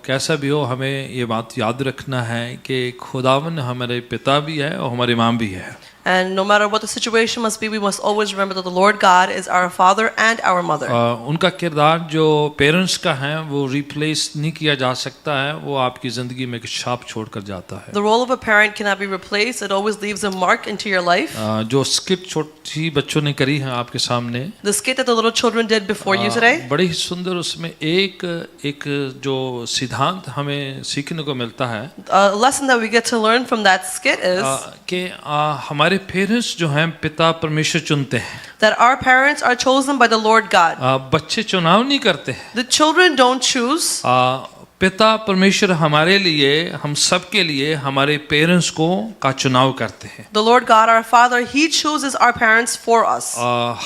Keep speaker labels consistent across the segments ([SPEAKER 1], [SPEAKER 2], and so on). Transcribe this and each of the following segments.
[SPEAKER 1] कैसा भी हो, हमें ये बात याद रखना है कि खुदावन हमारे पिता भी है और हमारे इमाम भी है।
[SPEAKER 2] And no matter what the situation must be, we must always remember that the Lord God is our Father and our Mother.
[SPEAKER 1] उनका किरदार जो पेरेंट्स का है वो रिप्लेस नहीं किया जा सकता है, वो आपकी ज़िंदगी में एक छाप छोड़कर जाता है।
[SPEAKER 2] The role of a parent cannot be replaced. It always leaves a mark into your life.
[SPEAKER 1] जो स्किट छोटी बच्चों ने करी है आपके सामने,
[SPEAKER 2] The skit that the little children did before you today.
[SPEAKER 1] बड़ी ही सुंदर, उसमें एक जो सिद्धांत हमें सीखने को मिलता है।
[SPEAKER 2] A lesson that we get to learn from that skit is
[SPEAKER 1] कि हमारे पेरेंट्स जो हैं पिता परमेश्वर चुनते हैं।
[SPEAKER 2] that our parents are chosen by the Lord God.
[SPEAKER 1] बच्चे चुनाव नहीं करते हैं।
[SPEAKER 2] The children don't choose.
[SPEAKER 1] पिता परमेश्वर हमारे लिए, हम सब के लिए हमारे पेरेंट्स को का चुनाव करते हैं।
[SPEAKER 2] The Lord God, our Father, He chooses our parents for us.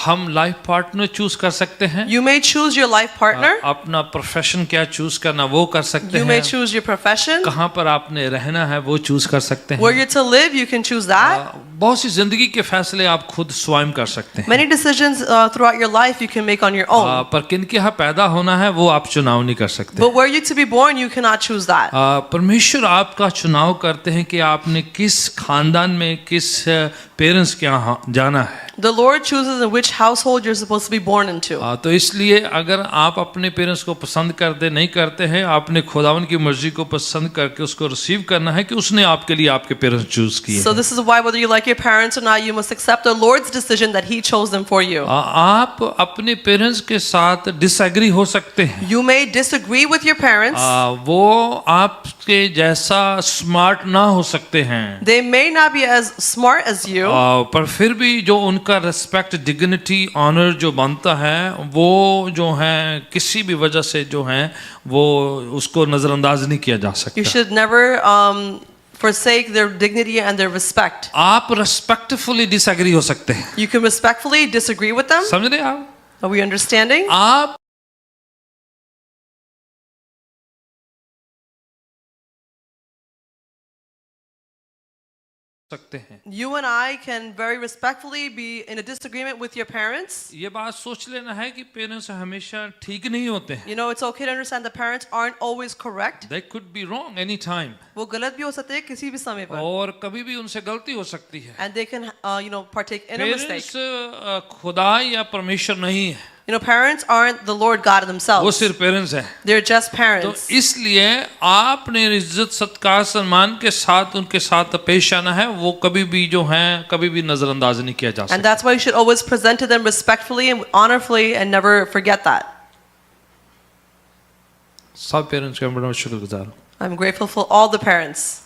[SPEAKER 1] हम लाइफ पार्टनर चूज कर सकते हैं।
[SPEAKER 2] You may choose your life partner.
[SPEAKER 1] अपना प्रोफेशन क्या चूज करना वो कर सकते
[SPEAKER 2] You
[SPEAKER 1] हैं।
[SPEAKER 2] may choose your profession.
[SPEAKER 1] कहाँ पर आपने रहना है वो चूज कर सकते हैं।
[SPEAKER 2] Where you're to live, you can choose that.
[SPEAKER 1] बहुत सी जिंदगी के फैसले आप खुद स्वयं कर सकते हैं।
[SPEAKER 2] Many decisions throughout your life you can make on your own.
[SPEAKER 1] पर किनके यहाँ पैदा होना है वो आप चुनाव नहीं कर सकते।
[SPEAKER 2] But where you're to be born, you cannot choose that.
[SPEAKER 1] परमेश्वर आपका चुनाव करते हैं कि आपने किस खानदान में, किस पेरेंट्स के यहाँ जाना है।
[SPEAKER 2] The Lord chooses in which household you're supposed to be born into.
[SPEAKER 1] तो इसलिए अगर आप अपने पेरेंट्स को पसंद करते नहीं करते हैं, आपने खुदावन की मर्जी को पसंद करके उसको रिसीव करना है कि उसने आपके लिए आपके पेरेंट्स चूज किए।
[SPEAKER 2] So this is why whether you like your parents or not, you must accept the Lord's decision that He chose them for you.
[SPEAKER 1] आप अपने पेरेंट्स के साथ डिसएग्री हो सकते हैं।
[SPEAKER 2] You may disagree with your parents.
[SPEAKER 1] वो आपके जैसा स्मार्ट ना हो सकते हैं।
[SPEAKER 2] They may not be as smart as you.
[SPEAKER 1] पर फिर भी जो उनका रिस्पेक्ट, डिग्निटी, ऑनर जो बनता है, वो जो है किसी भी वजह से जो है वो उसको नजरअंदाज नहीं किया जा सकता।
[SPEAKER 2] You should never forsake their dignity and their respect.
[SPEAKER 1] आप रेस्पेक्टफुली डिसएग्री हो सकते हैं।
[SPEAKER 2] You can respectfully disagree with them.
[SPEAKER 1] समझ रहे आप?
[SPEAKER 2] Are we understanding?
[SPEAKER 1] आप सकते हैं।
[SPEAKER 2] You and I can very respectfully be in a disagreement with your parents.
[SPEAKER 1] ये बात सोच लेना है कि पेरेंट्स हमेशा ठीक नहीं होते हैं।
[SPEAKER 2] You know, it's okay to understand that parents aren't always correct.
[SPEAKER 1] They could be wrong any time.
[SPEAKER 2] वो गलत भी हो सकते हैं किसी भी समय पर.
[SPEAKER 1] और कभी भी उनसे गलती हो सकती है।
[SPEAKER 2] And they can, partake in a mistake.
[SPEAKER 1] Parents खुदा या परमेश्वर नहीं है।
[SPEAKER 2] You know, parents aren't the Lord God
[SPEAKER 1] वो
[SPEAKER 2] themselves.
[SPEAKER 1] सिर्फ पेरेंट्स हैं।
[SPEAKER 2] They're just
[SPEAKER 1] तो
[SPEAKER 2] parents.
[SPEAKER 1] इसलिए आपने इज्जत, सत्कार, सम्मान के साथ उनके साथ पेश आना है। वो कभी भी जो है कभी भी नजरअंदाज नहीं किया जा
[SPEAKER 2] And
[SPEAKER 1] सकता।
[SPEAKER 2] that's why you should always present to them respectfully and honorably and never forget that.
[SPEAKER 1] सब पेरेंट्स का बड़ा शुक्रगुजार हूँ।
[SPEAKER 2] I'm grateful for all the parents.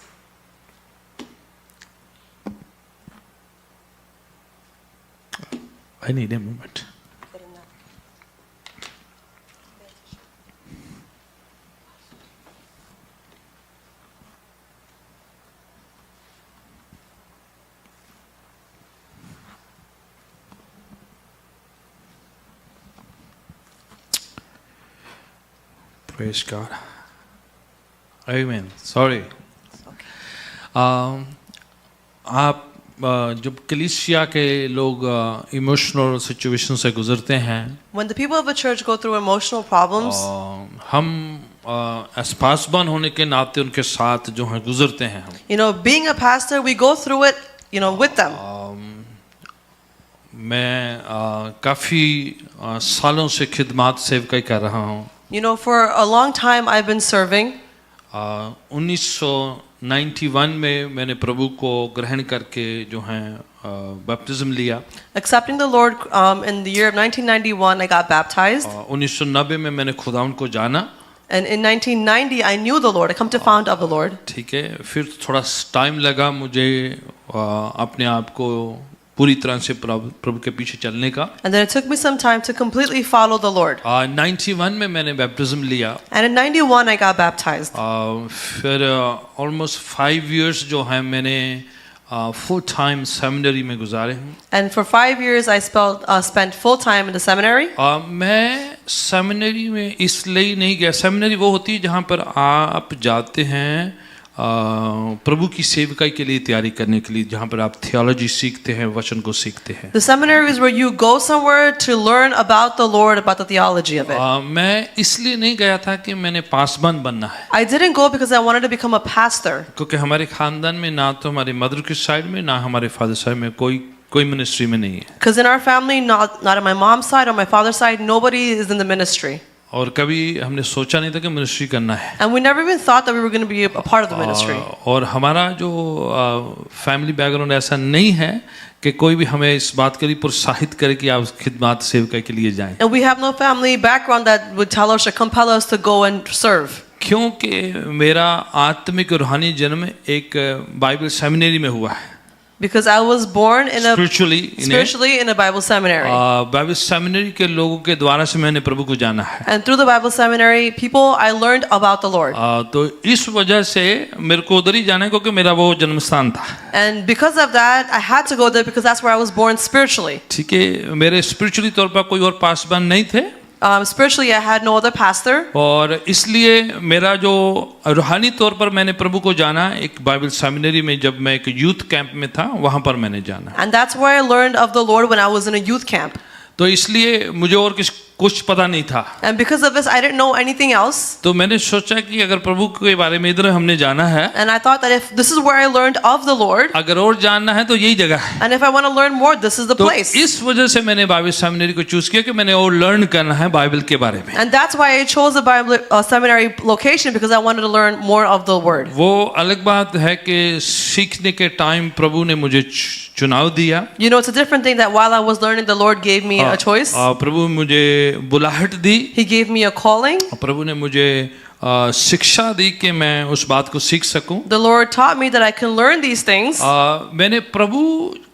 [SPEAKER 1] I need a moment. Praise God. Amen. Sorry. आप जब कलीसिया के लोग इमोशनल सिचुएशन से गुजरते हैं,
[SPEAKER 2] When the people of a church go through emotional problems,
[SPEAKER 1] हम एस्पासबान होने के नाते उनके साथ जो है गुजरते हैं हम।
[SPEAKER 2] you know, being a pastor, we go through it, with them.
[SPEAKER 1] मैं काफ़ी सालों से खिदमत सेवकाई कर रहा हूँ।
[SPEAKER 2] You know, for a long time I've been serving.
[SPEAKER 1] 1991 में मैंने प्रभु को ग्रहण करके जो है बैप्टिज्म लिया।
[SPEAKER 2] Accepting the Lord in the year of 1991, I got baptized.
[SPEAKER 1] 1990 में मैंने खुदावन को जाना।
[SPEAKER 2] And in 1990, I knew the Lord. I come to found of the Lord.
[SPEAKER 1] ठीक है, फिर थोड़ा टाइम लगा मुझे अपने आप को पूरी तरह से प्रभु के पीछे चलने का।
[SPEAKER 2] And then it took me some time to completely follow the Lord.
[SPEAKER 1] 91 में मैंने बैप्टिज्म लिया।
[SPEAKER 2] And in 91, I got baptized.
[SPEAKER 1] फिर almost 5 years जो है मैंने full time seminary में गुजारे हैं।
[SPEAKER 2] And for 5 years, I spent full time in the seminary.
[SPEAKER 1] मैं सेमिनरी में इसलिए नहीं गया। सेमिनरी वो होती है जहाँ पर आप जाते हैं प्रभु की सेवकाई के लिए तैयारी करने के लिए, जहाँ पर आप थियोलॉजी सीखते हैं, वचन को सीखते हैं।
[SPEAKER 2] The seminary is where you go somewhere to learn about the Lord, about the theology of it.
[SPEAKER 1] मैं इसलिए नहीं गया था कि मैंने पासवान बनना है,
[SPEAKER 2] I didn't go because I wanted to become a pastor.
[SPEAKER 1] क्योंकि हमारे खानदान में ना तो हमारे मदर की साइड में ना हमारे फादर साइड में कोई मिनिस्ट्री में नहीं है।
[SPEAKER 2] Because in our family, not on my mom's side or my father's side, nobody is in the ministry.
[SPEAKER 1] और कभी हमने सोचा नहीं था कि मिनिस्ट्री करना है।
[SPEAKER 2] And we never even thought that we were going to be a part of the ministry.
[SPEAKER 1] और हमारा जो फैमिली बैकग्राउंड ऐसा नहीं है कि कोई भी हमें इस बात के लिए प्रोत्साहित करे कि आप खिदमत सेवकाई के लिए जाएं।
[SPEAKER 2] And we have no family background that would tell us or compel us to go and serve.
[SPEAKER 1] क्योंकि मेरा आत्मिक और रूहानी जन्म एक बाइबल सेमिनरी में हुआ है।
[SPEAKER 2] Because I was born in
[SPEAKER 1] spiritually
[SPEAKER 2] in a Bible seminary.
[SPEAKER 1] Bible seminary के लोगों के द्वारा से मैंने प्रभु को जाना है।
[SPEAKER 2] And through the Bible seminary, people I learned about the Lord.
[SPEAKER 1] तो इस वजह से मेरे को उधर ही जाना है, क्योंकि मेरा वो जन्म स्थान था।
[SPEAKER 2] And because of that, I had to go there because that's where I was born spiritually.
[SPEAKER 1] ठीक है, मेरे स्पिरिचुअली तौर पर कोई और पासवान नहीं थे।
[SPEAKER 2] Spiritually, I had no other pastor.
[SPEAKER 1] और इसलिए मेरा जो रूहानी तौर पर मैंने प्रभु को जाना एक बाइबल सेमिनरी में, जब मैं एक यूथ कैंप में था वहां पर मैंने जाना।
[SPEAKER 2] And that's where I learned of the Lord when I was in a youth camp.
[SPEAKER 1] तो इसलिए मुझे और कुछ पता नहीं था।
[SPEAKER 2] And because of this, I didn't know anything else.
[SPEAKER 1] तो मैंने सोचा कि अगर प्रभु के बारे में इधर हमने जाना है,
[SPEAKER 2] And I thought that if this is where I learned of the Lord,
[SPEAKER 1] अगर और जानना है तो यही जगह है।
[SPEAKER 2] and if I want to learn more, this is the
[SPEAKER 1] तो
[SPEAKER 2] place.
[SPEAKER 1] इस वजह से मैंने बाइबल सेमिनरी को चूज किया कि मैंने और लर्न करना है बाइबल के बारे में।
[SPEAKER 2] And that's why I chose a Bible seminary location, because I wanted to learn more of the Word.
[SPEAKER 1] वो अलग बात है कि सीखने के टाइम प्रभु ने मुझे चुनाव दिया।
[SPEAKER 2] You know, it's a different thing that while I was learning, the Lord gave me a choice.
[SPEAKER 1] प्रभु मुझे बुलाहट दी।
[SPEAKER 2] He gave me a calling.
[SPEAKER 1] प्रभु ने मुझे शिक्षा दी कि मैं उस बात को सीख सकूं।
[SPEAKER 2] The Lord taught me that I can learn these things.
[SPEAKER 1] मैंने प्रभु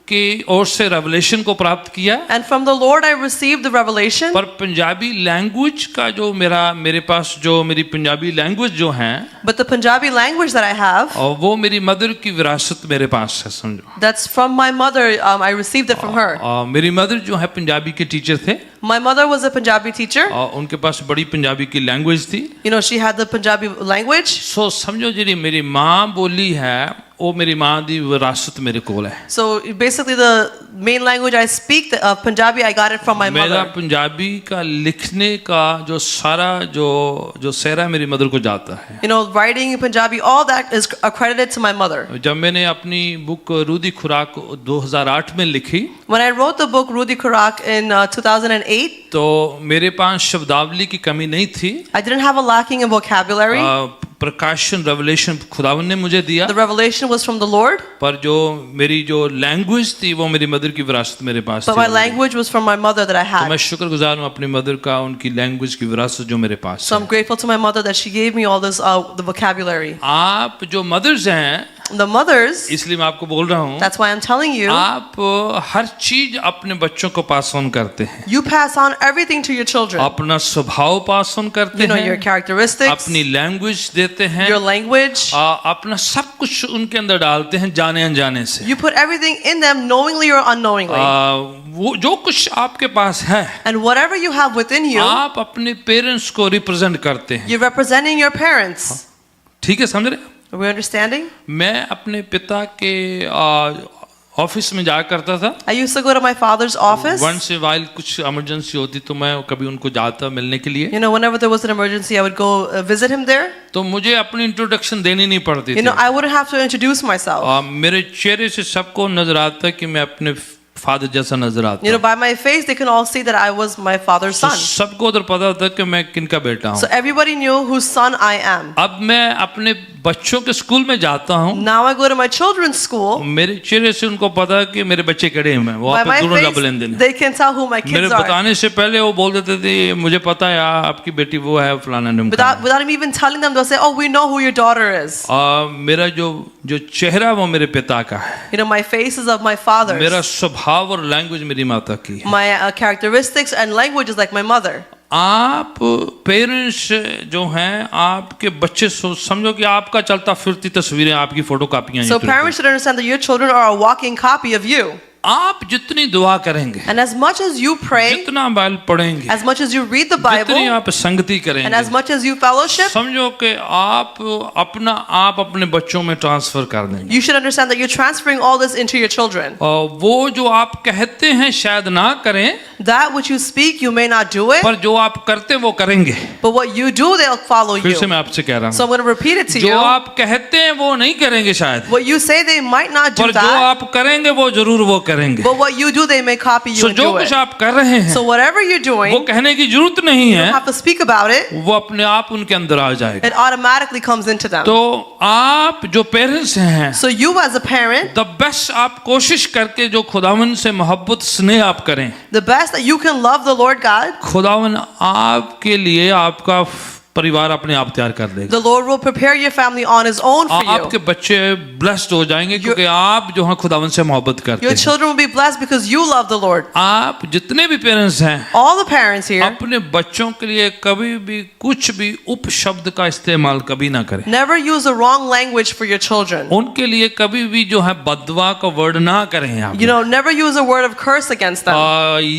[SPEAKER 1] के ओर से रेवलेशन को प्राप्त किया।
[SPEAKER 2] And from the Lord I received the revelation.
[SPEAKER 1] पर पंजाबी लैंग्वेज का जो मेरे पास जो मेरी पंजाबी लैंग्वेज जो है,
[SPEAKER 2] But the Punjabi language that I have,
[SPEAKER 1] वो मेरी मदर की विरासत मेरे पास है, समझो।
[SPEAKER 2] that's from my mother. I received it from her.
[SPEAKER 1] मेरी मदर जो है पंजाबी के टीचर थे।
[SPEAKER 2] My mother was a Punjabi teacher.
[SPEAKER 1] उनके पास बड़ी पंजाबी की लैंग्वेज थी।
[SPEAKER 2] You know, she had the Punjabi language.
[SPEAKER 1] सो समझो जी मेरी माँ बोली है, वो मेरी माँ दी विरासत मेरे कोल है।
[SPEAKER 2] So basically, the main language I speak of Punjabi, I got it from my
[SPEAKER 1] मेरा
[SPEAKER 2] mother.
[SPEAKER 1] पंजाबी का लिखने का जो सारा जो सेहरा मेरी मदर को जाता है।
[SPEAKER 2] You know, writing in Punjabi, all that is accredited to my mother.
[SPEAKER 1] जब मैंने अपनी बुक रूदी खुराक 2008 में लिखी,
[SPEAKER 2] When I wrote the book Rudy Kurak in 2008,
[SPEAKER 1] तो मेरे पास शब्दावली की कमी नहीं थी।
[SPEAKER 2] I didn't have a lacking in vocabulary.
[SPEAKER 1] प्रकाशन रेवलेशन खुदावन ने मुझे दिया।
[SPEAKER 2] The revelation was from the Lord.
[SPEAKER 1] पर जो मेरी जो लैंग्वेज थी वो मेरी मदर की विरासत मेरे पास
[SPEAKER 2] But
[SPEAKER 1] थी।
[SPEAKER 2] my language was from my mother that I
[SPEAKER 1] तो मैं
[SPEAKER 2] had.
[SPEAKER 1] शुक्रगुजार हूँ अपनी मदर का, उनकी लैंग्वेज की विरासत जो मेरे पास
[SPEAKER 2] So
[SPEAKER 1] है।
[SPEAKER 2] I'm grateful to my mother that she gave me all this, the vocabulary.
[SPEAKER 1] आप जो मदर्स हैं,
[SPEAKER 2] The mothers,
[SPEAKER 1] इसलिए मैं आपको बोल रहा हूँ,
[SPEAKER 2] that's why I'm telling you,
[SPEAKER 1] आप हर चीज अपने बच्चों को पास ऑन करते हैं।
[SPEAKER 2] you pass on everything to your children.
[SPEAKER 1] अपना स्वभाव पास ऑन करते
[SPEAKER 2] You know, your
[SPEAKER 1] हैं,
[SPEAKER 2] characteristics,
[SPEAKER 1] अपनी लैंग्वेज देते हैं,
[SPEAKER 2] your language.
[SPEAKER 1] अपना सब कुछ उनके अंदर डालते हैं जाने अनजाने से।
[SPEAKER 2] You put everything in them knowingly or unknowingly.
[SPEAKER 1] वो जो कुछ आपके पास है,
[SPEAKER 2] And whatever you have within you,
[SPEAKER 1] आप अपने पेरेंट्स को रिप्रेजेंट करते हैं।
[SPEAKER 2] you're representing your parents.
[SPEAKER 1] ठीक है, समझ रहे?
[SPEAKER 2] Are we understanding?
[SPEAKER 1] मैं अपने पिता के ऑफिस में जाया करता था।
[SPEAKER 2] I used to go to my father's office.
[SPEAKER 1] Once a while कुछ इमरजेंसी होती तो मैं कभी उनको जाता मिलने के लिए।
[SPEAKER 2] You know, whenever there was an emergency, I would go visit him there.
[SPEAKER 1] तो मुझे अपनी इंट्रोडक्शन देनी नहीं पड़ती
[SPEAKER 2] You
[SPEAKER 1] थी।
[SPEAKER 2] know, I wouldn't have to introduce myself.
[SPEAKER 1] मेरे चेहरे से सबको नजर आता है कि मैं अपने फादर जैसा नजर आता
[SPEAKER 2] You know,
[SPEAKER 1] हूँ।
[SPEAKER 2] by my face, they can all see that I was my father's
[SPEAKER 1] तो
[SPEAKER 2] son.
[SPEAKER 1] सबको उधर पता था कि मैं किनका बेटा हूँ।
[SPEAKER 2] So everybody knew whose son I am.
[SPEAKER 1] अब मैं अपने बच्चों के स्कूल में जाता हूँ,
[SPEAKER 2] Now I go to my children's school.
[SPEAKER 1] मेरे चेहरे से उनको पता है कि मेरे बच्चे कड़े हैं, वो
[SPEAKER 2] By
[SPEAKER 1] आप
[SPEAKER 2] my
[SPEAKER 1] दोनों
[SPEAKER 2] face,
[SPEAKER 1] double lane
[SPEAKER 2] they can tell who my
[SPEAKER 1] मेरे
[SPEAKER 2] kids are.
[SPEAKER 1] बताने से पहले वो बोल देते थे मुझे पता है आपकी बेटी वो है फलाना ढिमका।
[SPEAKER 2] Without me even telling them, they'll say, "Oh, we know who your daughter is."
[SPEAKER 1] मेरा जो चेहरा वो मेरे पिता का है,
[SPEAKER 2] You know, my face is of my father's.
[SPEAKER 1] मेरा स्वभाव और लैंग्वेज मेरी माता की है।
[SPEAKER 2] My characteristics and language is like my mother.
[SPEAKER 1] आप पेरेंट्स जो हैं, आपके बच्चे समझो कि आपका चलता फिरती तस्वीरें आपकी फोटो कापियां।
[SPEAKER 2] So parents should understand that your children are a walking copy of you.
[SPEAKER 1] आप जितनी दुआ करेंगे,
[SPEAKER 2] And as much as you pray,
[SPEAKER 1] जितना बाइबल पढ़ेंगे,
[SPEAKER 2] as much as you read the
[SPEAKER 1] जितनी
[SPEAKER 2] Bible,
[SPEAKER 1] आप संगति
[SPEAKER 2] and
[SPEAKER 1] करेंगे,
[SPEAKER 2] as much as you fellowship,
[SPEAKER 1] समझो कि आप अपना आप अपने बच्चों में ट्रांसफर कर देंगे।
[SPEAKER 2] you should understand that you're transferring all this into your children.
[SPEAKER 1] और वो जो आप कहते हैं शायद ना करें,
[SPEAKER 2] That which you speak, you may not do it,
[SPEAKER 1] पर जो आप करते हैं वो करेंगे।
[SPEAKER 2] but what you do, they'll follow
[SPEAKER 1] फिर से
[SPEAKER 2] you.
[SPEAKER 1] मैं आपसे कह रहा
[SPEAKER 2] So I'm
[SPEAKER 1] हूँ,
[SPEAKER 2] going to repeat it to
[SPEAKER 1] जो
[SPEAKER 2] you.
[SPEAKER 1] आप कहते हैं वो नहीं करेंगे शायद,
[SPEAKER 2] What you say, they might not do
[SPEAKER 1] पर जो
[SPEAKER 2] that,
[SPEAKER 1] आप करेंगे वो जरूर वो करेंगे।
[SPEAKER 2] but what you do, they may copy you
[SPEAKER 1] so
[SPEAKER 2] and
[SPEAKER 1] जो
[SPEAKER 2] do
[SPEAKER 1] कुछ
[SPEAKER 2] it.
[SPEAKER 1] आप कर रहे हैं
[SPEAKER 2] So whatever you're
[SPEAKER 1] वो
[SPEAKER 2] doing,
[SPEAKER 1] कहने की जरूरत नहीं
[SPEAKER 2] you
[SPEAKER 1] है,
[SPEAKER 2] don't have to speak about it.
[SPEAKER 1] वो अपने आप उनके अंदर आ जाएगा।
[SPEAKER 2] It automatically comes into them.
[SPEAKER 1] तो आप जो पेरेंट्स हैं,
[SPEAKER 2] So you as a parent,
[SPEAKER 1] the best आप कोशिश करके जो खुदावन से मोहब्बत स्नेह आप करें,
[SPEAKER 2] the best that you can love the Lord God,
[SPEAKER 1] खुदावन आपके लिए आपका परिवार अपने आप तैयार कर देगा।
[SPEAKER 2] the Lord will prepare your family on His own for
[SPEAKER 1] आपके
[SPEAKER 2] you.
[SPEAKER 1] बच्चे ब्लेस्ड हो जाएंगे क्योंकि आप जो है खुदावन से मोहब्बत करते
[SPEAKER 2] Your
[SPEAKER 1] हैं।
[SPEAKER 2] children will be blessed because you love the Lord.
[SPEAKER 1] आप जितने भी पेरेंट्स हैं,
[SPEAKER 2] All the parents here,
[SPEAKER 1] अपने बच्चों के लिए कभी भी कुछ भी उपशब्द का इस्तेमाल कभी ना करें।
[SPEAKER 2] never use the wrong language for your children.
[SPEAKER 1] उनके लिए कभी भी जो है बददुआ का वर्ड ना करें आप।
[SPEAKER 2] You know, never use a word of curse against them.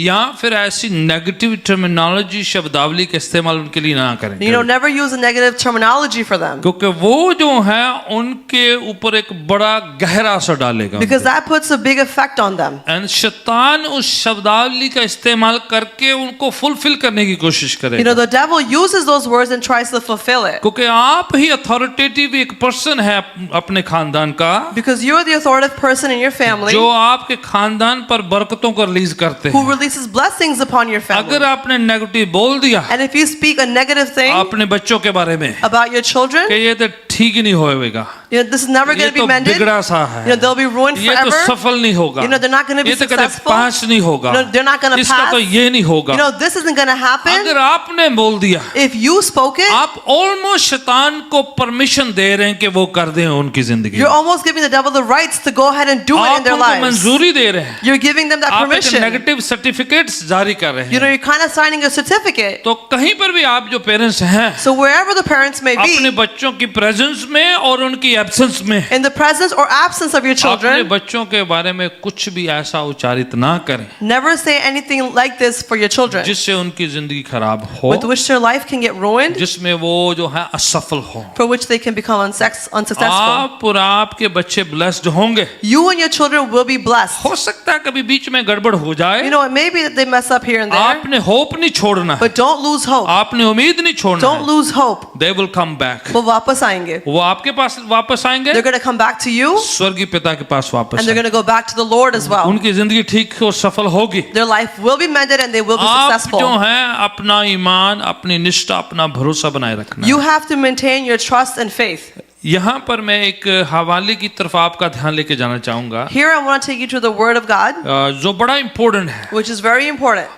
[SPEAKER 1] या फिर ऐसी नेगेटिव टर्मिनोलॉजी शब्दावली का इस्तेमाल उनके लिए ना करें।
[SPEAKER 2] You know, never use a negative terminology for them.
[SPEAKER 1] क्योंकि वो जो है उनके ऊपर एक बड़ा गहरा असर डालेगा।
[SPEAKER 2] Because that puts a big effect on them.
[SPEAKER 1] And शैतान उस शब्दावली का इस्तेमाल करके उनको फुलफिल करने की कोशिश
[SPEAKER 2] You
[SPEAKER 1] करेगा।
[SPEAKER 2] know, the devil uses those words and tries to fulfill it.
[SPEAKER 1] क्योंकि आप ही अथॉरिटेटिव एक पर्सन है अपने खानदान का,
[SPEAKER 2] Because you're the authoritative person in your family
[SPEAKER 1] जो आपके खानदान पर बरकतों को रिलीज करते
[SPEAKER 2] who
[SPEAKER 1] हैं।
[SPEAKER 2] releases blessings upon your family.
[SPEAKER 1] अगर आपने नेगेटिव बोल दिया
[SPEAKER 2] And if you speak a negative thing
[SPEAKER 1] अपने बच्चों के बारे में
[SPEAKER 2] about your children,
[SPEAKER 1] कि ये तो ठीक ही नहीं होएगा,
[SPEAKER 2] you know, this is never
[SPEAKER 1] ये
[SPEAKER 2] going to
[SPEAKER 1] तो
[SPEAKER 2] be mended.
[SPEAKER 1] बिगड़ा सा है,
[SPEAKER 2] You know, they'll be ruined
[SPEAKER 1] ये तो
[SPEAKER 2] forever.
[SPEAKER 1] सफल नहीं होगा,
[SPEAKER 2] You know, they're not going to be
[SPEAKER 1] ये तो कभी
[SPEAKER 2] successful.
[SPEAKER 1] पास नहीं होगा,
[SPEAKER 2] You know, they're not going to
[SPEAKER 1] इसका
[SPEAKER 2] pass.
[SPEAKER 1] तो ये नहीं होगा।
[SPEAKER 2] You know, this isn't going to happen.
[SPEAKER 1] अगर आपने बोल दिया,
[SPEAKER 2] If you spoke it,
[SPEAKER 1] आप ऑलमोस्ट शैतान को परमिशन दे रहे हैं कि वो कर दें उनकी जिंदगी
[SPEAKER 2] you're
[SPEAKER 1] में।
[SPEAKER 2] almost giving the devil the rights to go ahead and do it
[SPEAKER 1] आप
[SPEAKER 2] in their
[SPEAKER 1] उनको
[SPEAKER 2] lives.
[SPEAKER 1] मंजूरी दे रहे हैं,
[SPEAKER 2] You're giving them that
[SPEAKER 1] आप एक
[SPEAKER 2] permission.
[SPEAKER 1] नेगेटिव सर्टिफिकेट्स जारी कर रहे
[SPEAKER 2] You know,
[SPEAKER 1] हैं।
[SPEAKER 2] you're kind of signing a certificate.
[SPEAKER 1] तो कहीं पर भी आप जो पेरेंट्स हैं,
[SPEAKER 2] So wherever the parents may
[SPEAKER 1] अपने
[SPEAKER 2] be,
[SPEAKER 1] बच्चों की प्रेजेंस में और उनकी एब्सेंस में
[SPEAKER 2] in the presence or absence of your
[SPEAKER 1] अपने
[SPEAKER 2] children,
[SPEAKER 1] बच्चों के बारे में कुछ भी ऐसा उच्चारित ना करें
[SPEAKER 2] never say anything like this for your children,
[SPEAKER 1] जिससे उनकी जिंदगी खराब हो,
[SPEAKER 2] with which their life can get ruined,
[SPEAKER 1] जिसमें वो जो है असफल हो।
[SPEAKER 2] for which they can become unsuccessful.
[SPEAKER 1] आप और आपके बच्चे ब्लेस्ड होंगे।
[SPEAKER 2] You and your children will be blessed.
[SPEAKER 1] हो सकता है कभी बीच में गड़बड़ हो जाए,
[SPEAKER 2] You know, it may be that they mess up here and there,
[SPEAKER 1] आपने होप नहीं छोड़ना है,
[SPEAKER 2] but don't lose hope.
[SPEAKER 1] आपने उम्मीद नहीं छोड़ना
[SPEAKER 2] Don't
[SPEAKER 1] है।
[SPEAKER 2] lose hope.
[SPEAKER 1] They will come back,
[SPEAKER 2] वो वापस आएंगे.
[SPEAKER 1] वो आपके पास वापस आएंगे,
[SPEAKER 2] They're going to come back to you,
[SPEAKER 1] स्वर्गीय पिता के पास वापस
[SPEAKER 2] and they're going to go back to the Lord as well.
[SPEAKER 1] उनकी जिंदगी ठीक और सफल होगी।
[SPEAKER 2] Their life will be mended and they will be
[SPEAKER 1] आप जो
[SPEAKER 2] successful.
[SPEAKER 1] है अपना ईमान, अपनी निष्ठा, अपना भरोसा बनाए रखना
[SPEAKER 2] You
[SPEAKER 1] है।
[SPEAKER 2] have to maintain your trust and faith.
[SPEAKER 1] यहाँ पर मैं एक हवाले की तरफ आपका ध्यान लेके जाना चाहूंगा,
[SPEAKER 2] Here I want to take you to the Word of God,
[SPEAKER 1] जो बड़ा इम्पोर्टेंट है,
[SPEAKER 2] which is very important,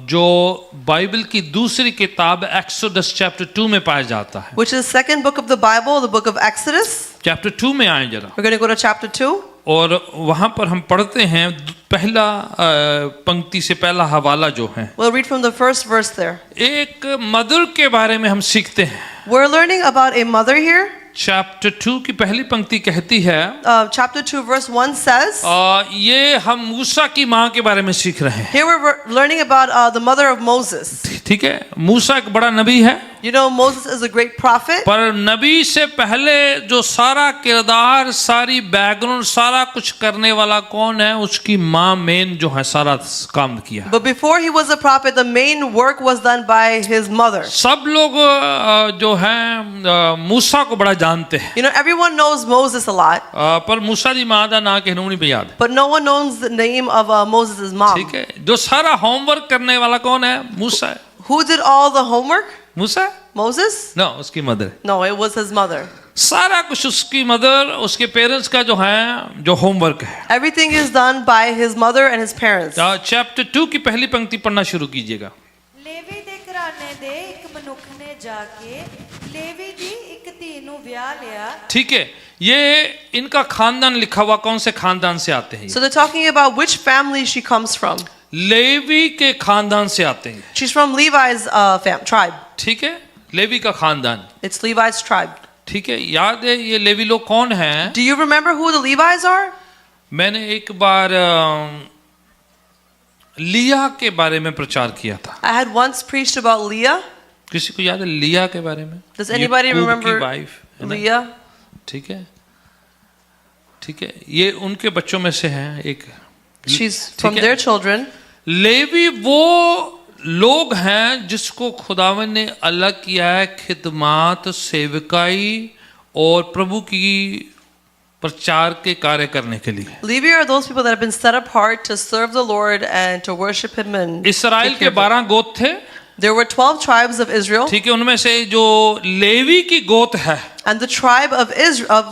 [SPEAKER 1] जो बाइबल की दूसरी किताब एक्सोडस चैप्टर 2 में पाया जाता है।
[SPEAKER 2] which is the second book of the Bible, the book of Exodus.
[SPEAKER 1] Chapter 2 में आए जरा,
[SPEAKER 2] We're going to go to chapter 2.
[SPEAKER 1] और वहां पर हम पढ़ते हैं पहला पंक्ति से पहला हवाला जो है,
[SPEAKER 2] We'll read from the first verse there.
[SPEAKER 1] एक मदर के बारे में हम सीखते हैं।
[SPEAKER 2] We're learning about a mother here.
[SPEAKER 1] Chapter 2 की पहली पंक्ति कहती है,
[SPEAKER 2] Chapter 2 verse 1 says,
[SPEAKER 1] ये हम मूसा की माँ के बारे में सीख रहे हैं।
[SPEAKER 2] here we're learning about the mother of Moses.
[SPEAKER 1] ठीक है, मूसा एक बड़ा नबी है,
[SPEAKER 2] You know, Moses is a great prophet,
[SPEAKER 1] पर नबी से पहले जो सारा किरदार, सारी बैकग्राउंड, सारा कुछ करने वाला कौन है? उसकी माँ मेन जो है सारा काम किया।
[SPEAKER 2] but before he was a prophet, the main work was done by his mother.
[SPEAKER 1] सब लोग जो है मूसा को बड़ा जानते हैं,
[SPEAKER 2] You know, everyone knows Moses a lot,
[SPEAKER 1] पर मूसा दी माँ का ना कहना नहीं याद।
[SPEAKER 2] but no one knows the name of Moses' mom.
[SPEAKER 1] ठीक है, जो सारा होमवर्क करने वाला कौन है? मूसा है।
[SPEAKER 2] Who did all the homework?
[SPEAKER 1] Musa?
[SPEAKER 2] Moses?
[SPEAKER 1] No, उसकी mother.
[SPEAKER 2] No, it was his mother.
[SPEAKER 1] सारा कुछ उसकी मदर, उसके पेरेंट्स का जो है जो होमवर्क है।
[SPEAKER 2] Everything is done by his mother and his parents.
[SPEAKER 1] Chapter 2 की पहली पंक्ति पढ़ना शुरू कीजिएगा।
[SPEAKER 3] लेवी दे घराने दे एक मनुख ने जाके लेवी दी एक धी नूं ब्याह लिया।
[SPEAKER 1] ठीक है, ये इनका खानदान लिखा हुआ, कौन से खानदान से आते हैं?
[SPEAKER 2] So they're talking about which family she comes from.
[SPEAKER 1] Levi के खानदान से आते हैं।
[SPEAKER 2] She's from Levi's tribe.
[SPEAKER 1] ठीक है, लेवी का खानदान।
[SPEAKER 2] It's Levi's tribe.
[SPEAKER 1] ठीक है, याद है ये लेवी लोग कौन हैं?
[SPEAKER 2] Do you remember who the Levi's are?
[SPEAKER 1] मैंने एक बार लिया के बारे में प्रचार किया था।
[SPEAKER 2] I had once preached about Leah.
[SPEAKER 1] किसी को याद है लिया के बारे में?
[SPEAKER 2] Does anybody
[SPEAKER 1] याकूब
[SPEAKER 2] remember
[SPEAKER 1] की वाइफ है ना?
[SPEAKER 2] Leah?
[SPEAKER 1] ठीक है, ठीक है, ये उनके बच्चों में से है एक।
[SPEAKER 2] She's
[SPEAKER 1] ठीक
[SPEAKER 2] from
[SPEAKER 1] है?
[SPEAKER 2] their children.
[SPEAKER 1] लेवी वो लोग हैं जिसको खुदावन ने अलग किया है खिदमत, सेवकाई और प्रभु की प्रचार के कार्य करने के लिए।
[SPEAKER 2] Levi are those people that have been set apart to serve the Lord and to worship Him and
[SPEAKER 1] Israel
[SPEAKER 2] take
[SPEAKER 1] के
[SPEAKER 2] care of it.
[SPEAKER 1] 12 गोत्र थे,
[SPEAKER 2] There were 12 tribes of Israel,
[SPEAKER 1] ठीक है, उनमें से जो लेवी की गोत्र है
[SPEAKER 2] and the tribe of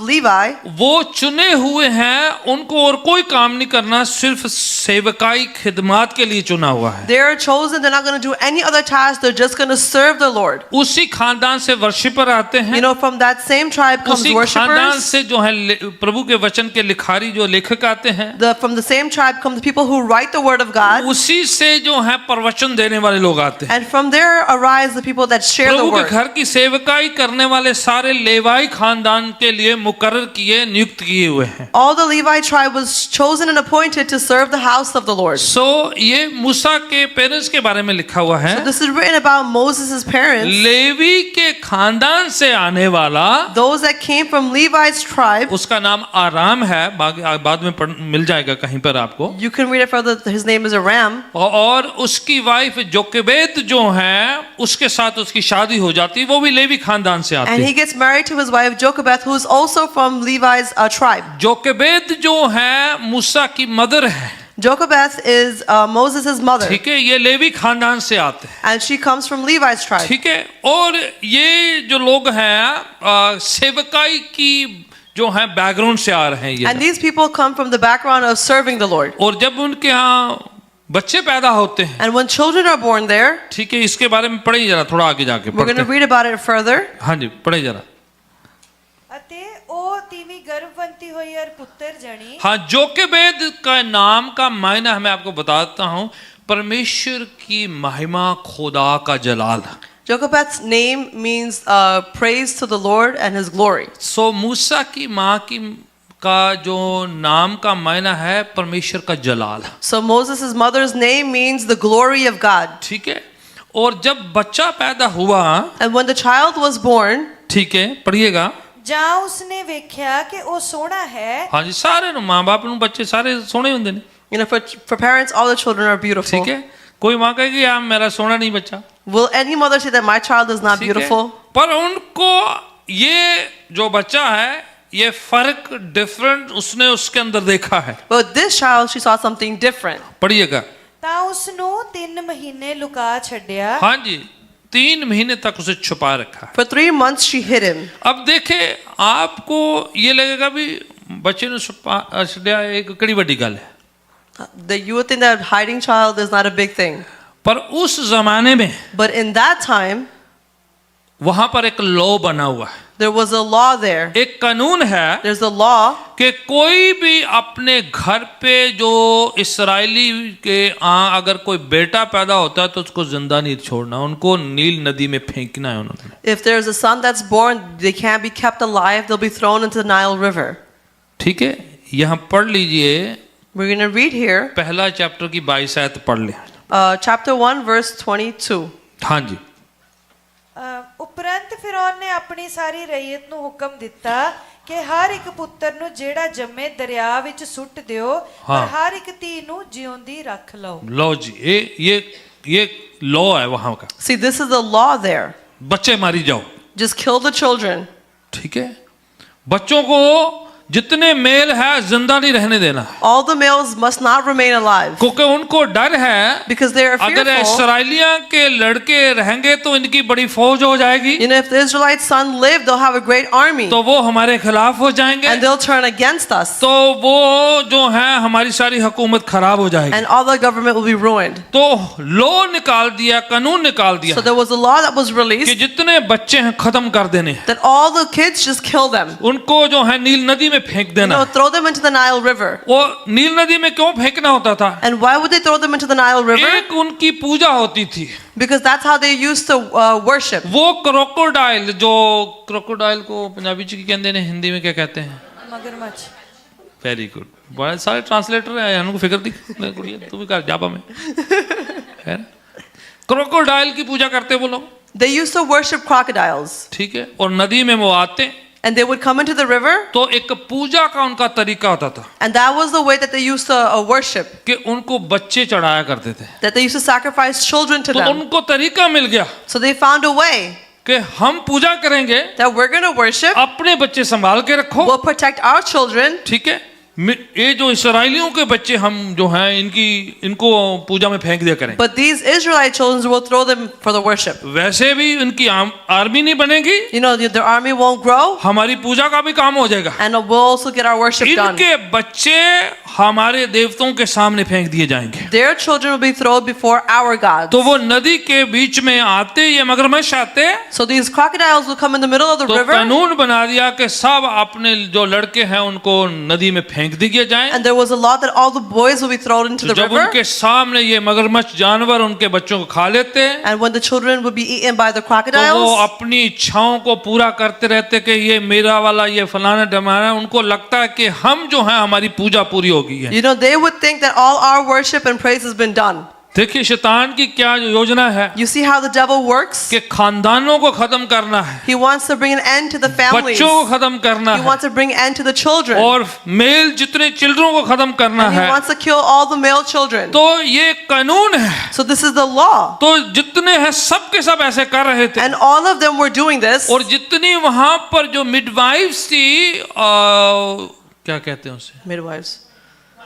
[SPEAKER 2] Levi,
[SPEAKER 1] वो चुने हुए हैं, उनको और कोई काम नहीं करना, सिर्फ सेवकाई खिदमत के लिए चुना हुआ है।
[SPEAKER 2] they are chosen. They're not going to do any other task. They're just going to serve the Lord.
[SPEAKER 1] उसी खानदान से वर्शिपर आते हैं,
[SPEAKER 2] You know, from that same tribe comes
[SPEAKER 1] उसी खानदान
[SPEAKER 2] worshipers.
[SPEAKER 1] से जो है प्रभु के वचन के लिखारी जो लेखक आते हैं,
[SPEAKER 2] From the same tribe come the people who write the word of God.
[SPEAKER 1] उसी से जो है प्रवचन देने वाले लोग आते हैं।
[SPEAKER 2] And from there arise the people that share the
[SPEAKER 1] प्रभु के
[SPEAKER 2] word.
[SPEAKER 1] घर की सेवकाई करने वाले सारे लेवाई खानदान के लिए मुकर्रर किए, नियुक्त किए हुए हैं।
[SPEAKER 2] All the Levi tribe was chosen and appointed to serve the house of the Lord.
[SPEAKER 1] सो ये मूसा के पेरेंट्स के बारे में लिखा हुआ है।
[SPEAKER 2] So this is written about Moses' parents,
[SPEAKER 1] Levi के खानदान से आने वाला,
[SPEAKER 2] those that came from Levi's tribe.
[SPEAKER 1] उसका नाम आराम है, बाद में मिल जाएगा कहीं पर आपको।
[SPEAKER 2] You can read it further. His name is Aram.
[SPEAKER 1] और उसकी वाइफ जोकेबेद जो है, उसके साथ उसकी शादी हो जाती, वो भी लेवी खानदान से आती
[SPEAKER 2] And
[SPEAKER 1] है।
[SPEAKER 2] he gets married to his wife Jochebed, who is also from Levi's tribe.
[SPEAKER 1] जोकेबेद जो है मूसा की मदर है,
[SPEAKER 2] Jochebed is Moses' mother,
[SPEAKER 1] ठीक है, ये लेवी खानदान से आते हैं,
[SPEAKER 2] and she comes from Levi's tribe.
[SPEAKER 1] ठीक है। और ये जो लोग हैं सेवकाई की जो है बैकग्राउंड से आ रहे हैं
[SPEAKER 2] And
[SPEAKER 1] ये,
[SPEAKER 2] these people come from the background of serving the Lord.
[SPEAKER 1] और जब उनके यहाँ बच्चे पैदा होते हैं,
[SPEAKER 2] And when children are born there,
[SPEAKER 1] ठीक है, इसके बारे में पढ़िए जरा, थोड़ा आगे जाके
[SPEAKER 2] we're going
[SPEAKER 1] पढ़ते
[SPEAKER 2] to
[SPEAKER 1] हैं।
[SPEAKER 2] read about it further.
[SPEAKER 1] हाँ जी, पढ़े जरा।
[SPEAKER 3] ਅਤੇ ਉਹ ਤੀਵੀਂ ਗਰਭਵਤੀ ਹੋਈ ਔਰ ਪੁੱਤਰ ਜਣੀ।
[SPEAKER 1] हाँ, जोकेबेद का नाम का मायना मैं आपको बताता हूँ, परमेश्वर की महिमा, खुदा का जलाल।
[SPEAKER 2] Jochebed's name means praise to the Lord and His glory.
[SPEAKER 1] सो मूसा की माँ की का जो नाम का मायना है परमेश्वर का जलाल,
[SPEAKER 2] So Moses' mother's name means the glory of God.
[SPEAKER 1] ठीक है। और जब बच्चा पैदा हुआ,
[SPEAKER 2] And when the child was born,
[SPEAKER 1] ठीक है, पढ़िएगा।
[SPEAKER 3] ਜਾਂ ਉਸਨੇ ਵੇਖਿਆ ਕਿ ਉਹ ਸੋਹਣਾ ਹੈ।
[SPEAKER 1] हाँ जी, सारे माँ बाप ਨੂੰ बच्चे सारे सोने होंगे ने,
[SPEAKER 2] you know, for parents, all the children are beautiful.
[SPEAKER 1] ठीक है। कोई माँ कहेगी यार मेरा सोना नहीं बच्चा,
[SPEAKER 2] Will any mother say that my child is not
[SPEAKER 1] ठीक है।
[SPEAKER 2] beautiful?
[SPEAKER 1] पर उनको ये जो बच्चा है, ये फर्क डिफरेंट उसने उसके अंदर देखा है।
[SPEAKER 2] But this child, she saw something different.
[SPEAKER 1] पढ़िएगा।
[SPEAKER 3] ਤਾਂ ਉਸਨੂੰ 3 ਮਹੀਨੇ ਲੁਕਾ ਛੱਡਿਆ।
[SPEAKER 1] हाँ जी, 3 महीने तक उसे छुपा रखा है।
[SPEAKER 2] For 3 months, she hid him.
[SPEAKER 1] अब देखे, आपको ये लगेगा भी बच्चे ने छुपा एक कड़ी बड़ी गल है,
[SPEAKER 2] That you would think that hiding child is not a big thing.
[SPEAKER 1] पर उस जमाने में
[SPEAKER 2] But in that time,
[SPEAKER 1] वहां पर एक लॉ बना हुआ है,
[SPEAKER 2] there was a law there.
[SPEAKER 1] एक कानून है
[SPEAKER 2] There's a law
[SPEAKER 1] कि कोई भी अपने घर पे जो इस्राएली के अगर कोई बेटा पैदा होता है तो उसको जिंदा नहीं छोड़ना, उनको नील नदी में फेंकना है उन्होंने।
[SPEAKER 2] if there's a son that's born, they can't be kept alive. They'll be thrown into the Nile River.
[SPEAKER 1] ठीक है, यहाँ पढ़ लीजिए,
[SPEAKER 2] We're going to read here,
[SPEAKER 1] पहला चैप्टर की 22 आयत पढ़ ले।
[SPEAKER 2] chapter 1, verse 22.
[SPEAKER 1] हाँ जी।
[SPEAKER 3] ਉਪਰੰਤ ਫਿਰੌਨ ਨੇ ਆਪਣੀ ਸਾਰੀ ਰਈਅਤ ਨੂੰ ਹੁਕਮ ਦਿੱਤਾ ਕਿ ਹਰ ਇੱਕ ਪੁੱਤਰ ਨੂੰ ਜਿਹੜਾ ਜੰਮੇ ਦਰਿਆ ਵਿੱਚ ਸੁੱਟ ਦਿਓ, ਪਰ ਹਰ ਇੱਕ ਧੀ ਨੂੰ ਜਿਉਂਦੀ ਰੱਖ ਲਓ।
[SPEAKER 1] लो जी, ये लॉ है वहां का,
[SPEAKER 2] See, this is the law there.
[SPEAKER 1] बच्चे मारी जाओ,
[SPEAKER 2] Just kill the children.
[SPEAKER 1] ठीक है। बच्चों को जितने मेल है जिंदा नहीं रहने देना,
[SPEAKER 2] All the males must not remain alive
[SPEAKER 1] क्योंकि उनको डर है
[SPEAKER 2] because they are
[SPEAKER 1] अगर
[SPEAKER 2] fearful.
[SPEAKER 1] इस्राएलिया के लड़के रहेंगे तो इनकी बड़ी फौज हो जाएगी,
[SPEAKER 2] You know, if the Israelite son live, they'll have a great army
[SPEAKER 1] तो वो हमारे खिलाफ हो जाएंगे,
[SPEAKER 2] and they'll turn against us,
[SPEAKER 1] तो वो जो है हमारी सारी हुकूमत खराब हो जाएगी।
[SPEAKER 2] and all the government will be ruined.
[SPEAKER 1] तो लॉ निकाल दिया, कानून निकाल दिया
[SPEAKER 2] So there was a law that was
[SPEAKER 1] कि
[SPEAKER 2] released
[SPEAKER 1] जितने बच्चे हैं खत्म कर देने,
[SPEAKER 2] that all the kids just kill them.
[SPEAKER 1] उनको जो है नील नदी में फेंक
[SPEAKER 2] You
[SPEAKER 1] देना।
[SPEAKER 2] know, throw them into the Nile River.
[SPEAKER 1] वो नील नदी में क्यों फेंकना होता था?
[SPEAKER 2] And why would they throw them into the Nile River?
[SPEAKER 1] एक उनकी पूजा होती थी,
[SPEAKER 2] Because that's how they used to worship.
[SPEAKER 1] वो क्रोकोडाइल, जो क्रोकोडाइल को पंजाबी च की कहते हैं, हिंदी में क्या कहते हैं?
[SPEAKER 3] ਮਗਰਮੱਛ।
[SPEAKER 1] वेरी गुड, बड़े सारे ट्रांसलेटर हैं, उनको फिक्र दी कुड़िया तू भी कर जापा में है ना। क्रोकोडाइल की पूजा करते वो लोग,
[SPEAKER 2] They used to worship crocodiles.
[SPEAKER 1] ठीक है, और नदी में वो आते
[SPEAKER 2] And they would come into the river,
[SPEAKER 1] तो एक पूजा का उनका तरीका होता था
[SPEAKER 2] and that was the way that they used to worship.
[SPEAKER 1] कि उनको बच्चे चढ़ाया करते थे,
[SPEAKER 2] That they used to sacrifice children to
[SPEAKER 1] तो
[SPEAKER 2] them.
[SPEAKER 1] उनको तरीका मिल गया
[SPEAKER 2] So they found a way
[SPEAKER 1] कि हम पूजा करेंगे,
[SPEAKER 2] that we're going to worship,
[SPEAKER 1] अपने बच्चे संभाल के रखो,
[SPEAKER 2] we'll protect our children.
[SPEAKER 1] ठीक है। ये जो इसराइलियों के बच्चे हम जो हैं इनको पूजा में फेंक दिया करें,
[SPEAKER 2] But these Israelite children will throw them for the worship.
[SPEAKER 1] वैसे भी इनकी आर्मी नहीं बनेगी,
[SPEAKER 2] You know, the army won't grow,
[SPEAKER 1] हमारी पूजा का भी काम हो जाएगा,
[SPEAKER 2] and we'll also get our worship done.
[SPEAKER 1] इनके बच्चे हमारे देवताओं के सामने फेंक दिए जाएंगे।
[SPEAKER 2] Their children will be thrown before our gods.
[SPEAKER 1] तो वो नदी के बीच में आते, ये मगरमच्छ आते,
[SPEAKER 2] So these crocodiles will come in the middle of the
[SPEAKER 1] तो
[SPEAKER 2] river,
[SPEAKER 1] कानून बना दिया कि सब अपने जो लड़के हैं उनको नदी में फेंक दिए जाएं।
[SPEAKER 2] and there was a law that all the boys will be thrown into the
[SPEAKER 1] जब
[SPEAKER 2] river,
[SPEAKER 1] उनके सामने ये मगरमच्छ जानवर उनके बच्चों को खा लेते,
[SPEAKER 2] and when the children would be eaten by the
[SPEAKER 1] तो वो
[SPEAKER 2] crocodiles,
[SPEAKER 1] अपनी इच्छाओं को पूरा करते रहते कि ये मेरा वाला, ये फलाना डमाना, उनको लगता है कि हम जो है हमारी पूजा पूरी हो गई है।
[SPEAKER 2] you know, they would think that all our worship and praise has been done.
[SPEAKER 1] देखिए शैतान की क्या योजना है
[SPEAKER 2] You see how the devil works?
[SPEAKER 1] कि खानदानों को खत्म करना है,
[SPEAKER 2] He wants to bring an end to the families.
[SPEAKER 1] बच्चों को खत्म करना
[SPEAKER 2] He
[SPEAKER 1] है,
[SPEAKER 2] wants to bring an end to the children.
[SPEAKER 1] और मेल जितने चिल्ड्रों को खत्म करना
[SPEAKER 2] And he
[SPEAKER 1] है।
[SPEAKER 2] wants to kill all the male children.
[SPEAKER 1] तो ये कानून है,
[SPEAKER 2] So this is the law.
[SPEAKER 1] तो जितने हैं सब के सब ऐसे कर रहे थे,
[SPEAKER 2] And all of them were doing this.
[SPEAKER 1] और जितनी वहां पर जो मिडवाइफ्स थी, क्या कहते हैं उसे,
[SPEAKER 2] Midwives.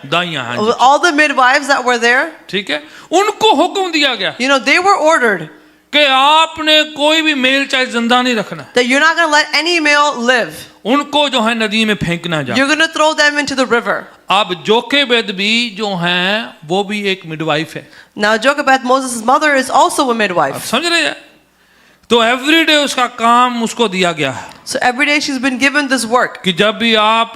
[SPEAKER 1] दाइयां, हाँ जी,
[SPEAKER 2] All the midwives that were there,
[SPEAKER 1] ठीक है, उनको हुक्म दिया गया
[SPEAKER 2] you know, they were ordered
[SPEAKER 1] कि आपने कोई भी मेल चाहे जिंदा नहीं रखना,
[SPEAKER 2] that you're not going to let any male live.
[SPEAKER 1] उनको जो है नदी में फेंकना जा।
[SPEAKER 2] You're going to throw them into the river.
[SPEAKER 1] अब जोकेबेद भी जो हैं वो भी एक मिडवाइफ है,
[SPEAKER 2] Now Jochebed, Moses' mother, is also a
[SPEAKER 1] आप
[SPEAKER 2] midwife.
[SPEAKER 1] समझ रहे हैं। तो एवरीडे उसका काम उसको दिया गया है
[SPEAKER 2] So every day she's been given this work.
[SPEAKER 1] कि जब भी आप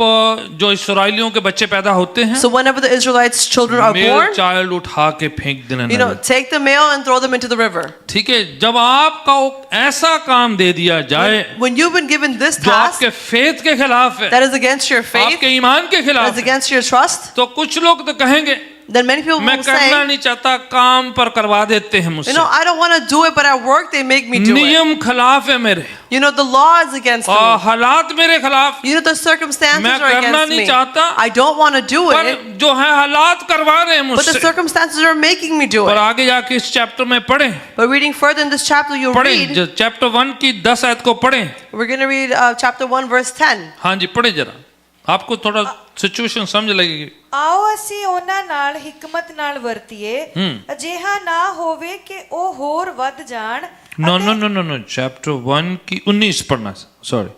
[SPEAKER 1] जो इसराइलियों के बच्चे पैदा होते हैं,
[SPEAKER 2] So whenever the Israelites' children are
[SPEAKER 1] male
[SPEAKER 2] born,
[SPEAKER 1] child उठा के फेंक देना
[SPEAKER 2] you know,
[SPEAKER 1] नदी।
[SPEAKER 2] take the male and throw them into the river.
[SPEAKER 1] ठीक है, जब आपका ऐसा काम दे दिया जाए
[SPEAKER 2] When you've been given this
[SPEAKER 1] जो
[SPEAKER 2] task
[SPEAKER 1] आपके फेथ के खिलाफ है,
[SPEAKER 2] that is against your faith,
[SPEAKER 1] आपके ईमान के
[SPEAKER 2] that
[SPEAKER 1] खिलाफ
[SPEAKER 2] is
[SPEAKER 1] है,
[SPEAKER 2] against your trust,
[SPEAKER 1] तो कुछ लोग तो कहेंगे
[SPEAKER 2] then many people
[SPEAKER 1] मैं
[SPEAKER 2] will
[SPEAKER 1] करना
[SPEAKER 2] say,
[SPEAKER 1] नहीं चाहता, काम पर करवा देते हैं
[SPEAKER 2] you
[SPEAKER 1] मुझसे,
[SPEAKER 2] know, I don't want to do it, but at work they make me do it.
[SPEAKER 1] नियम खिलाफ है मेरे,
[SPEAKER 2] You know, the law is against
[SPEAKER 1] और
[SPEAKER 2] me.
[SPEAKER 1] हालात मेरे खिलाफ,
[SPEAKER 2] You know, the circumstances
[SPEAKER 1] मैं
[SPEAKER 2] are
[SPEAKER 1] करना
[SPEAKER 2] against
[SPEAKER 1] नहीं
[SPEAKER 2] me.
[SPEAKER 1] चाहता,
[SPEAKER 2] I don't want to do
[SPEAKER 1] पर
[SPEAKER 2] it,
[SPEAKER 1] जो है हालात करवा रहे हैं
[SPEAKER 2] but the
[SPEAKER 1] मुझसे।
[SPEAKER 2] circumstances are making me do
[SPEAKER 1] और
[SPEAKER 2] it.
[SPEAKER 1] आगे जाके इस चैप्टर में पढ़ें,
[SPEAKER 2] But reading further in this chapter, you'll
[SPEAKER 1] पढ़ें
[SPEAKER 2] read,
[SPEAKER 1] चैप्टर 1 की 10 आयत को पढ़ें।
[SPEAKER 2] we're going to read chapter 1, verse 10.
[SPEAKER 1] हाँ जी, पढ़े जरा, आपको थोड़ा सिचुएशन समझ लगेगी।
[SPEAKER 3] ਆਓ ਅਸੀਂ ਉਹਨਾਂ ਨਾਲ ਹਿਕਮਤ ਨਾਲ ਵਰਤੀਏ, ਅਜਿਹਾ ਨਾ ਹੋਵੇ ਕਿ ਉਹ ਹੋਰ ਵੱਧ ਜਾਣ
[SPEAKER 1] no no no no no chapter 1 की 19 पढ़ना, सॉरी।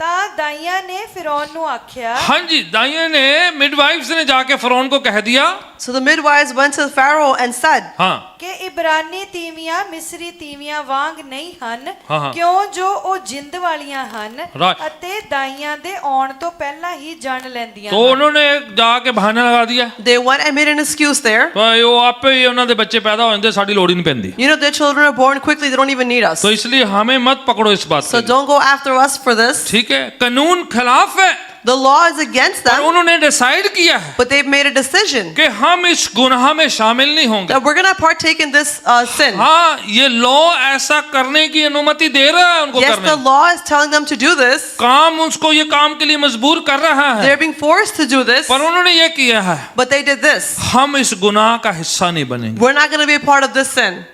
[SPEAKER 3] ਤਾਂ ਦਾਈਆਂ ਨੇ ਫਿਰੌਨ ਨੂੰ ਆਖਿਆ,
[SPEAKER 1] हाँ जी, दाइया ने मिडवाइफ्स ने जाके फरौन को कह दिया,
[SPEAKER 2] So the midwives went to Pharaoh and said,
[SPEAKER 1] हाँ
[SPEAKER 3] ਕਿ ਇਬਰਾਨੀ ਤੀਵੀਆਂ ਮਿਸਰੀ ਤੀਵੀਆਂ ਵਾਂਗ ਨਹੀਂ ਹਨ,
[SPEAKER 1] ਹਾਂ, ਹਾਂ।
[SPEAKER 3] ਕਿਉਂ ਜੋ ਉਹ ਜਿੰਦ ਵਾਲੀਆਂ ਹਨ
[SPEAKER 1] Right.
[SPEAKER 3] ਅਤੇ ਦਾਈਆਂ ਦੇ ਆਉਣ ਤੋਂ ਪਹਿਲਾਂ ਹੀ ਜਾਣ ਲੈਂਦੀਆਂ
[SPEAKER 1] तो
[SPEAKER 3] ਹਨ।
[SPEAKER 1] उन्होंने जाके बहाना लगा दिया,
[SPEAKER 2] they went and made an excuse there.
[SPEAKER 1] भाई वो आपे ही ਉਹਨਾਂ ਦੇ ਬੱਚੇ ਪੈਦਾ ਹੋ ਜਾਂਦੇ, ਸਾਡੀ ਲੋੜ ਹੀ ਨਹੀਂ ਪੈਂਦੀ,
[SPEAKER 2] You know, their children are born quickly, they don't even need us.
[SPEAKER 1] तो इसलिए हमें मत पकड़ो इस बात
[SPEAKER 2] So
[SPEAKER 1] पे।
[SPEAKER 2] don't go after us for this.
[SPEAKER 1] ठीक है, कानून खिलाफ है,
[SPEAKER 2] The law is against
[SPEAKER 1] पर
[SPEAKER 2] them,
[SPEAKER 1] उन्होंने डिसाइड किया है
[SPEAKER 2] but they've made a decision
[SPEAKER 1] कि हम इस गुनाह में शामिल नहीं होंगे।
[SPEAKER 2] that we're going to partake in this sin.
[SPEAKER 1] हाँ, ये लॉ ऐसा करने की अनुमति दे रहा है उनको
[SPEAKER 2] Yes,
[SPEAKER 1] करने
[SPEAKER 2] the
[SPEAKER 1] की।
[SPEAKER 2] law is telling them to do this.
[SPEAKER 1] काम उसको ये काम के लिए मजबूर कर रहा है,
[SPEAKER 2] They're being forced to do this,
[SPEAKER 1] पर उन्होंने ये किया है,
[SPEAKER 2] but they did this.
[SPEAKER 1] हम इस गुनाह का हिस्सा नहीं बनेंगे।
[SPEAKER 2] We're not going to be a part of this sin.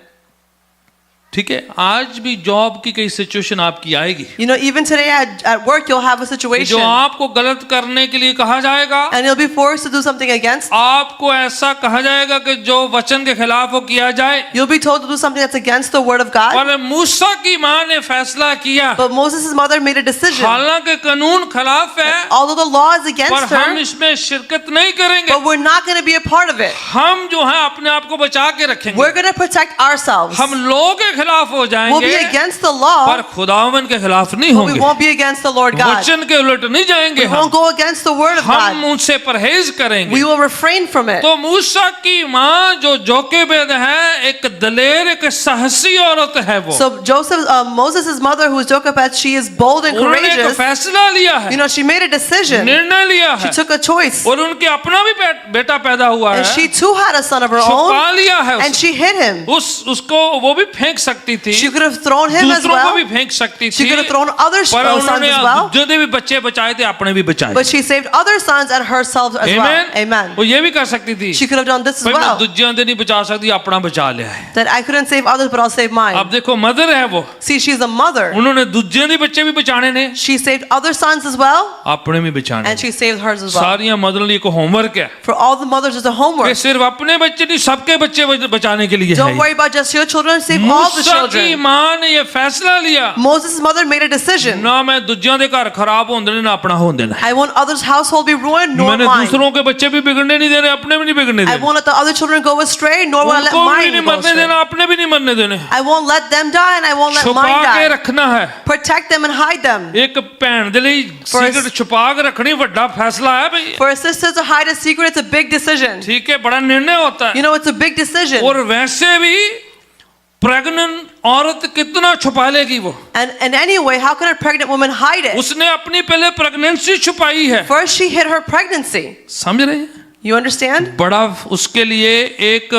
[SPEAKER 1] ठीक है, आज भी जॉब की कई सिचुएशन आपकी आएगी
[SPEAKER 2] You know, even today at work, you'll have a
[SPEAKER 1] जो
[SPEAKER 2] situation
[SPEAKER 1] आपको गलत करने के लिए कहा जाएगा,
[SPEAKER 2] and you'll be forced to do something against.
[SPEAKER 1] आपको ऐसा कहा जाएगा कि जो वचन के खिलाफ वो किया जाए,
[SPEAKER 2] You'll be told to do something that's against the word of God.
[SPEAKER 1] पर मूसा की माँ ने फैसला किया,
[SPEAKER 2] But Moses' mother made a decision.
[SPEAKER 1] हालांकि कानून खिलाफ है,
[SPEAKER 2] Although the law is
[SPEAKER 1] पर
[SPEAKER 2] against
[SPEAKER 1] हम
[SPEAKER 2] her,
[SPEAKER 1] इसमें शिरकत नहीं करेंगे,
[SPEAKER 2] but we're not going to be a part of it.
[SPEAKER 1] हम जो है अपने आप को बचा के रखेंगे,
[SPEAKER 2] We're going to protect ourselves.
[SPEAKER 1] हम लोगों के खिलाफ हो
[SPEAKER 2] We'll be
[SPEAKER 1] जाएंगे
[SPEAKER 2] against the
[SPEAKER 1] पर
[SPEAKER 2] law,
[SPEAKER 1] खुदावन के खिलाफ नहीं
[SPEAKER 2] but we
[SPEAKER 1] होंगे,
[SPEAKER 2] won't be against the Lord God.
[SPEAKER 1] वचन के उलट नहीं जाएंगे,
[SPEAKER 2] We won't go against the word of
[SPEAKER 1] हम
[SPEAKER 2] God.
[SPEAKER 1] उनसे परहेज करेंगे।
[SPEAKER 2] We will refrain from it.
[SPEAKER 1] तो मूसा की माँ जो जोकेबेद है, एक दलेर, एक साहसी औरत है वो।
[SPEAKER 2] So Moses' mother, who is Jochebed, she is bold and
[SPEAKER 1] उन्होंने एक
[SPEAKER 2] courageous.
[SPEAKER 1] फैसला लिया है,
[SPEAKER 2] She made a decision.
[SPEAKER 1] निर्णय लिया
[SPEAKER 2] She
[SPEAKER 1] है,
[SPEAKER 2] took a choice.
[SPEAKER 1] और उनके अपना भी बेटा पैदा हुआ
[SPEAKER 2] And
[SPEAKER 1] है,
[SPEAKER 2] she too had a son of her
[SPEAKER 1] छुपा
[SPEAKER 2] own.
[SPEAKER 1] लिया है
[SPEAKER 2] And she hid him.
[SPEAKER 1] उसको वो भी फेंक सकती थी,
[SPEAKER 2] She could have thrown him as
[SPEAKER 1] दूसरों को
[SPEAKER 2] well.
[SPEAKER 1] भी फेंक सकती
[SPEAKER 2] She
[SPEAKER 1] थी,
[SPEAKER 2] could have thrown other
[SPEAKER 1] पर
[SPEAKER 2] sons
[SPEAKER 1] उन्होंने
[SPEAKER 2] as well.
[SPEAKER 1] जितने भी बच्चे बचाए थे अपने भी बचाए।
[SPEAKER 2] But she saved other sons and herself as well.
[SPEAKER 1] Amen?
[SPEAKER 2] Amen.
[SPEAKER 1] वो ये भी कर सकती थी,
[SPEAKER 2] She could have done this as
[SPEAKER 1] भाई मैं
[SPEAKER 2] well.
[SPEAKER 1] दूसरों से नहीं बचा सकती, अपना बचा लिया है।
[SPEAKER 2] That I couldn't save others, but I'll save mine.
[SPEAKER 1] अब देखो मदर है वो,
[SPEAKER 2] See, she's a mother.
[SPEAKER 1] उन्होंने दूसरे के बच्चे भी बचाने ने,
[SPEAKER 2] She saved other sons as well,
[SPEAKER 1] अपने भी बचाने
[SPEAKER 2] and she saved hers as well.
[SPEAKER 1] सारियां मदर लिए को होमवर्क है
[SPEAKER 2] For all the mothers, it's a
[SPEAKER 1] कि
[SPEAKER 2] homework.
[SPEAKER 1] सिर्फ अपने बच्चे नहीं, सबके बच्चे बचाने के लिए
[SPEAKER 2] Don't
[SPEAKER 1] है।
[SPEAKER 2] worry about just your children, save all the
[SPEAKER 1] मूसा की
[SPEAKER 2] children.
[SPEAKER 1] मां ने ये फैसला लिया,
[SPEAKER 2] Moses' mother made a decision.
[SPEAKER 1] ना मैं दूसरों के घर खराब होने देना, ना अपना होने देना।
[SPEAKER 2] I want others' household be ruined, nor
[SPEAKER 1] मैंने
[SPEAKER 2] mine.
[SPEAKER 1] दूसरों के बच्चे भी बिगड़ने नहीं देने, अपने भी नहीं बिगड़ने
[SPEAKER 2] I
[SPEAKER 1] देने,
[SPEAKER 2] won't let the other children go astray, nor will I let
[SPEAKER 1] उनको भी
[SPEAKER 2] mine
[SPEAKER 1] नहीं
[SPEAKER 2] go
[SPEAKER 1] मरने
[SPEAKER 2] astray.
[SPEAKER 1] देना, अपने भी नहीं मरने देने,
[SPEAKER 2] I won't let them die, and I won't let
[SPEAKER 1] छुपा
[SPEAKER 2] mine
[SPEAKER 1] के
[SPEAKER 2] die.
[SPEAKER 1] रखना है।
[SPEAKER 2] Protect them and hide them.
[SPEAKER 1] एक भैन दे ਲਈ
[SPEAKER 2] For a-
[SPEAKER 1] सीक्रेट छुपा के रखनी बड़ा फैसला है भाई,
[SPEAKER 2] For a sister to hide a secret, it's a big decision.
[SPEAKER 1] ठीक है, बड़ा निर्णय होता है।
[SPEAKER 2] It's a big decision.
[SPEAKER 1] और वैसे भी प्रेग्नेंट औरत कितना छुपा लेगी वो,
[SPEAKER 2] And anyway, how can a pregnant woman hide it?
[SPEAKER 1] उसने अपनी पहले प्रेगनेंसी छुपाई है,
[SPEAKER 2] First, she hid her pregnancy.
[SPEAKER 1] समझ रहे हैं?
[SPEAKER 2] You understand?
[SPEAKER 1] बड़ा उसके लिए एक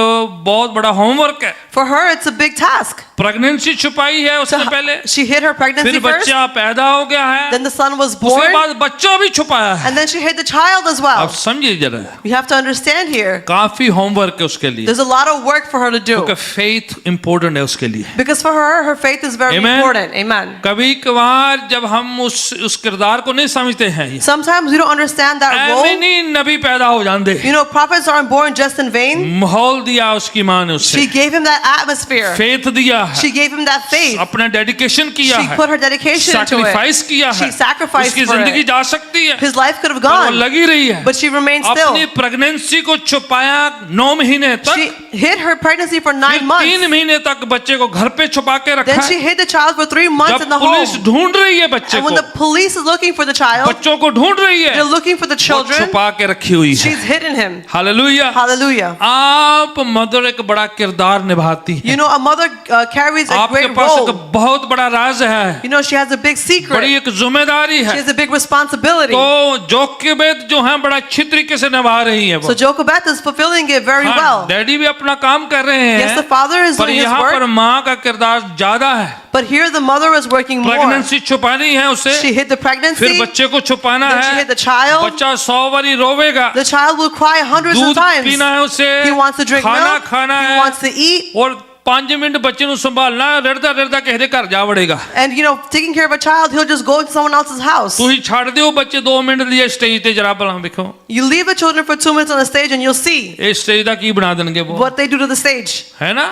[SPEAKER 1] बहुत बड़ा होमवर्क है।
[SPEAKER 2] For her, it's a big task.
[SPEAKER 1] Pregnancy छुपाई है उसने पहले,
[SPEAKER 2] She hid her pregnancy
[SPEAKER 1] फिर
[SPEAKER 2] first,
[SPEAKER 1] बच्चा पैदा हो गया है,
[SPEAKER 2] then the son was
[SPEAKER 1] उसके
[SPEAKER 2] born,
[SPEAKER 1] बाद बच्चा भी छुपाया है।
[SPEAKER 2] and then she hid the child as
[SPEAKER 1] अब
[SPEAKER 2] well.
[SPEAKER 1] समझिए जरा,
[SPEAKER 2] You have to understand here.
[SPEAKER 1] काफी होमवर्क है उसके लिए,
[SPEAKER 2] There's a lot of work for her to do.
[SPEAKER 1] क्योंकि फेथ इंपॉर्टेंट है उसके लिए।
[SPEAKER 2] Because for her faith is very
[SPEAKER 1] Amen.
[SPEAKER 2] important. Amen.
[SPEAKER 1] कभी कभार जब हम उस किरदार को नहीं समझते हैं,
[SPEAKER 2] Sometimes we don't understand that role.
[SPEAKER 1] एमिनी नबी पैदा हो जाते,
[SPEAKER 2] Prophets aren't born just in vain.
[SPEAKER 1] माहौल दिया उसकी माँ ने
[SPEAKER 2] She
[SPEAKER 1] उसे,
[SPEAKER 2] gave him that atmosphere.
[SPEAKER 1] Faith दिया है,
[SPEAKER 2] She gave him that faith.
[SPEAKER 1] अपना डेडिकेशन किया
[SPEAKER 2] She
[SPEAKER 1] है,
[SPEAKER 2] put her dedication into
[SPEAKER 1] sacrifice
[SPEAKER 2] it.
[SPEAKER 1] किया है,
[SPEAKER 2] She sacrificed
[SPEAKER 1] उसकी
[SPEAKER 2] for
[SPEAKER 1] जिंदगी
[SPEAKER 2] it.
[SPEAKER 1] जा सकती है,
[SPEAKER 2] His life could have
[SPEAKER 1] पर वो
[SPEAKER 2] gone,
[SPEAKER 1] लगी रही है।
[SPEAKER 2] but she remained
[SPEAKER 1] अपनी
[SPEAKER 2] still.
[SPEAKER 1] प्रेगनेंसी को छुपाया 9 महीने तक,
[SPEAKER 2] She hid her pregnancy for
[SPEAKER 1] फिर
[SPEAKER 2] 9
[SPEAKER 1] 3
[SPEAKER 2] months.
[SPEAKER 1] महीने तक बच्चे को घर पे छुपा के रखा
[SPEAKER 2] Then she
[SPEAKER 1] है।
[SPEAKER 2] hid the child for 3 months
[SPEAKER 1] जब
[SPEAKER 2] in the
[SPEAKER 1] पुलिस
[SPEAKER 2] home.
[SPEAKER 1] ढूंढ रही है बच्चे
[SPEAKER 2] And
[SPEAKER 1] को,
[SPEAKER 2] when the police is looking for the child,
[SPEAKER 1] बच्चों को ढूंढ रही है,
[SPEAKER 2] they're looking for the
[SPEAKER 1] वो
[SPEAKER 2] children.
[SPEAKER 1] छुपा के रखी हुई है।
[SPEAKER 2] She's hidden him.
[SPEAKER 1] Hallelujah.
[SPEAKER 2] Hallelujah.
[SPEAKER 1] आप मदर एक बड़ा किरदार निभाती है,
[SPEAKER 2] A mother carries a
[SPEAKER 1] आपके
[SPEAKER 2] great
[SPEAKER 1] पास एक
[SPEAKER 2] role.
[SPEAKER 1] बहुत बड़ा राज है,
[SPEAKER 2] She has a big
[SPEAKER 1] बड़ी
[SPEAKER 2] secret.
[SPEAKER 1] एक जिम्मेदारी
[SPEAKER 2] She
[SPEAKER 1] है।
[SPEAKER 2] has a big responsibility.
[SPEAKER 1] तो जोकेबेद जो है बड़ा अच्छी तरीके से निभा रही है वो।
[SPEAKER 2] So Jochebed is fulfilling it very
[SPEAKER 1] हाँ,
[SPEAKER 2] well.
[SPEAKER 1] डैडी भी अपना काम कर रहे
[SPEAKER 2] Yes, the
[SPEAKER 1] हैं,
[SPEAKER 2] father is
[SPEAKER 1] पर
[SPEAKER 2] doing his
[SPEAKER 1] यहाँ पर
[SPEAKER 2] work,
[SPEAKER 1] माँ का किरदार ज्यादा है।
[SPEAKER 2] but here the mother is working more.
[SPEAKER 1] Pregnancy छुपानी है उसे,
[SPEAKER 2] She hid the
[SPEAKER 1] फिर
[SPEAKER 2] pregnancy,
[SPEAKER 1] बच्चे को छुपाना
[SPEAKER 2] then she
[SPEAKER 1] है,
[SPEAKER 2] hid the child.
[SPEAKER 1] बच्चा 100 बारी रोवेगा,
[SPEAKER 2] The child will cry hundreds of
[SPEAKER 1] दूध
[SPEAKER 2] times.
[SPEAKER 1] पीना है उसे,
[SPEAKER 2] He wants to drink
[SPEAKER 1] खाना
[SPEAKER 2] milk.
[SPEAKER 1] खाना
[SPEAKER 2] He
[SPEAKER 1] है,
[SPEAKER 2] wants to eat.
[SPEAKER 1] और 5 मिनट बच्चे ਨੂੰ ਸੰਭਾਲਣਾ ਹੈ, ਰੜਦਾ ਰੜਦਾ ਕਿਸੇ ਦੇ ਘਰ ਜਾ ਵੜੇਗਾ।
[SPEAKER 2] And taking care of a child, he'll just go to someone else's house.
[SPEAKER 1] ਤੁਸੀਂ ਛੱਡ ਦਿਓ ਬੱਚੇ 2 ਮਿੰਟ ਲਈ ਸਟੇਜ ਤੇ ਜਰਾ ਭਲਾ ਵੇਖੋ,
[SPEAKER 2] You leave the children for 2 minutes on the stage and you'll see
[SPEAKER 1] ਇਹ ਸਟੇਜ ਦਾ ਕੀ ਬਣਾ ਦੇਣਗੇ ਉਹ,
[SPEAKER 2] what they do to the stage.
[SPEAKER 1] ਹੈ ਨਾ?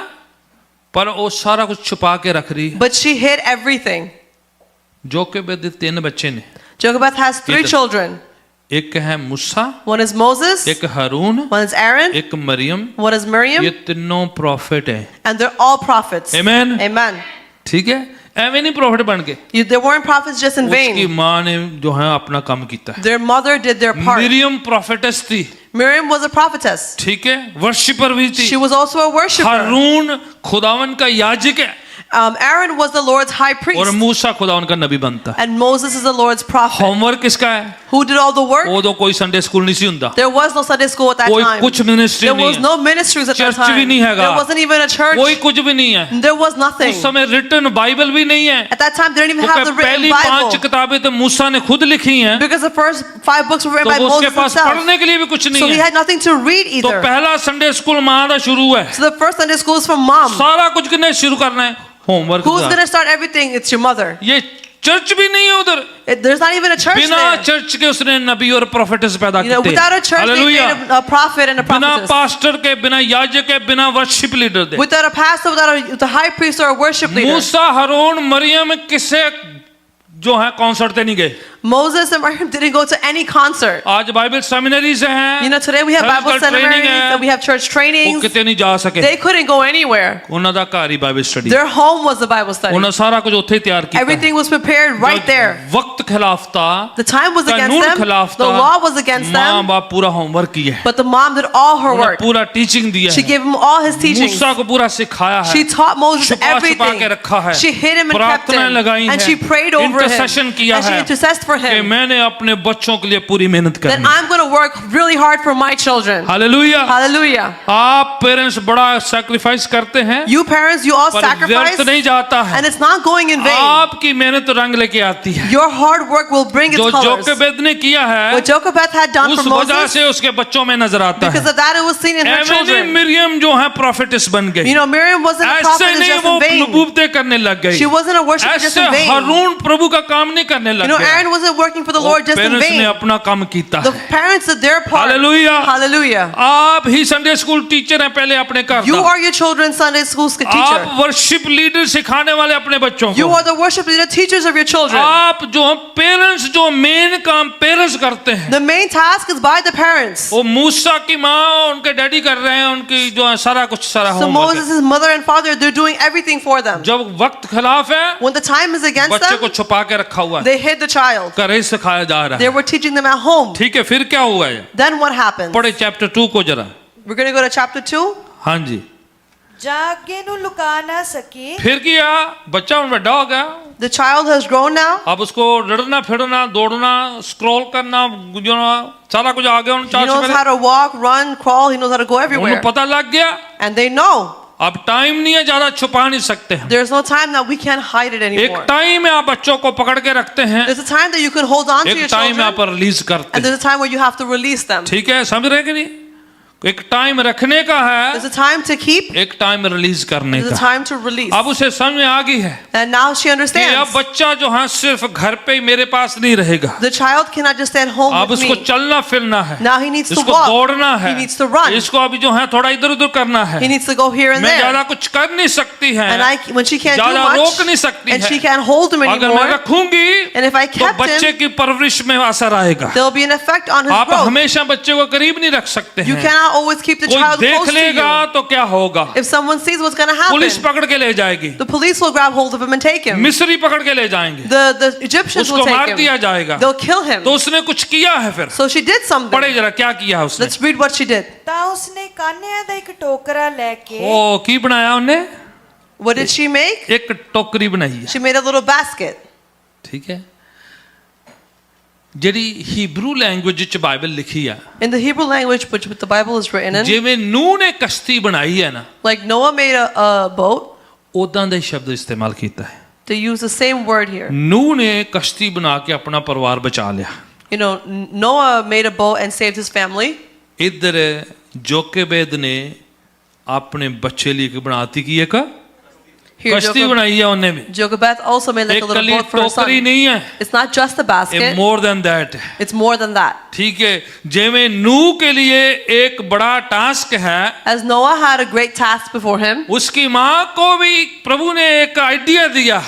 [SPEAKER 1] ਪਰ ਉਹ ਸਾਰਾ ਕੁਝ ਛੁਪਾ ਕੇ ਰੱਖ ਰਹੀ ਹੈ।
[SPEAKER 2] But she hid everything.
[SPEAKER 1] जोकेबेद ਦੇ 3 ਬੱਚੇ ਨੇ,
[SPEAKER 2] Jochebed has 3 children.
[SPEAKER 1] एक है मूसा,
[SPEAKER 2] One is Moses,
[SPEAKER 1] एक हारून,
[SPEAKER 2] one is Aaron,
[SPEAKER 1] एक मरियम,
[SPEAKER 2] one is Miriam,
[SPEAKER 1] ये तीनों प्रॉफिट हैं।
[SPEAKER 2] and they're all prophets.
[SPEAKER 1] Amen.
[SPEAKER 2] Amen.
[SPEAKER 1] ठीक है, ਐਵੇਂ ਨਹੀਂ प्रॉफिट बन गए,
[SPEAKER 2] They weren't prophets just in
[SPEAKER 1] उसकी
[SPEAKER 2] vain.
[SPEAKER 1] माँ ने जो है अपना काम किया है।
[SPEAKER 2] Their mother did their part.
[SPEAKER 1] Maryam प्रॉफिटेस थी,
[SPEAKER 2] Miriam was a prophetess.
[SPEAKER 1] ठीक है, वर्शिपर भी थी।
[SPEAKER 2] She was also a worshiper.
[SPEAKER 1] हारून खुदावन का याजक है,
[SPEAKER 2] Aaron was the Lord's high
[SPEAKER 1] और
[SPEAKER 2] priest.
[SPEAKER 1] मूसा खुदावन का नबी बनता है।
[SPEAKER 2] And Moses is the Lord's prophet.
[SPEAKER 1] Homework किसका है?
[SPEAKER 2] Who did all the work?
[SPEAKER 1] उਦੋਂ कोई संडे स्कूल नहीं सी ਹੁੰਦਾ,
[SPEAKER 2] There was no Sunday school at that
[SPEAKER 1] कोई
[SPEAKER 2] time.
[SPEAKER 1] कुछ मिनिस्ट्री
[SPEAKER 2] There
[SPEAKER 1] नहीं
[SPEAKER 2] was
[SPEAKER 1] है,
[SPEAKER 2] no ministries at that
[SPEAKER 1] church
[SPEAKER 2] time.
[SPEAKER 1] भी नहीं हैगा,
[SPEAKER 2] There wasn't even a church.
[SPEAKER 1] कोई कुछ भी नहीं है।
[SPEAKER 2] There was nothing.
[SPEAKER 1] उस समय रिटन बाइबल भी नहीं है,
[SPEAKER 2] At that time, they didn't even have
[SPEAKER 1] क्योंकि
[SPEAKER 2] the written
[SPEAKER 1] पहली 5
[SPEAKER 2] Bible.
[SPEAKER 1] किताबें तो मूसा ने खुद लिखी हैं,
[SPEAKER 2] Because the first 5 books were
[SPEAKER 1] तो
[SPEAKER 2] written by
[SPEAKER 1] वो उसके
[SPEAKER 2] Moses
[SPEAKER 1] पास
[SPEAKER 2] himself.
[SPEAKER 1] पढ़ने के लिए भी कुछ
[SPEAKER 2] So
[SPEAKER 1] नहीं
[SPEAKER 2] he
[SPEAKER 1] है।
[SPEAKER 2] had nothing to read
[SPEAKER 1] तो
[SPEAKER 2] either.
[SPEAKER 1] पहला संडे स्कूल माँ का शुरू है,
[SPEAKER 2] So the first Sunday school is from mom.
[SPEAKER 1] सारा कुछ किसने शुरू करना है? होमवर्क
[SPEAKER 2] Who's
[SPEAKER 1] का।
[SPEAKER 2] going to start everything? It's your mother.
[SPEAKER 1] ये चर्च भी नहीं है उधर,
[SPEAKER 2] There's not even a church
[SPEAKER 1] बिना
[SPEAKER 2] there.
[SPEAKER 1] चर्च के उसने नबी और प्रोफेट्स पैदा किए।
[SPEAKER 2] Without a church, they
[SPEAKER 1] hallelujah.
[SPEAKER 2] made a prophet and a
[SPEAKER 1] बिना
[SPEAKER 2] prophetess.
[SPEAKER 1] पास्टर के, बिना याजक के, बिना worship leader they.
[SPEAKER 2] Without a pastor, without a high priest or a worship leader.
[SPEAKER 1] मूसा, हारून, मरियम किसे जो है कॉन्सर्ट पे नहीं गए।
[SPEAKER 2] Moses and Miriam didn't go to any concert.
[SPEAKER 1] आज बाइबल सेमिनरीज हैं,
[SPEAKER 2] You know, today we have Bible
[SPEAKER 1] Bible training
[SPEAKER 2] seminaries
[SPEAKER 1] है।
[SPEAKER 2] and we have church
[SPEAKER 1] वो
[SPEAKER 2] trainings.
[SPEAKER 1] किਤੇ नहीं जा सके,
[SPEAKER 2] They couldn't go anywhere.
[SPEAKER 1] ਉਹਨਾਂ ਦਾ ਘਰ ਹੀ Bible study,
[SPEAKER 2] Their home was the Bible study.
[SPEAKER 1] ਉਹਨਾਂ ਸਾਰਾ ਕੁਝ ਉੱਥੇ ਹੀ ਤਿਆਰ ਕੀਤਾ।
[SPEAKER 2] Everything was prepared right there.
[SPEAKER 1] वक्त खिलाफ था,
[SPEAKER 2] The time was against
[SPEAKER 1] कानून
[SPEAKER 2] them.
[SPEAKER 1] खिलाफ
[SPEAKER 2] The
[SPEAKER 1] था,
[SPEAKER 2] law was against
[SPEAKER 1] माँ
[SPEAKER 2] them.
[SPEAKER 1] बाप पूरा होमवर्क किया है,
[SPEAKER 2] But the mom did all her
[SPEAKER 1] उन्हें
[SPEAKER 2] work.
[SPEAKER 1] पूरा टीचिंग दिया
[SPEAKER 2] She
[SPEAKER 1] है,
[SPEAKER 2] gave him all his teachings.
[SPEAKER 1] मूसा को पूरा सिखाया है,
[SPEAKER 2] She taught Moses
[SPEAKER 1] छुपा छुपा
[SPEAKER 2] everything.
[SPEAKER 1] के रखा है,
[SPEAKER 2] She hid him and kept
[SPEAKER 1] प्रार्थनाएं
[SPEAKER 2] him.
[SPEAKER 1] लगाई
[SPEAKER 2] And
[SPEAKER 1] हैं,
[SPEAKER 2] she prayed over him.
[SPEAKER 1] Intercession किया
[SPEAKER 2] And she
[SPEAKER 1] है
[SPEAKER 2] intercessed for
[SPEAKER 1] कि
[SPEAKER 2] him.
[SPEAKER 1] मैंने अपने बच्चों के लिए पूरी मेहनत
[SPEAKER 2] That
[SPEAKER 1] करनी।
[SPEAKER 2] I'm going to work really hard for my children.
[SPEAKER 1] Hallelujah.
[SPEAKER 2] Hallelujah.
[SPEAKER 1] आप पेरेंट्स बड़ा सैक्रिफाइस करते हैं,
[SPEAKER 2] You parents, you all
[SPEAKER 1] पर व्यर्थ
[SPEAKER 2] sacrifice
[SPEAKER 1] नहीं जाता है,
[SPEAKER 2] and it's not going in vain.
[SPEAKER 1] आपकी मेहनत रंग लेके आती है।
[SPEAKER 2] Your hard work will bring its
[SPEAKER 1] जो
[SPEAKER 2] colors.
[SPEAKER 1] जोकेबेद ने किया है
[SPEAKER 2] What Jochebed had done
[SPEAKER 1] उस
[SPEAKER 2] for
[SPEAKER 1] वजह
[SPEAKER 2] Moses,
[SPEAKER 1] से उसके बच्चों में नजर आता
[SPEAKER 2] because
[SPEAKER 1] है।
[SPEAKER 2] of that it was seen in her
[SPEAKER 1] Avenie
[SPEAKER 2] children.
[SPEAKER 1] Miriam जो है प्रोफेटिस बन गई,
[SPEAKER 2] You know, Miriam wasn't a
[SPEAKER 1] ऐसे
[SPEAKER 2] prophetess
[SPEAKER 1] नहीं
[SPEAKER 2] just
[SPEAKER 1] वो
[SPEAKER 2] in vain.
[SPEAKER 1] नबूवतें करने लग गई,
[SPEAKER 2] She wasn't a worshiper just
[SPEAKER 1] ऐसे
[SPEAKER 2] in vain.
[SPEAKER 1] हारून प्रभु का काम नहीं करने
[SPEAKER 2] You
[SPEAKER 1] लग
[SPEAKER 2] know,
[SPEAKER 1] गया।
[SPEAKER 2] Aaron wasn't working for the Lord just in
[SPEAKER 1] parents ने
[SPEAKER 2] vain.
[SPEAKER 1] अपना काम कीता
[SPEAKER 2] The
[SPEAKER 1] है।
[SPEAKER 2] parents did their part.
[SPEAKER 1] Hallelujah.
[SPEAKER 2] Hallelujah.
[SPEAKER 1] आप ही संडे स्कूल टीचर हैं पहले अपने घर
[SPEAKER 2] You
[SPEAKER 1] का,
[SPEAKER 2] are your children's Sunday school teacher.
[SPEAKER 1] आप वर्शिप लीडर सिखाने वाले अपने बच्चों
[SPEAKER 2] You
[SPEAKER 1] को,
[SPEAKER 2] are the worship leader, teachers of your children.
[SPEAKER 1] आप जो पेरेंट्स जो मेन काम पेरेंट्स करते हैं,
[SPEAKER 2] The main task is by the parents.
[SPEAKER 1] वो मूसा की माँ और उनके डैडी कर रहे हैं, उनकी जो है सारा कुछ सारा
[SPEAKER 2] So
[SPEAKER 1] होमवर्क है।
[SPEAKER 2] Moses' mother and father, they're doing everything for them.
[SPEAKER 1] जब वक्त खिलाफ है,
[SPEAKER 2] When the time is against
[SPEAKER 1] बच्चे को
[SPEAKER 2] them,
[SPEAKER 1] छुपा के रखा हुआ है,
[SPEAKER 2] they hid the child.
[SPEAKER 1] घर ही सिखाया जा रहा
[SPEAKER 2] They
[SPEAKER 1] है।
[SPEAKER 2] were teaching them at home.
[SPEAKER 1] ठीक है, फिर क्या हुआ है?
[SPEAKER 2] Then what happened?
[SPEAKER 1] पढ़े चैप्टर 2 को जरा।
[SPEAKER 2] We're going to go to chapter 2.
[SPEAKER 1] हाँ जी।
[SPEAKER 3] ਜਾਂ ਅੱਗੇ ਨੂੰ ਲੁਕਾ ਨਾ ਸਕੀ
[SPEAKER 1] फिर किया, बच्चा बड़ा हो गया,
[SPEAKER 2] The child has grown now.
[SPEAKER 1] अब उसको लड़ना फिरना दौड़ना स्क्रॉल करना जो ना सारा कुछ आ गया उन
[SPEAKER 2] He
[SPEAKER 1] चार
[SPEAKER 2] knows how to walk, run, crawl. He knows how to go
[SPEAKER 1] उन्हें
[SPEAKER 2] everywhere.
[SPEAKER 1] पता लग गया।
[SPEAKER 2] And they know.
[SPEAKER 1] अब टाइम नहीं है, ज्यादा छुपा नहीं सकते हम।
[SPEAKER 2] There's no time that we can't hide it
[SPEAKER 1] एक
[SPEAKER 2] anymore.
[SPEAKER 1] टाइम में आप बच्चों को पकड़ के रखते हैं,
[SPEAKER 2] There's a time that you can hold on to your
[SPEAKER 1] एक टाइम में आप
[SPEAKER 2] children.
[SPEAKER 1] रिलीज करते
[SPEAKER 2] And
[SPEAKER 1] हैं।
[SPEAKER 2] there's a time where you have to release them.
[SPEAKER 1] ठीक है, समझ रहे कि नहीं? एक टाइम रखने का है,
[SPEAKER 2] There's a time to keep.
[SPEAKER 1] एक टाइम रिलीज करने
[SPEAKER 2] There's a
[SPEAKER 1] का।
[SPEAKER 2] time to release.
[SPEAKER 1] अब उसे समझ में आ गई है
[SPEAKER 2] And now she
[SPEAKER 1] कि अब
[SPEAKER 2] understands.
[SPEAKER 1] बच्चा जो है सिर्फ घर पे ही मेरे पास नहीं रहेगा,
[SPEAKER 2] The child cannot just stay at home
[SPEAKER 1] अब
[SPEAKER 2] with
[SPEAKER 1] उसको
[SPEAKER 2] me.
[SPEAKER 1] चलना फिरना है,
[SPEAKER 2] Now he needs to
[SPEAKER 1] इसको
[SPEAKER 2] walk.
[SPEAKER 1] दौड़ना है,
[SPEAKER 2] He needs to run.
[SPEAKER 1] इसको अभी जो है थोड़ा इधर उधर करना है।
[SPEAKER 2] He needs to go here and
[SPEAKER 1] मैं
[SPEAKER 2] there.
[SPEAKER 1] ज्यादा कुछ कर नहीं सकती है,
[SPEAKER 2] And when she can't do
[SPEAKER 1] ज्यादा
[SPEAKER 2] much,
[SPEAKER 1] रोक नहीं सकती
[SPEAKER 2] and
[SPEAKER 1] है।
[SPEAKER 2] she can't hold him
[SPEAKER 1] अगर मैं
[SPEAKER 2] anymore,
[SPEAKER 1] रखूंगी
[SPEAKER 2] and if I
[SPEAKER 1] तो
[SPEAKER 2] kept
[SPEAKER 1] बच्चे
[SPEAKER 2] him,
[SPEAKER 1] की परवरिश में असर आएगा।
[SPEAKER 2] there'll be an effect on his
[SPEAKER 1] आप
[SPEAKER 2] growth.
[SPEAKER 1] हमेशा बच्चे को करीब नहीं रख सकते
[SPEAKER 2] You
[SPEAKER 1] हैं,
[SPEAKER 2] cannot always keep the
[SPEAKER 1] कोई
[SPEAKER 2] child
[SPEAKER 1] देख
[SPEAKER 2] close to
[SPEAKER 1] लेगा
[SPEAKER 2] you.
[SPEAKER 1] तो क्या होगा?
[SPEAKER 2] If someone sees what's going to
[SPEAKER 1] police
[SPEAKER 2] happen,
[SPEAKER 1] पकड़ के ले जाएगी,
[SPEAKER 2] the police will grab hold of him and take him.
[SPEAKER 1] मिस्री पकड़ के ले जाएंगे,
[SPEAKER 2] The Egyptians will
[SPEAKER 1] उसको मार
[SPEAKER 2] take
[SPEAKER 1] दिया
[SPEAKER 2] him.
[SPEAKER 1] जाएगा।
[SPEAKER 2] They'll kill him.
[SPEAKER 1] तो उसने कुछ किया है फिर,
[SPEAKER 2] So she did something.
[SPEAKER 1] पढ़े जरा क्या किया उसने।
[SPEAKER 2] Let's read what she did.
[SPEAKER 3] ਤਾਂ ਉਸਨੇ ਕਾਨਿਆਂ ਦਾ ਇੱਕ ਟੋਕਰਾ ਲੈ ਕੇ
[SPEAKER 1] ओ की बनाया उन्हें?
[SPEAKER 2] What did she make?
[SPEAKER 1] एक टोकरी बनाई है।
[SPEAKER 2] She made a little basket.
[SPEAKER 1] ठीक है, ਜਿਹੜੀ ਹੀਬਰੂ ਲੈਂਗੁਏਜ ਚ ਬਾਈਬਲ ਲਿਖੀ ਆ,
[SPEAKER 2] In the Hebrew language, which the Bible is written in,
[SPEAKER 1] ਜਿਵੇਂ ਨੂਹ ਨੇ ਕਸ਼ਤੀ ਬਣਾਈ ਹੈ ਨਾ,
[SPEAKER 2] like Noah made a boat,
[SPEAKER 1] ਉਦਾਂ ਦਾ ਹੀ ਸ਼ਬਦ ਇਸਤੇਮਾਲ ਕੀਤਾ ਹੈ।
[SPEAKER 2] they use the same word here.
[SPEAKER 1] ਨੂਹ ਨੇ ਕਸ਼ਤੀ ਬਣਾ ਕੇ ਆਪਣਾ ਪਰਿਵਾਰ ਬਚਾ ਲਿਆ।
[SPEAKER 2] You know, Noah made a boat and saved his family.
[SPEAKER 1] ਇੱਧਰ ਜੋਕੇਬੇਦ ਨੇ ਆਪਣੇ ਬੱਚੇ ਲਈ ਇੱਕ ਬਣਾਤੀ ਕੀ ਇੱਕ
[SPEAKER 2] Here,
[SPEAKER 1] ਕਸ਼ਤੀ ਬਣਾਈ ਹੈ ਉਹਨੇ ਵੀ।
[SPEAKER 2] Jochebed also made like
[SPEAKER 1] ਇੱਕ
[SPEAKER 2] a little
[SPEAKER 1] ਕਲੀ
[SPEAKER 2] boat for her
[SPEAKER 1] ਟੋਕਰੀ
[SPEAKER 2] son.
[SPEAKER 1] ਨਹੀਂ ਹੈ,
[SPEAKER 2] It's not just a
[SPEAKER 1] ਇਹ
[SPEAKER 2] basket,
[SPEAKER 1] मोर देन दैट है।
[SPEAKER 2] it's more than that.
[SPEAKER 1] ठीक है, जिਵੇਂ नूह के लिए एक बड़ा टास्क है,
[SPEAKER 2] As Noah had a great task before him,
[SPEAKER 1] उसकी माँ को भी प्रभु ने एक आइडिया दिया,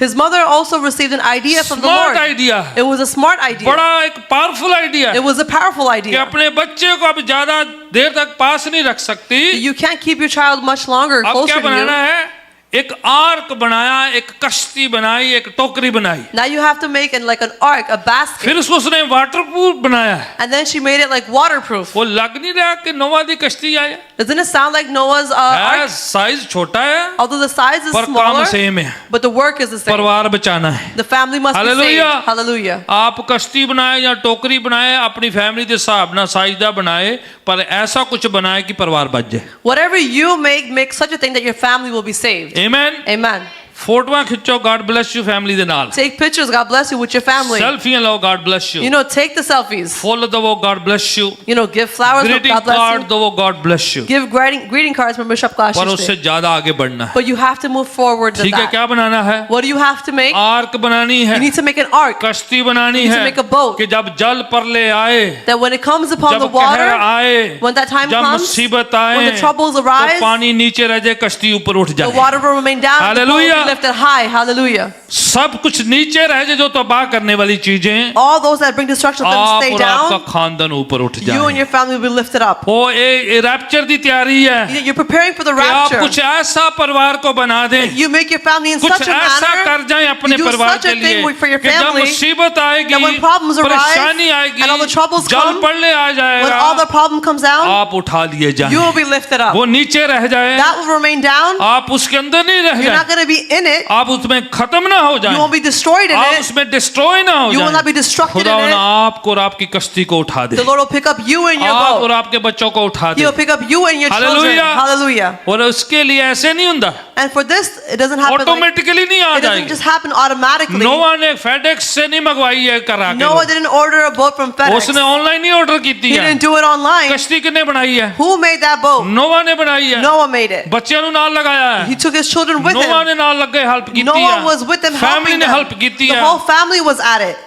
[SPEAKER 2] his mother also received an idea from the
[SPEAKER 1] smart
[SPEAKER 2] Lord.
[SPEAKER 1] Idea,
[SPEAKER 2] It was a smart idea.
[SPEAKER 1] बड़ा एक powerful idea
[SPEAKER 2] It was a powerful
[SPEAKER 1] कि
[SPEAKER 2] idea.
[SPEAKER 1] अपने बच्चे को अब ज्यादा देर तक पास नहीं रख सकती।
[SPEAKER 2] You can't keep your child much longer
[SPEAKER 1] अब क्या
[SPEAKER 2] closer to
[SPEAKER 1] बनाना
[SPEAKER 2] you.
[SPEAKER 1] है? एक आर्क बनाया, एक कश्ती बनाई, एक टोकरी बनाई,
[SPEAKER 2] Now you have to make it like an ark, a basket.
[SPEAKER 1] फिर उसको उसने वाटरप्रूफ बनाया।
[SPEAKER 2] And then she made it like waterproof.
[SPEAKER 1] वो लग नहीं रहा कि नोवा दी कश्ती आया
[SPEAKER 2] Doesn't it sound like Noah's
[SPEAKER 1] है,
[SPEAKER 2] ark?
[SPEAKER 1] साइज छोटा है
[SPEAKER 2] Although the size is
[SPEAKER 1] पर काम
[SPEAKER 2] smaller,
[SPEAKER 1] सेम है,
[SPEAKER 2] but the work is the same.
[SPEAKER 1] परिवार बचाना है।
[SPEAKER 2] The family must be
[SPEAKER 1] Hallelujah.
[SPEAKER 2] saved. Hallelujah.
[SPEAKER 1] आप कश्ती बनाए या टोकरी बनाए, अपनी फैमिली के हिसाब ना साइजदा बनाए, पर ऐसा कुछ बनाए कि परिवार बच जाए।
[SPEAKER 2] Whatever you make such a thing that your family will be saved.
[SPEAKER 1] आमीन।
[SPEAKER 2] Amen.
[SPEAKER 1] फोटोआं खिंचो, गॉड ब्लेस यू फैमिली दे नाल।
[SPEAKER 2] Take pictures, God bless you, with your family.
[SPEAKER 1] सेल्फियां लो, God bless you.
[SPEAKER 2] You know, take the selfies.
[SPEAKER 1] फुल दवो, God bless you.
[SPEAKER 2] You know, give flowers,
[SPEAKER 1] greeting
[SPEAKER 2] God bless
[SPEAKER 1] card
[SPEAKER 2] you.
[SPEAKER 1] दवो, God bless you.
[SPEAKER 2] Give greeting cards from Bishop
[SPEAKER 1] पर
[SPEAKER 2] Clash.
[SPEAKER 1] उससे ज्यादा आगे बढ़ना है।
[SPEAKER 2] But you have to move forward than
[SPEAKER 1] ठीक है,
[SPEAKER 2] that.
[SPEAKER 1] क्या बनाना है?
[SPEAKER 2] What do you have to make?
[SPEAKER 1] Arc बनानी है,
[SPEAKER 2] You need to make an ark.
[SPEAKER 1] कश्ती बनानी
[SPEAKER 2] You need
[SPEAKER 1] है
[SPEAKER 2] to make a boat.
[SPEAKER 1] कि जब जल परले आए,
[SPEAKER 2] That when it comes upon
[SPEAKER 1] जब
[SPEAKER 2] the water,
[SPEAKER 1] कहर आए,
[SPEAKER 2] when that time
[SPEAKER 1] जब
[SPEAKER 2] comes,
[SPEAKER 1] मुसीबत आए,
[SPEAKER 2] when the troubles
[SPEAKER 1] तो
[SPEAKER 2] arise,
[SPEAKER 1] पानी नीचे रह जाए, कश्ती ऊपर उठ
[SPEAKER 2] the
[SPEAKER 1] जाए।
[SPEAKER 2] water will remain down, the boat will
[SPEAKER 1] Hallelujah.
[SPEAKER 2] be lifted high. Hallelujah.
[SPEAKER 1] सब कुछ नीचे रह जाए जो तबाह करने वाली चीजें,
[SPEAKER 2] All those that bring destruction, let them
[SPEAKER 1] आप
[SPEAKER 2] stay
[SPEAKER 1] और आपका
[SPEAKER 2] down.
[SPEAKER 1] खानदान ऊपर उठ
[SPEAKER 2] You and
[SPEAKER 1] जाए।
[SPEAKER 2] your family will be lifted up.
[SPEAKER 1] वो एक रैप्चर की तैयारी है
[SPEAKER 2] You're preparing for the
[SPEAKER 1] कि आप
[SPEAKER 2] rapture.
[SPEAKER 1] कुछ ऐसा परिवार को बना दें,
[SPEAKER 2] You make your family in
[SPEAKER 1] कुछ
[SPEAKER 2] such a
[SPEAKER 1] ऐसा
[SPEAKER 2] manner.
[SPEAKER 1] कर जाएं अपने
[SPEAKER 2] You do
[SPEAKER 1] परिवार
[SPEAKER 2] such
[SPEAKER 1] के
[SPEAKER 2] a
[SPEAKER 1] लिए
[SPEAKER 2] thing for your
[SPEAKER 1] कि जब
[SPEAKER 2] family.
[SPEAKER 1] मुसीबत आएगी,
[SPEAKER 2] That when problems arise
[SPEAKER 1] परेशानी आएगी,
[SPEAKER 2] and all the troubles
[SPEAKER 1] जल
[SPEAKER 2] come,
[SPEAKER 1] पड़ने आ
[SPEAKER 2] When
[SPEAKER 1] जाएगा,
[SPEAKER 2] all the problem comes down,
[SPEAKER 1] आप उठा लिए जाए,
[SPEAKER 2] you will be lifted up.
[SPEAKER 1] वो नीचे रह जाए,
[SPEAKER 2] That will remain down.
[SPEAKER 1] आप उसके अंदर नहीं रह
[SPEAKER 2] You're not
[SPEAKER 1] जाए,
[SPEAKER 2] going to be in it.
[SPEAKER 1] आप उसमें खत्म ना हो
[SPEAKER 2] You
[SPEAKER 1] जाए,
[SPEAKER 2] won't be destroyed in
[SPEAKER 1] आप
[SPEAKER 2] it.
[SPEAKER 1] उसमें डिस्ट्रॉय ना हो
[SPEAKER 2] You will not be
[SPEAKER 1] जाए।
[SPEAKER 2] destructed
[SPEAKER 1] खुदा
[SPEAKER 2] in it.
[SPEAKER 1] आपको और आपकी कश्ती को उठा दे,
[SPEAKER 2] The Lord will pick up you and your
[SPEAKER 1] आप और
[SPEAKER 2] boat.
[SPEAKER 1] आपके बच्चों को उठा
[SPEAKER 2] He
[SPEAKER 1] they,
[SPEAKER 2] will pick up you and your children.
[SPEAKER 1] Hallelujah.
[SPEAKER 2] Hallelujah.
[SPEAKER 1] और उसके लिए ऐसे नहीं होता,
[SPEAKER 2] And for this, it doesn't happen like,
[SPEAKER 1] automatically नहीं आ
[SPEAKER 2] it doesn't
[SPEAKER 1] जाएगी।
[SPEAKER 2] just happen automatically.
[SPEAKER 1] नोवा ने फेडेक्स से नहीं मंगवाई है करा के,
[SPEAKER 2] Noah didn't order a boat from FedEx.
[SPEAKER 1] उसने ऑनलाइन ही ऑर्डर की थी
[SPEAKER 2] He
[SPEAKER 1] है।
[SPEAKER 2] didn't do it online.
[SPEAKER 1] कश्ती किसने बनाई है?
[SPEAKER 2] Who made that boat?
[SPEAKER 1] नोवा ने बनाई है।
[SPEAKER 2] Noah made it.
[SPEAKER 1] बच्चों ਨੂੰ ਨਾਲ लगाया है।
[SPEAKER 2] He took his children with
[SPEAKER 1] Nova
[SPEAKER 2] him.
[SPEAKER 1] ने ਨਾਲ ਲੱਗੇ ਹੈਲਪ ਕੀਤੀ
[SPEAKER 2] Noah
[SPEAKER 1] ਹੈ।
[SPEAKER 2] was with them
[SPEAKER 1] family
[SPEAKER 2] helping
[SPEAKER 1] ने
[SPEAKER 2] them.
[SPEAKER 1] हेल्प ਕੀਤੀ
[SPEAKER 2] The
[SPEAKER 1] ਹੈ।
[SPEAKER 2] whole family was at it.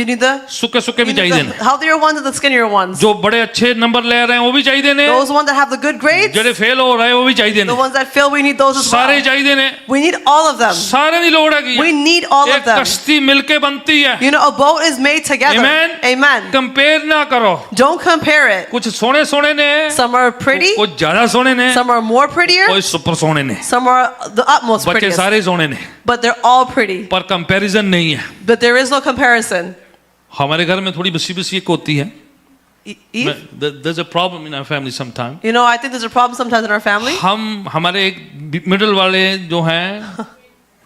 [SPEAKER 2] You need the
[SPEAKER 1] ਸੁੱਕੇ ਵੀ
[SPEAKER 2] you need
[SPEAKER 1] ਚਾਹੀਦੇ
[SPEAKER 2] the
[SPEAKER 1] ਨੇ,
[SPEAKER 2] healthier ones and the skinnier ones.
[SPEAKER 1] ਜੋ ਬੜੇ ਅੱਛੇ ਨੰਬਰ ਲੈ ਰਹੇ हैं वो भी ਚਾਹੀਦੇ ਨੇ,
[SPEAKER 2] Those ones that have the good grades.
[SPEAKER 1] ਜਿਹੜੇ ਫੇਲ ਹੋ ਰਹੇ ਉਹ ਵੀ ਚਾਹੀਦੇ
[SPEAKER 2] The
[SPEAKER 1] ਨੇ,
[SPEAKER 2] ones that fail, we need those as
[SPEAKER 1] ਸਾਰੇ
[SPEAKER 2] well.
[SPEAKER 1] ਚਾਹੀਦੇ ਨੇ,
[SPEAKER 2] We need all of them.
[SPEAKER 1] ਸਾਰਿਆਂ ਦੀ ਲੋੜ ਹੈਗੀ
[SPEAKER 2] We
[SPEAKER 1] ਹੈ।
[SPEAKER 2] need all of
[SPEAKER 1] एक
[SPEAKER 2] them.
[SPEAKER 1] कश्ती मिलके बनती है।
[SPEAKER 2] You know, a boat is made together.
[SPEAKER 1] Amen.
[SPEAKER 2] Amen.
[SPEAKER 1] Compare ना करो,
[SPEAKER 2] Don't compare it.
[SPEAKER 1] कुछ सोने सोने ने,
[SPEAKER 2] Some are pretty,
[SPEAKER 1] कुछ ज्यादा सोने ने,
[SPEAKER 2] some are more prettier,
[SPEAKER 1] कोई सुपर सोने ने,
[SPEAKER 2] some are the utmost
[SPEAKER 1] बच्चे
[SPEAKER 2] prettiest.
[SPEAKER 1] सारे सोने ने,
[SPEAKER 2] But they're all pretty.
[SPEAKER 1] पर कंपैरिजन नहीं है।
[SPEAKER 2] But there is no comparison.
[SPEAKER 1] हमारे घर में थोड़ी बसी बसी एक होती है।
[SPEAKER 2] Eve,
[SPEAKER 1] There's a problem in our family sometime.
[SPEAKER 2] you know, I think there's a problem sometimes in our family.
[SPEAKER 1] हमारे एक मिडिल वाले जो हैं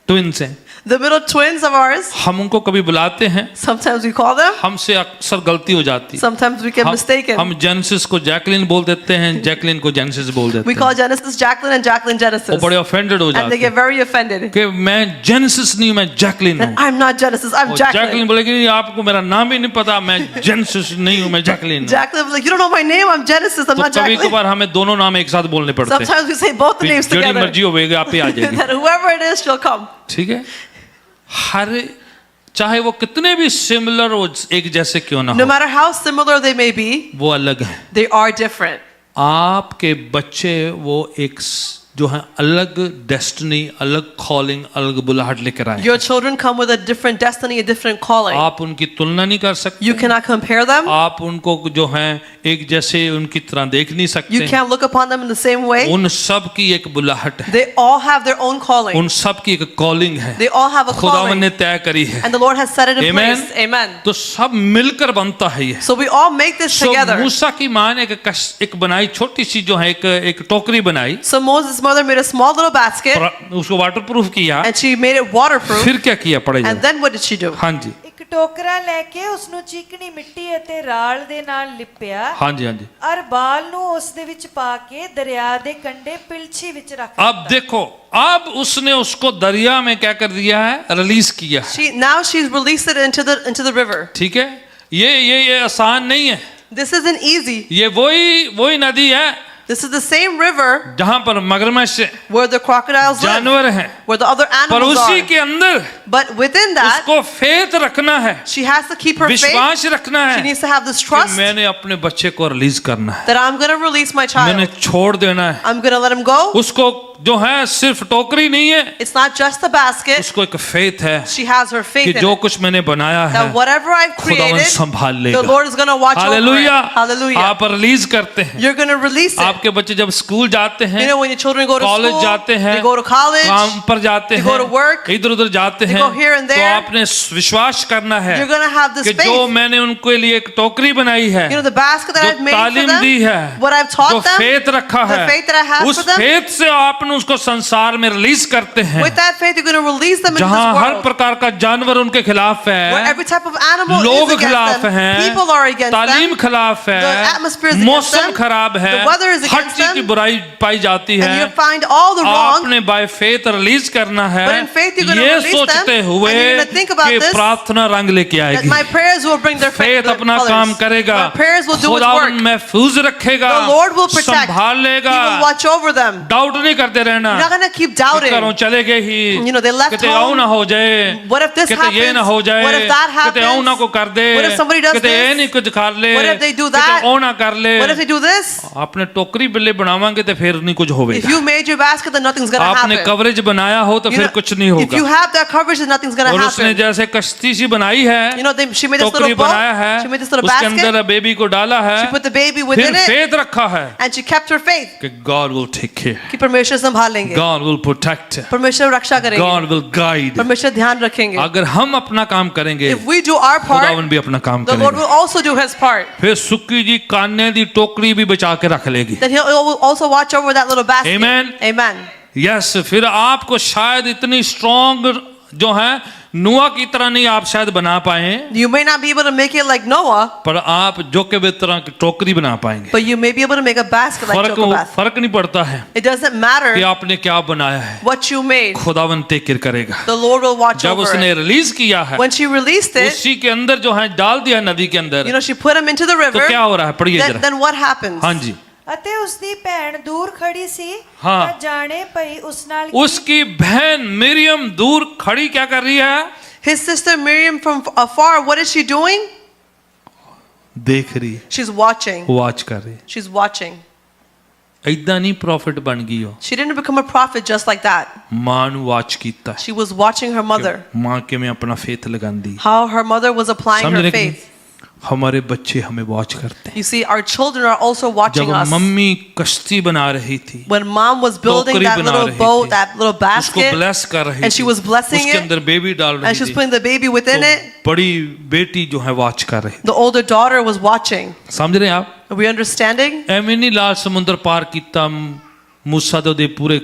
[SPEAKER 1] ट्विंस हैं,
[SPEAKER 2] The middle twins of ours,
[SPEAKER 1] हम उनको कभी बुलाते हैं,
[SPEAKER 2] sometimes we call them,
[SPEAKER 1] हमसे अक्सर गलती हो जाती है।
[SPEAKER 2] sometimes we get mistaken.
[SPEAKER 1] हम जेनेसिस को जैकलिन बोल देते हैं, जैकलिन को जेनेसिस बोल देते
[SPEAKER 2] We
[SPEAKER 1] हैं।
[SPEAKER 2] call Genesis Jacqueline and Jacqueline
[SPEAKER 1] वो
[SPEAKER 2] Genesis.
[SPEAKER 1] बड़े ऑफेंडेड हो
[SPEAKER 2] And they
[SPEAKER 1] जाते
[SPEAKER 2] get
[SPEAKER 1] हैं
[SPEAKER 2] very offended.
[SPEAKER 1] कि मैं जेनेसिस नहीं हूँ, मैं जैकलिन हूँ।
[SPEAKER 2] And I'm not Genesis, I'm
[SPEAKER 1] और
[SPEAKER 2] Jacqueline.
[SPEAKER 1] जैकलिन बोलेगी नहीं, आपको मेरा नाम ही नहीं पता, मैं जेनेसिस नहीं हूँ, मैं जैकलिन हूँ।
[SPEAKER 2] Jacqueline was like, you don't know my name, I'm Genesis, I'm
[SPEAKER 1] तो
[SPEAKER 2] not
[SPEAKER 1] कभी
[SPEAKER 2] Jacqueline.
[SPEAKER 1] कभार हमें दोनों नाम एक साथ बोलने पड़ते हैं।
[SPEAKER 2] Sometimes we say both the names
[SPEAKER 1] जितनी
[SPEAKER 2] together.
[SPEAKER 1] मर्जी होगी आप ही आ जाएगी।
[SPEAKER 2] That whoever it is, she'll come.
[SPEAKER 1] ठीक है, हर चाहे वो कितने भी सिमिलर हो, एक जैसे क्यों ना
[SPEAKER 2] No
[SPEAKER 1] हो,
[SPEAKER 2] matter how similar they may be,
[SPEAKER 1] वो अलग है।
[SPEAKER 2] they are different.
[SPEAKER 1] आपके बच्चे वो एक जो है अलग डेस्टिनी, अलग कॉलिंग, अलग बुलाहट लेकर आए।
[SPEAKER 2] Your children come with a different destiny, a different calling.
[SPEAKER 1] आप उनकी तुलना नहीं कर सकते,
[SPEAKER 2] You cannot compare them.
[SPEAKER 1] आप उनको जो है एक जैसे उनकी तरह देख नहीं
[SPEAKER 2] You
[SPEAKER 1] सकते।
[SPEAKER 2] can't look upon them in the same way.
[SPEAKER 1] उन सब की एक बुलाहट है,
[SPEAKER 2] They all have their own calling.
[SPEAKER 1] उन सब की एक कॉलिंग है,
[SPEAKER 2] They all have a
[SPEAKER 1] खुदावन
[SPEAKER 2] calling.
[SPEAKER 1] ने तय करी है।
[SPEAKER 2] And the Lord has set it in
[SPEAKER 1] Amen.
[SPEAKER 2] place. Amen.
[SPEAKER 1] तो सब मिलकर बनता है ये।
[SPEAKER 2] So we all make this
[SPEAKER 1] So,
[SPEAKER 2] together.
[SPEAKER 1] मूसा की माँ ने एक बनाई छोटी सी जो है एक टोकरी बनाई,
[SPEAKER 2] So Moses' mother made a small little basket
[SPEAKER 1] उसको वाटर प्रूफ किया,
[SPEAKER 2] and she made it waterproof.
[SPEAKER 1] फिर क्या किया पड़े
[SPEAKER 2] And then what did she do?
[SPEAKER 1] हाँ जी,
[SPEAKER 3] ਇੱਕ ਟੋਕਰਾ ਲੈ ਕੇ ਉਸ ਨੂੰ ਚੀਕਣੀ ਮਿੱਟੀ ਅਤੇ ਰਾਲ ਦੇ ਨਾਲ ਲਿਪਿਆ
[SPEAKER 1] हाँ जी, हाँ जी।
[SPEAKER 3] ਔਰ ਬਾਲ ਨੂੰ ਉਸ ਦੇ ਵਿੱਚ ਪਾ ਕੇ ਦਰਿਆ ਦੇ ਕੰਢੇ ਪਿਲਛੀ ਵਿੱਚ ਰੱਖ
[SPEAKER 1] अब देखो, अब उसने उसको दरिया में क्या कर दिया है, रिलीज किया है।
[SPEAKER 2] Now she's released it into the river.
[SPEAKER 1] ठीक है, ये आसान नहीं है।
[SPEAKER 2] This isn't easy.
[SPEAKER 1] ये वही नदी है
[SPEAKER 2] This is the same river
[SPEAKER 1] जहां पर मगरमच्छ है,
[SPEAKER 2] where the crocodiles live,
[SPEAKER 1] जानवर हैं,
[SPEAKER 2] where the other
[SPEAKER 1] पर
[SPEAKER 2] animals
[SPEAKER 1] उसी
[SPEAKER 2] are.
[SPEAKER 1] के अंदर
[SPEAKER 2] But within that,
[SPEAKER 1] उसको फेथ रखना है,
[SPEAKER 2] she has to keep her faith.
[SPEAKER 1] विश्वास रखना
[SPEAKER 2] She
[SPEAKER 1] है
[SPEAKER 2] needs to have this
[SPEAKER 1] कि
[SPEAKER 2] trust
[SPEAKER 1] मैंने अपने बच्चे को रिलीज करना है,
[SPEAKER 2] that I'm going to release my
[SPEAKER 1] मैंने
[SPEAKER 2] child.
[SPEAKER 1] छोड़ देना है।
[SPEAKER 2] I'm going to let him go.
[SPEAKER 1] उसको जो है सिर्फ टोकरी नहीं है,
[SPEAKER 2] It's not just the basket.
[SPEAKER 1] उसको एक फेथ है
[SPEAKER 2] She has her
[SPEAKER 1] कि
[SPEAKER 2] faith in
[SPEAKER 1] जो
[SPEAKER 2] it.
[SPEAKER 1] कुछ मैंने बनाया है
[SPEAKER 2] That whatever I've
[SPEAKER 1] खुदावन
[SPEAKER 2] created,
[SPEAKER 1] संभाल
[SPEAKER 2] the
[SPEAKER 1] लेगा।
[SPEAKER 2] Lord is going to watch over it.
[SPEAKER 1] Hallelujah.
[SPEAKER 2] Hallelujah.
[SPEAKER 1] आप रिलीज करते हैं,
[SPEAKER 2] You're going to release it.
[SPEAKER 1] आपके बच्चे जब स्कूल जाते हैं,
[SPEAKER 2] You know, when your children go to
[SPEAKER 1] college
[SPEAKER 2] school,
[SPEAKER 1] जाते हैं,
[SPEAKER 2] they go to college,
[SPEAKER 1] काम पर जाते
[SPEAKER 2] they
[SPEAKER 1] हैं,
[SPEAKER 2] go to work,
[SPEAKER 1] इधर उधर जाते
[SPEAKER 2] they
[SPEAKER 1] हैं,
[SPEAKER 2] go here and
[SPEAKER 1] तो
[SPEAKER 2] there.
[SPEAKER 1] आपने विश्वास करना है
[SPEAKER 2] you're going to have this
[SPEAKER 1] कि जो
[SPEAKER 2] faith.
[SPEAKER 1] मैंने उनके लिए एक टोकरी बनाई है,
[SPEAKER 2] You know, the basket that
[SPEAKER 1] जो
[SPEAKER 2] I've made for
[SPEAKER 1] तालीम
[SPEAKER 2] them,
[SPEAKER 1] दी है,
[SPEAKER 2] what I've
[SPEAKER 1] जो
[SPEAKER 2] taught them,
[SPEAKER 1] फेथ रखा
[SPEAKER 2] the
[SPEAKER 1] है,
[SPEAKER 2] faith that I have
[SPEAKER 1] उस
[SPEAKER 2] for them,
[SPEAKER 1] फेथ से आपने उसको संसार में रिलीज करते हैं,
[SPEAKER 2] with that faith, you're going to release them into
[SPEAKER 1] जहां
[SPEAKER 2] this
[SPEAKER 1] हर
[SPEAKER 2] world.
[SPEAKER 1] प्रकार का जानवर उनके खिलाफ
[SPEAKER 2] Where
[SPEAKER 1] है,
[SPEAKER 2] every type of animal
[SPEAKER 1] लोग
[SPEAKER 2] is against
[SPEAKER 1] खिलाफ
[SPEAKER 2] them.
[SPEAKER 1] हैं,
[SPEAKER 2] People are against
[SPEAKER 1] तालीम
[SPEAKER 2] them.
[SPEAKER 1] खिलाफ
[SPEAKER 2] The
[SPEAKER 1] है,
[SPEAKER 2] atmosphere is against
[SPEAKER 1] मौसम
[SPEAKER 2] them.
[SPEAKER 1] खराब है,
[SPEAKER 2] The weather is
[SPEAKER 1] her
[SPEAKER 2] against
[SPEAKER 1] चीज की
[SPEAKER 2] them.
[SPEAKER 1] बुराई पाई जाती
[SPEAKER 2] And you
[SPEAKER 1] है।
[SPEAKER 2] find all the wrong.
[SPEAKER 1] आपने बाय फेथ रिलीज करना है,
[SPEAKER 2] But in faith you're gonna
[SPEAKER 1] ये
[SPEAKER 2] release
[SPEAKER 1] सोचते
[SPEAKER 2] them,
[SPEAKER 1] हुए
[SPEAKER 2] and you're gonna think about
[SPEAKER 1] कि
[SPEAKER 2] this,
[SPEAKER 1] प्रार्थना रंग लेके
[SPEAKER 2] That
[SPEAKER 1] आएगी,
[SPEAKER 2] my prayers will bring their
[SPEAKER 1] faith
[SPEAKER 2] their
[SPEAKER 1] अपना
[SPEAKER 2] colors.
[SPEAKER 1] काम करेगा,
[SPEAKER 2] My prayers will do its
[SPEAKER 1] खुदावन
[SPEAKER 2] work.
[SPEAKER 1] महफूज रखेगा,
[SPEAKER 2] The Lord will protect.
[SPEAKER 1] संभाल
[SPEAKER 2] He
[SPEAKER 1] लेगा।
[SPEAKER 2] will watch over them.
[SPEAKER 1] Doubt नहीं करते करते रहना
[SPEAKER 2] You're not going to keep
[SPEAKER 1] कि
[SPEAKER 2] doubting.
[SPEAKER 1] घरों चले गए ही
[SPEAKER 2] You know, they left
[SPEAKER 1] किते
[SPEAKER 2] home.
[SPEAKER 1] आओ ना हो जाए
[SPEAKER 2] What if this
[SPEAKER 1] किते ये ना
[SPEAKER 2] happens?
[SPEAKER 1] हो जाए
[SPEAKER 2] What if that
[SPEAKER 1] किते आओ ना
[SPEAKER 2] happens?
[SPEAKER 1] को कर दे
[SPEAKER 2] What if somebody does
[SPEAKER 1] किते ये
[SPEAKER 2] this?
[SPEAKER 1] नहीं कुछ कर ले
[SPEAKER 2] What if they do
[SPEAKER 1] किते
[SPEAKER 2] that?
[SPEAKER 1] ओ ना कर ले
[SPEAKER 2] What if they do this?
[SPEAKER 1] आपने टोकरी बिल्ले बनावांगे तो फिर नहीं कुछ
[SPEAKER 2] If
[SPEAKER 1] होगा
[SPEAKER 2] you made your basket, then nothing's going to
[SPEAKER 1] आपने
[SPEAKER 2] happen.
[SPEAKER 1] कवरेज बनाया हो तो
[SPEAKER 2] You
[SPEAKER 1] फिर
[SPEAKER 2] know,
[SPEAKER 1] कुछ नहीं
[SPEAKER 2] if you
[SPEAKER 1] होगा
[SPEAKER 2] have that coverage, then nothing's going to
[SPEAKER 1] और उसने
[SPEAKER 2] happen.
[SPEAKER 1] जैसे कश्ती सी बनाई है
[SPEAKER 2] You know, she made this
[SPEAKER 1] टोकरी
[SPEAKER 2] little
[SPEAKER 1] बनाया
[SPEAKER 2] boat.
[SPEAKER 1] है
[SPEAKER 2] She made this little
[SPEAKER 1] उसके
[SPEAKER 2] basket.
[SPEAKER 1] अंदर बेबी को डाला है
[SPEAKER 2] She put the baby
[SPEAKER 1] फिर
[SPEAKER 2] within it,
[SPEAKER 1] फेथ रखा है
[SPEAKER 2] and she kept her faith.
[SPEAKER 1] कि God will take care
[SPEAKER 2] कि परमेश्वर संभालेंगे,
[SPEAKER 1] God will protect
[SPEAKER 2] परमेश्वर रक्षा करेंगे,
[SPEAKER 1] God will guide
[SPEAKER 2] परमेश्वर ध्यान रखेंगे.
[SPEAKER 1] अगर हम अपना काम करेंगे
[SPEAKER 2] If we do our part,
[SPEAKER 1] खुदावन भी अपना काम
[SPEAKER 2] the Lord
[SPEAKER 1] करेगा
[SPEAKER 2] will also do His part.
[SPEAKER 1] फिर सुक्की जी कान्ने दी टोकरी भी बचा के रख लेगी
[SPEAKER 2] Then He'll also watch over that little basket.
[SPEAKER 1] Amen.
[SPEAKER 2] Amen.
[SPEAKER 1] Yes फिर आपको शायद इतनी स्ट्रॉन्ग जो है नुआ की तरह नहीं आप शायद बना पाए
[SPEAKER 2] You may not be able to make it like Noah,
[SPEAKER 1] पर आप जो के भी तरह की टोकरी बना पाएंगे
[SPEAKER 2] but you may be able to make a basket like Jochebed.
[SPEAKER 1] फर्क नहीं पड़ता है
[SPEAKER 2] It doesn't matter
[SPEAKER 1] कि आपने क्या बनाया है
[SPEAKER 2] what you made.
[SPEAKER 1] खुदावन तेकिर करेगा
[SPEAKER 2] The Lord will watch
[SPEAKER 1] जब
[SPEAKER 2] over
[SPEAKER 1] उसने
[SPEAKER 2] it.
[SPEAKER 1] रिलीज किया है
[SPEAKER 2] When she released it,
[SPEAKER 1] उसी के अंदर जो है डाल दिया नदी के अंदर
[SPEAKER 2] you know, she put him into the
[SPEAKER 1] तो
[SPEAKER 2] river.
[SPEAKER 1] क्या हो रहा है पढ़िए जरा
[SPEAKER 2] Then what happens?
[SPEAKER 1] हाँ जी
[SPEAKER 3] ਅਤੇ ਉਸ ਦੀ ਭੈਣ ਦੂਰ ਖੜੀ ਸੀ
[SPEAKER 1] ਹਾਂ।
[SPEAKER 3] ਤਾਂ ਜਾਣੇ ਪਈ ਉਸ ਨਾਲ ਕੀ
[SPEAKER 1] उसकी बहन मिरियम दूर खड़ी क्या कर रही है
[SPEAKER 2] His sister Miriam from afar, what is she doing?
[SPEAKER 1] देख रही है
[SPEAKER 2] She's watching.
[SPEAKER 1] वाच कर रही है
[SPEAKER 2] She's watching.
[SPEAKER 1] ਏਦਾਂ ਨਹੀਂ ਪ੍ਰੋਫਿਟ ਬਣ ਗਈ ਉਹ
[SPEAKER 2] She didn't become a prophet just like that.
[SPEAKER 1] ਮਾਂ ਨੂੰ ਵਾਚ ਕੀਤਾ
[SPEAKER 2] She was watching her mother,
[SPEAKER 1] ਮਾਂ ਕਿਵੇਂ ਆਪਣਾ ਫੇਥ ਲਗਾਉਂਦੀ
[SPEAKER 2] how her mother was applying
[SPEAKER 1] समझ
[SPEAKER 2] her
[SPEAKER 1] रहे कि
[SPEAKER 2] faith.
[SPEAKER 1] हमारे बच्चे हमें वॉच करते हैं
[SPEAKER 2] You see, our children are also watching
[SPEAKER 1] जब
[SPEAKER 2] us.
[SPEAKER 1] मम्मी कश्ती बना रही थी
[SPEAKER 2] When mom was building
[SPEAKER 1] टोकरी
[SPEAKER 2] that
[SPEAKER 1] बना
[SPEAKER 2] little
[SPEAKER 1] रही
[SPEAKER 2] boat,
[SPEAKER 1] थी,
[SPEAKER 2] that little
[SPEAKER 1] उसको
[SPEAKER 2] basket,
[SPEAKER 1] ब्लेस कर रही
[SPEAKER 2] and she
[SPEAKER 1] थी
[SPEAKER 2] was blessing
[SPEAKER 1] उसके
[SPEAKER 2] it,
[SPEAKER 1] अंदर बेबी डाल
[SPEAKER 2] and
[SPEAKER 1] रही
[SPEAKER 2] she was
[SPEAKER 1] थी
[SPEAKER 2] putting the baby within
[SPEAKER 1] तो
[SPEAKER 2] it,
[SPEAKER 1] बड़ी बेटी जो है वॉच कर रही
[SPEAKER 2] the older daughter was watching.
[SPEAKER 1] थी समझ रहे हैं आप
[SPEAKER 2] Are we understanding?
[SPEAKER 1] ਐਵੇਂ ਨਹੀਂ ਲਾਲ ਸਮੁੰਦਰ ਪਾਰ ਕੀਤਾ मूसा ਤੇ ਉਹਦੇ ਪੂਰੇ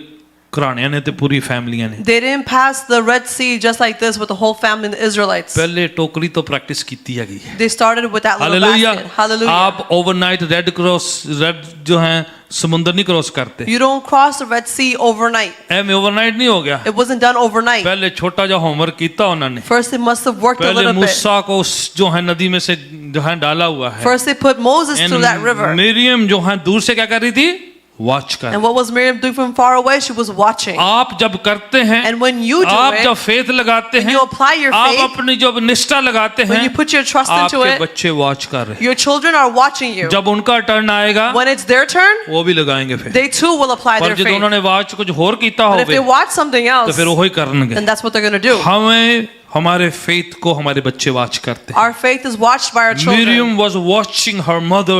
[SPEAKER 1] ਘਰਾਣਿਆਂ ਨੇ ਤੇ ਪੂਰੀ ਫੈਮਲੀਆਂ ਨੇ
[SPEAKER 2] They didn't pass the Red Sea just like this with the whole family and the Israelites.
[SPEAKER 1] ਪਹਿਲੇ ਟੋਕਰੀ ਤੋਂ ਪ੍ਰੈਕਟਿਸ ਕੀਤੀ ਹੈਗੀ
[SPEAKER 2] They started with that little
[SPEAKER 1] hallelujah
[SPEAKER 2] basket. Hallelujah.
[SPEAKER 1] आप ओवरनाइट रेड क्रॉस रेड जो है समुंदर नहीं क्रॉस करते
[SPEAKER 2] You don't cross the Red Sea overnight.
[SPEAKER 1] ਐਵੇਂ ओवरनाइट नहीं हो गया
[SPEAKER 2] It wasn't done overnight.
[SPEAKER 1] पहले छोटा जो होमवर्क किया उन्होंने
[SPEAKER 2] First, they must have worked a
[SPEAKER 1] पहले
[SPEAKER 2] little bit.
[SPEAKER 1] मूसा को जो है नदी में से जो है डाला हुआ है
[SPEAKER 2] First, they put Moses through that river.
[SPEAKER 1] Miriam जो है दूर से क्या कर रही थी वॉच कर
[SPEAKER 2] And what was Miriam doing from far away? She was watching.
[SPEAKER 1] आप जब करते हैं
[SPEAKER 2] And when you do
[SPEAKER 1] आप
[SPEAKER 2] it,
[SPEAKER 1] जब फेथ लगाते
[SPEAKER 2] when
[SPEAKER 1] हैं
[SPEAKER 2] you apply your
[SPEAKER 1] आप
[SPEAKER 2] faith,
[SPEAKER 1] अपनी जब निष्ठा लगाते हैं
[SPEAKER 2] when you put your trust into
[SPEAKER 1] आपके
[SPEAKER 2] it,
[SPEAKER 1] बच्चे वॉच कर रहे हैं
[SPEAKER 2] your children are watching you.
[SPEAKER 1] जब उनका टर्न आएगा
[SPEAKER 2] When it's their turn,
[SPEAKER 1] वो भी लगाएंगे फिर
[SPEAKER 2] they too will apply
[SPEAKER 1] पर
[SPEAKER 2] their
[SPEAKER 1] जब
[SPEAKER 2] faith.
[SPEAKER 1] उन्होंने वॉच कुछ और कीता
[SPEAKER 2] But if
[SPEAKER 1] होवे
[SPEAKER 2] they watch something
[SPEAKER 1] तो
[SPEAKER 2] else,
[SPEAKER 1] फिर वही करनगे
[SPEAKER 2] then that's what they're going to do.
[SPEAKER 1] हमें हमारे फेथ को हमारे बच्चे वॉच करते हैं
[SPEAKER 2] Our faith is watched by our children.
[SPEAKER 1] Miriam was watching her mother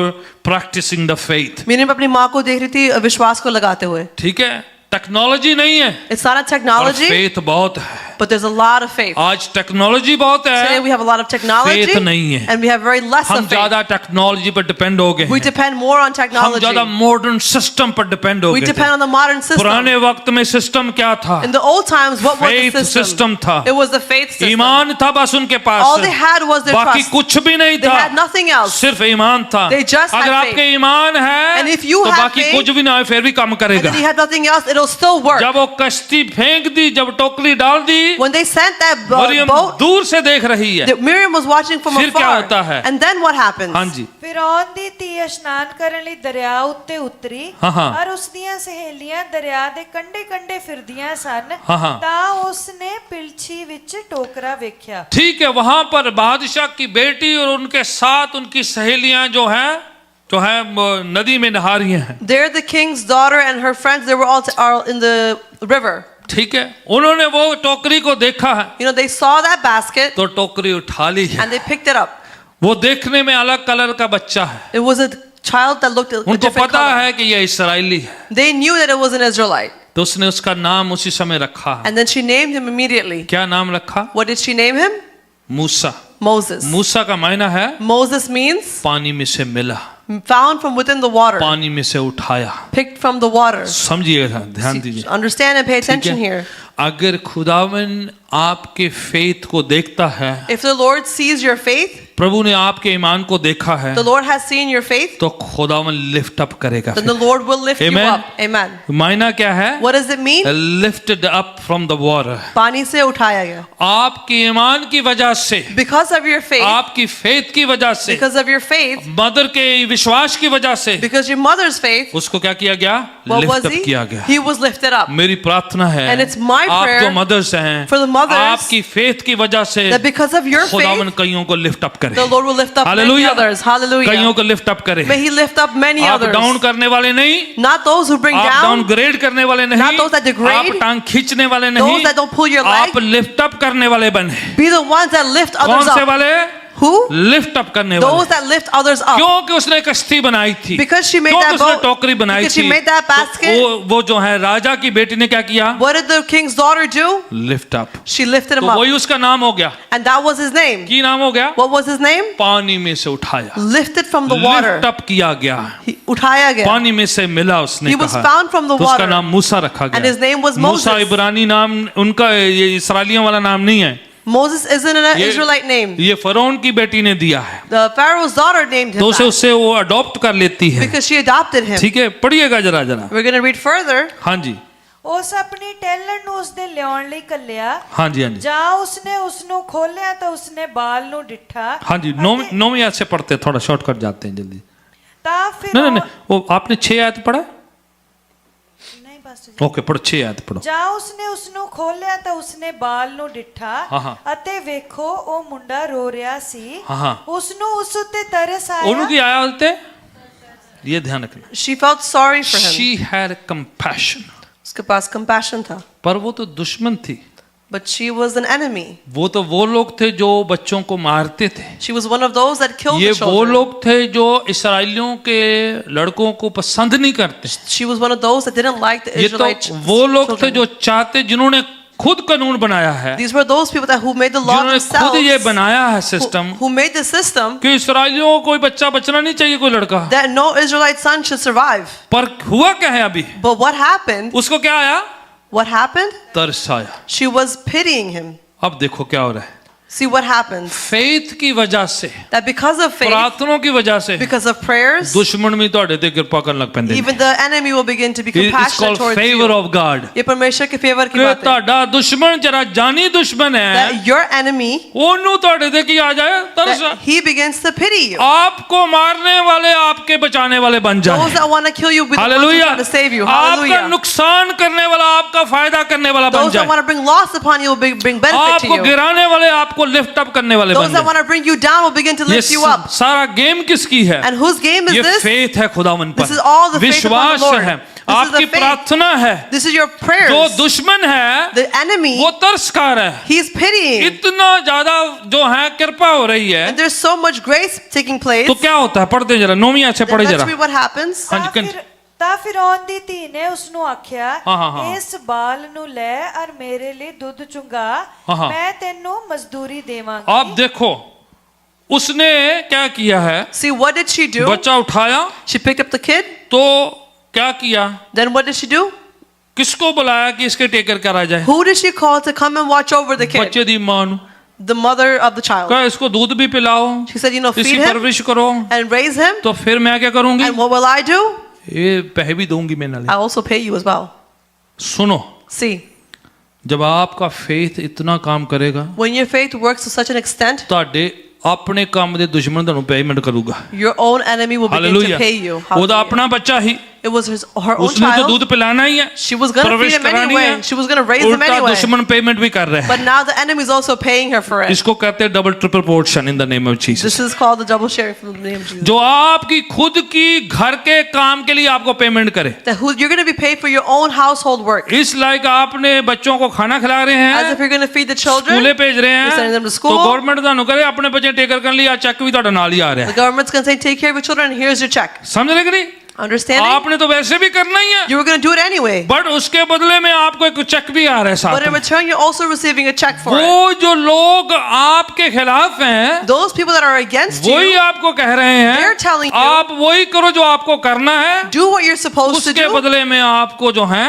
[SPEAKER 1] practicing the faith
[SPEAKER 2] मीरियम अपनी माँ को देख रही थी विश्वास को लगाते हुए.
[SPEAKER 1] ठीक है टेक्नोलॉजी नहीं है
[SPEAKER 2] It's not a
[SPEAKER 1] और
[SPEAKER 2] technology,
[SPEAKER 1] फेथ बहुत है
[SPEAKER 2] but there's a lot of faith.
[SPEAKER 1] आज टेक्नोलॉजी बहुत
[SPEAKER 2] Today
[SPEAKER 1] है
[SPEAKER 2] we have a lot of technology,
[SPEAKER 1] Faith नहीं है।
[SPEAKER 2] and we have very less
[SPEAKER 1] हम
[SPEAKER 2] of faith.
[SPEAKER 1] ज्यादा टेक्नोलॉजी पर डिपेंड हो गए
[SPEAKER 2] We
[SPEAKER 1] हैं
[SPEAKER 2] depend more on
[SPEAKER 1] हम
[SPEAKER 2] technology.
[SPEAKER 1] ज्यादा मॉडर्न सिस्टम पर डिपेंड हो
[SPEAKER 2] We
[SPEAKER 1] गए
[SPEAKER 2] depend
[SPEAKER 1] थे
[SPEAKER 2] on the modern system.
[SPEAKER 1] पुराने वक्त में सिस्टम क्या था
[SPEAKER 2] In the old times, what was
[SPEAKER 1] Faith
[SPEAKER 2] the system?
[SPEAKER 1] system था।
[SPEAKER 2] It was the faith system.
[SPEAKER 1] ईमान था बस उनके पास
[SPEAKER 2] All they had was their
[SPEAKER 1] बाकी
[SPEAKER 2] trust.
[SPEAKER 1] कुछ भी नहीं
[SPEAKER 2] They
[SPEAKER 1] था
[SPEAKER 2] had nothing else.
[SPEAKER 1] सिर्फ ईमान था
[SPEAKER 2] They just had
[SPEAKER 1] अगर
[SPEAKER 2] faith.
[SPEAKER 1] आपके ईमान है
[SPEAKER 2] And if you
[SPEAKER 1] तो
[SPEAKER 2] have
[SPEAKER 1] बाकी
[SPEAKER 2] faith,
[SPEAKER 1] कुछ भी ना हो फिर भी काम
[SPEAKER 2] And
[SPEAKER 1] करेगा
[SPEAKER 2] then you have nothing else, it'll still work.
[SPEAKER 1] जब वो कश्ती फेंक दी जब टोकरी डाल दी
[SPEAKER 2] When they sent that
[SPEAKER 1] Maryam
[SPEAKER 2] boat,
[SPEAKER 1] दूर से देख रही है
[SPEAKER 2] Miriam was watching from
[SPEAKER 1] फिर क्या
[SPEAKER 2] afar.
[SPEAKER 1] होता है?
[SPEAKER 2] And then what happens?
[SPEAKER 1] हाँ जी
[SPEAKER 3] ਫਿਰੌਨ ਦੀ ਧੀ ਇਸ਼ਨਾਨ ਕਰਨ ਲਈ ਦਰਿਆ ਉੱਤੇ ਉਤਰੀ
[SPEAKER 1] ਹਾਂ, ਹਾਂ।
[SPEAKER 3] ਔਰ ਉਸ ਦੀਆਂ ਸਹੇਲੀਆਂ ਦਰਿਆ ਦੇ ਕੰਢੇ-ਕੰਢੇ ਫਿਰਦੀਆਂ ਸਨ
[SPEAKER 1] ਹਾਂ, ਹਾਂ।
[SPEAKER 3] ਤਾਂ ਉਸਨੇ ਪਿਲਛੀ ਵਿੱਚ ਟੋਕਰਾ ਵੇਖਿਆ
[SPEAKER 1] ठीक है वहां पर बादशाह की बेटी और उनके साथ उनकी सहेलियां जो है नदी में नहा रही हैं
[SPEAKER 2] There the king's daughter and her friends, they were all in the river.
[SPEAKER 1] ठीक है उन्होंने वो टोकरी को देखा है
[SPEAKER 2] You know, they saw that basket
[SPEAKER 1] तो टोकरी उठा ली है
[SPEAKER 2] and they picked it up.
[SPEAKER 1] वो देखने में अलग कलर का बच्चा है
[SPEAKER 2] It was a child that looked a
[SPEAKER 1] उनको
[SPEAKER 2] different
[SPEAKER 1] पता
[SPEAKER 2] color.
[SPEAKER 1] है कि ये इस्राएली है
[SPEAKER 2] They knew that it was an Israelite.
[SPEAKER 1] तो उसने उसका नाम उसी समय रखा है
[SPEAKER 2] And then she named him immediately.
[SPEAKER 1] क्या नाम रखा
[SPEAKER 2] What did she name him?
[SPEAKER 1] Musa
[SPEAKER 2] Moses.
[SPEAKER 1] मूसा का मायना है
[SPEAKER 2] Moses means
[SPEAKER 1] पानी में से मिला
[SPEAKER 2] found from within the water,
[SPEAKER 1] पानी में से उठाया
[SPEAKER 2] picked from the water.
[SPEAKER 1] समझिएगा ध्यान दीजिए
[SPEAKER 2] Understand and pay
[SPEAKER 1] ठीक
[SPEAKER 2] attention
[SPEAKER 1] है?
[SPEAKER 2] here.
[SPEAKER 1] अगर खुदावन आपके फेथ को देखता है
[SPEAKER 2] If the Lord sees your faith,
[SPEAKER 1] प्रभु ने आपके ईमान को देखा है
[SPEAKER 2] the Lord has seen your faith,
[SPEAKER 1] तो खुदावन लिफ्ट अप करेगा
[SPEAKER 2] then the Lord will lift you
[SPEAKER 1] Amen.
[SPEAKER 2] up. Amen.
[SPEAKER 1] मायना क्या है
[SPEAKER 2] What does it mean?
[SPEAKER 1] Lifted up from the water
[SPEAKER 2] पानी से उठाया गया.
[SPEAKER 1] आपके ईमान की वजह से
[SPEAKER 2] Because of your faith,
[SPEAKER 1] आपकी फेथ की वजह से
[SPEAKER 2] because of your faith,
[SPEAKER 1] mother के विश्वास की वजह से
[SPEAKER 2] because your mother's faith,
[SPEAKER 1] उसको क्या किया गया
[SPEAKER 2] what
[SPEAKER 1] लिफ्ट
[SPEAKER 2] was
[SPEAKER 1] अप किया
[SPEAKER 2] he?
[SPEAKER 1] गया
[SPEAKER 2] He was lifted up.
[SPEAKER 1] मेरी प्रार्थना है
[SPEAKER 2] And it's my
[SPEAKER 1] आप
[SPEAKER 2] prayer
[SPEAKER 1] जो मदर्स हैं
[SPEAKER 2] for the mothers
[SPEAKER 1] आपकी फेथ की वजह से
[SPEAKER 2] That because of your
[SPEAKER 1] खुदावन
[SPEAKER 2] faith,
[SPEAKER 1] कईयों को लिफ्ट अप करे
[SPEAKER 2] the Lord will lift up many
[SPEAKER 1] Hallelujah.
[SPEAKER 2] others. Hallelujah.
[SPEAKER 1] कईयों को लिफ्ट अप करे
[SPEAKER 2] May He lift up many
[SPEAKER 1] आप
[SPEAKER 2] others.
[SPEAKER 1] डाउन करने वाले नहीं
[SPEAKER 2] Not those who bring
[SPEAKER 1] आप
[SPEAKER 2] down,
[SPEAKER 1] डाउन ग्रेड करने वाले नहीं
[SPEAKER 2] Not those that degrade.
[SPEAKER 1] आप टांग खींचने वाले नहीं
[SPEAKER 2] those that don't pull your
[SPEAKER 1] आप
[SPEAKER 2] leg.
[SPEAKER 1] लिफ्ट अप करने वाले बने
[SPEAKER 2] Be the ones that lift
[SPEAKER 1] कौन
[SPEAKER 2] others
[SPEAKER 1] से
[SPEAKER 2] up.
[SPEAKER 1] वाले
[SPEAKER 2] Who?
[SPEAKER 1] लिफ्ट अप करने
[SPEAKER 2] Those
[SPEAKER 1] वाले
[SPEAKER 2] that lift others up.
[SPEAKER 1] क्योंकि उसने कश्ती बनाई थी
[SPEAKER 2] Because she made
[SPEAKER 1] क्योंकि
[SPEAKER 2] that
[SPEAKER 1] उसने
[SPEAKER 2] boat.
[SPEAKER 1] टोकरी बनाई
[SPEAKER 2] Because
[SPEAKER 1] थी
[SPEAKER 2] she made that basket.
[SPEAKER 1] तो वो जो है राजा की बेटी ने क्या किया
[SPEAKER 2] What did the king's daughter do?
[SPEAKER 1] Lift up
[SPEAKER 2] She lifted him
[SPEAKER 1] तो
[SPEAKER 2] up.
[SPEAKER 1] वही उसका नाम हो गया
[SPEAKER 2] And that was his name.
[SPEAKER 1] की नाम हो गया
[SPEAKER 2] What was his name?
[SPEAKER 1] पानी में से उठाया
[SPEAKER 2] Lifted from the water.
[SPEAKER 1] Lift up किया गया
[SPEAKER 2] He, उठाया गया.
[SPEAKER 1] पानी में से मिला उसने
[SPEAKER 2] He was
[SPEAKER 1] कहा
[SPEAKER 2] found from the
[SPEAKER 1] तो उसका
[SPEAKER 2] water.
[SPEAKER 1] नाम मूसा रखा
[SPEAKER 2] And his name
[SPEAKER 1] गया
[SPEAKER 2] was
[SPEAKER 1] मूसा
[SPEAKER 2] Moses.
[SPEAKER 1] इब्रानी नाम उनका ये इसराइलियों वाला नाम नहीं है
[SPEAKER 2] Moses isn't an
[SPEAKER 1] ये-
[SPEAKER 2] Israelite name.
[SPEAKER 1] ये फरौन की बेटी ने दिया है
[SPEAKER 2] The Pharaoh's daughter named him
[SPEAKER 1] तो उसे
[SPEAKER 2] that
[SPEAKER 1] उससे वो अडॉप्ट कर लेती है
[SPEAKER 2] because she adopted him.
[SPEAKER 1] ठीक है पढ़िएगा जरा जरा
[SPEAKER 2] We're going to read further.
[SPEAKER 1] हाँ जी
[SPEAKER 3] ਉਸ ਆਪਣੀ ਟਹਿਲਣ ਨੂੰ ਉਸਦੇ ਲਿਆਉਣ ਲਈ ਕੱਲਿਆ
[SPEAKER 1] हाँ जी हाँ जी
[SPEAKER 3] ਜਾਂ ਉਸਨੇ ਉਸ ਨੂੰ ਖੋਲਿਆ ਤਾਂ ਉਸਨੇ ਬਾਲ ਨੂੰ ਡਿੱਠਾ
[SPEAKER 1] हाँ जी नौवीं आयत से पढ़ते हैं थोड़ा शॉर्टकट जाते हैं जल्दी
[SPEAKER 3] ਤਾਂ ਫਿਰ
[SPEAKER 1] नहीं नहीं नहीं वो आपने 6 आयत पढ़ा
[SPEAKER 3] ਨਹੀਂ ਪਾਸਟਰ
[SPEAKER 1] ओके पढ़ो 6 आयत पढ़ो
[SPEAKER 3] ਜਾਂ ਉਸਨੇ ਉਸ ਨੂੰ ਖੋਲਿਆ ਤਾਂ ਉਸਨੇ ਬਾਲ ਨੂੰ ਡਿੱਠਾ
[SPEAKER 1] ਹਾਂ, ਹਾਂ।
[SPEAKER 3] ਅਤੇ ਵੇਖੋ ਉਹ ਮੁੰਡਾ ਰੋ ਰਿਹਾ ਸੀ
[SPEAKER 1] ਹਾਂ, ਹਾਂ।
[SPEAKER 3] ਉਸ ਨੂੰ ਉਸ ਉੱਤੇ ਤਰਸ
[SPEAKER 1] उन्होंने
[SPEAKER 3] ਆਇਆ
[SPEAKER 1] की आया होते ये ध्यान रखना
[SPEAKER 2] She felt sorry for him.
[SPEAKER 1] She had compassion
[SPEAKER 2] उसके पास compassion था.
[SPEAKER 1] पर वो तो दुश्मन थी
[SPEAKER 2] But she was an enemy.
[SPEAKER 1] वो तो वो लोग थे जो बच्चों को मारते थे
[SPEAKER 2] She was one of those that killed
[SPEAKER 1] ये
[SPEAKER 2] the
[SPEAKER 1] वो
[SPEAKER 2] children.
[SPEAKER 1] लोग थे जो इसराइलियों के लड़कों को पसंद नहीं करते
[SPEAKER 2] She was one of those that didn't like the
[SPEAKER 1] ये
[SPEAKER 2] Israelite
[SPEAKER 1] तो वो लोग थे
[SPEAKER 2] children.
[SPEAKER 1] जो चाहते जिन्होंने खुद कानून बनाया है
[SPEAKER 2] These were those people that who made the law
[SPEAKER 1] जिन्होंने खुद ये
[SPEAKER 2] themselves.
[SPEAKER 1] बनाया है system
[SPEAKER 2] Who made the system
[SPEAKER 1] कि इसराइलियों को कोई बच्चा बचना नहीं चाहिए कोई लड़का
[SPEAKER 2] that no Israelite son should survive.
[SPEAKER 1] पर हुआ क्या है अभी
[SPEAKER 2] But what happened?
[SPEAKER 1] उसको क्या आया
[SPEAKER 2] What happened?
[SPEAKER 1] तरस आया
[SPEAKER 2] She was pitying him.
[SPEAKER 1] अब देखो क्या हो रहा है
[SPEAKER 2] See what happens?
[SPEAKER 1] फेथ की वजह से
[SPEAKER 2] That because of faith,
[SPEAKER 1] प्रार्थनाओं की वजह से
[SPEAKER 2] because of prayers,
[SPEAKER 1] दुश्मन भी ਤੁਹਾਡੇ ਤੇ ਕਿਰਪਾ ਕਰਨ ਲੱਗ ਪੈਂਦੇ
[SPEAKER 2] even the enemy will begin to be
[SPEAKER 1] it's
[SPEAKER 2] compassionate
[SPEAKER 1] called
[SPEAKER 2] towards
[SPEAKER 1] favour
[SPEAKER 2] you.
[SPEAKER 1] Of God
[SPEAKER 2] ये परमेश्वर के फेवर की
[SPEAKER 1] कि
[SPEAKER 2] बात है.
[SPEAKER 1] ਤੁਹਾਡਾ ਦੁਸ਼ਮन जरा जानी दुश्मन है
[SPEAKER 2] That your enemy,
[SPEAKER 1] ਉਹਨੂੰ ਤੁਹਾਡੇ ਤੇ ਕੀ ਆ जाए तरस
[SPEAKER 2] that he begins to pity you.
[SPEAKER 1] आपको मारने वाले आपके बचाने वाले बन
[SPEAKER 2] Those
[SPEAKER 1] जाए
[SPEAKER 2] that want to kill you, be the ones who
[SPEAKER 1] hallelujah
[SPEAKER 2] try to save you.
[SPEAKER 1] आपका
[SPEAKER 2] Hallelujah.
[SPEAKER 1] नुकसान करने वाला आपका फायदा करने वाला बन
[SPEAKER 2] Those that
[SPEAKER 1] जाए
[SPEAKER 2] want to bring loss upon you will bring benefit to
[SPEAKER 1] आपको
[SPEAKER 2] you.
[SPEAKER 1] गिराने वाले आपको लिफ्ट अप करने वाले
[SPEAKER 2] Those
[SPEAKER 1] बन
[SPEAKER 2] that
[SPEAKER 1] जाए
[SPEAKER 2] want to bring you down will begin to
[SPEAKER 1] ये
[SPEAKER 2] lift you up.
[SPEAKER 1] सारा गेम किसकी है
[SPEAKER 2] And whose game is
[SPEAKER 1] ये
[SPEAKER 2] this?
[SPEAKER 1] फेथ है खुदावन पर
[SPEAKER 2] This is all the faith upon the
[SPEAKER 1] विश्वास
[SPEAKER 2] Lord.
[SPEAKER 1] है
[SPEAKER 2] This is the
[SPEAKER 1] आपकी
[SPEAKER 2] faith.
[SPEAKER 1] प्रार्थना है
[SPEAKER 2] This is your
[SPEAKER 1] जो
[SPEAKER 2] prayers.
[SPEAKER 1] दुश्मन है
[SPEAKER 2] The enemy,
[SPEAKER 1] वो तरसकार है
[SPEAKER 2] he's pitying.
[SPEAKER 1] इतना ज्यादा जो है कृपा हो रही है
[SPEAKER 2] And there's so much grace taking place.
[SPEAKER 1] तो क्या होता है पढ़ते जरा नौवीं आयत से पढ़े
[SPEAKER 2] Let's
[SPEAKER 1] जरा
[SPEAKER 2] read what happens.
[SPEAKER 1] हाँ जी,
[SPEAKER 3] ਤਾਂ ਫਿਰ ਤਾਂ ਫਿਰੌਨ ਦੀ ਧੀ ਨੇ ਉਸ ਨੂੰ ਆਖਿਆ
[SPEAKER 1] ਹਾਂ, ਹਾਂ, ਹਾਂ।
[SPEAKER 3] ਇਸ ਬਾਲ ਨੂੰ ਲੈ ਔਰ ਮੇਰੇ ਲਈ ਦੁੱਧ ਚੁੰਗਾ
[SPEAKER 1] ਹਾਂ, ਹਾਂ।
[SPEAKER 3] ਮੈਂ ਤੈਨੂੰ ਮਜ਼ਦੂਰੀ ਦੇਵਾਂਗੀ
[SPEAKER 1] आप देखो उसने क्या किया है
[SPEAKER 2] See, what did she do?
[SPEAKER 1] बच्चा उठाया
[SPEAKER 2] She picked up the kid.
[SPEAKER 1] तो क्या किया
[SPEAKER 2] Then what did she do?
[SPEAKER 1] किसको बुलाया कि इसके टेकर करा जाए
[SPEAKER 2] Who did she call to come and watch over the kid?
[SPEAKER 1] बच्चे दी मां ਨੂੰ
[SPEAKER 2] The mother of the child.
[SPEAKER 1] कहा इसको दूध भी पिलाओ
[SPEAKER 2] She said,
[SPEAKER 1] इसकी
[SPEAKER 2] feed him
[SPEAKER 1] परवरिश करो
[SPEAKER 2] and raise him.
[SPEAKER 1] तो फिर मैं क्या करूंगी
[SPEAKER 2] And what will I do?
[SPEAKER 1] ये पैसे भी दूंगी मैं नाले
[SPEAKER 2] I also pay you as well.
[SPEAKER 1] सुनो
[SPEAKER 2] See,
[SPEAKER 1] जब आपका फेथ इतना काम करेगा
[SPEAKER 2] when your faith works to such an extent,
[SPEAKER 1] ਤੁਹਾਡੇ ਆਪਣੇ ਕੰਮ ਦੇ ਦੁਸ਼ਮਣ ਤੁਹਾਨੂੰ ਪੇਮੈਂਟ ਕਰੂਗਾ
[SPEAKER 2] your own enemy will begin
[SPEAKER 1] hallelujah
[SPEAKER 2] to pay you.
[SPEAKER 1] ਉਹਦਾ
[SPEAKER 2] Hallelujah.
[SPEAKER 1] ਆਪਣਾ ਬੱਚਾ ਹੀ
[SPEAKER 2] It was her own
[SPEAKER 1] उसने तो
[SPEAKER 2] child.
[SPEAKER 1] दूध पिलाना ही है
[SPEAKER 2] She was going to
[SPEAKER 1] परवरिश
[SPEAKER 2] feed him
[SPEAKER 1] करानी
[SPEAKER 2] anyway.
[SPEAKER 1] है
[SPEAKER 2] She was going to raise him
[SPEAKER 1] उल्टा
[SPEAKER 2] anyway.
[SPEAKER 1] दुश्मन पेमेंट भी कर रहा है
[SPEAKER 2] But now the enemy is also paying her for it.
[SPEAKER 1] इसको कहते हैं double triple portion in the name of Jesus
[SPEAKER 2] This is called the double share from the name of Jesus.
[SPEAKER 1] जो आपकी खुद की घर के काम के लिए आपको पेमेंट करे
[SPEAKER 2] That you're going to be paid for your own household work.
[SPEAKER 1] इस लाइक आपने बच्चों को खाना खिला रहे
[SPEAKER 2] As if
[SPEAKER 1] हैं
[SPEAKER 2] you're going to feed the children,
[SPEAKER 1] स्कूले भेज रहे
[SPEAKER 2] You're sending
[SPEAKER 1] हैं
[SPEAKER 2] them to
[SPEAKER 1] तो
[SPEAKER 2] school.
[SPEAKER 1] गवर्नमेंट ਤੁਹਾਨੂੰ करे अपने बच्चे टेकर करने लिए चेक भी ਤੁਹਾਡਾ ਨਾਲ ਹੀ ਆ ਰਿਹਾ
[SPEAKER 2] the
[SPEAKER 1] है
[SPEAKER 2] government's going to say, take care of your children, and here's your check.
[SPEAKER 1] समझ रहे कि नहीं
[SPEAKER 2] Understanding?
[SPEAKER 1] आपने तो वैसे भी करना ही है
[SPEAKER 2] You were going to do it anyway.
[SPEAKER 1] But उसके बदले में आपको एक चेक भी आ रहा है
[SPEAKER 2] But
[SPEAKER 1] साथ
[SPEAKER 2] in
[SPEAKER 1] में
[SPEAKER 2] return, you're also receiving a check for it.
[SPEAKER 1] वो जो लोग आपके खिलाफ हैं
[SPEAKER 2] Those people that are against
[SPEAKER 1] वही
[SPEAKER 2] you,
[SPEAKER 1] आपको कह रहे
[SPEAKER 2] They're
[SPEAKER 1] हैं
[SPEAKER 2] telling you,
[SPEAKER 1] आप वही करो जो आपको करना है
[SPEAKER 2] do what you're supposed to
[SPEAKER 1] उसके
[SPEAKER 2] do,
[SPEAKER 1] बदले में आपको जो है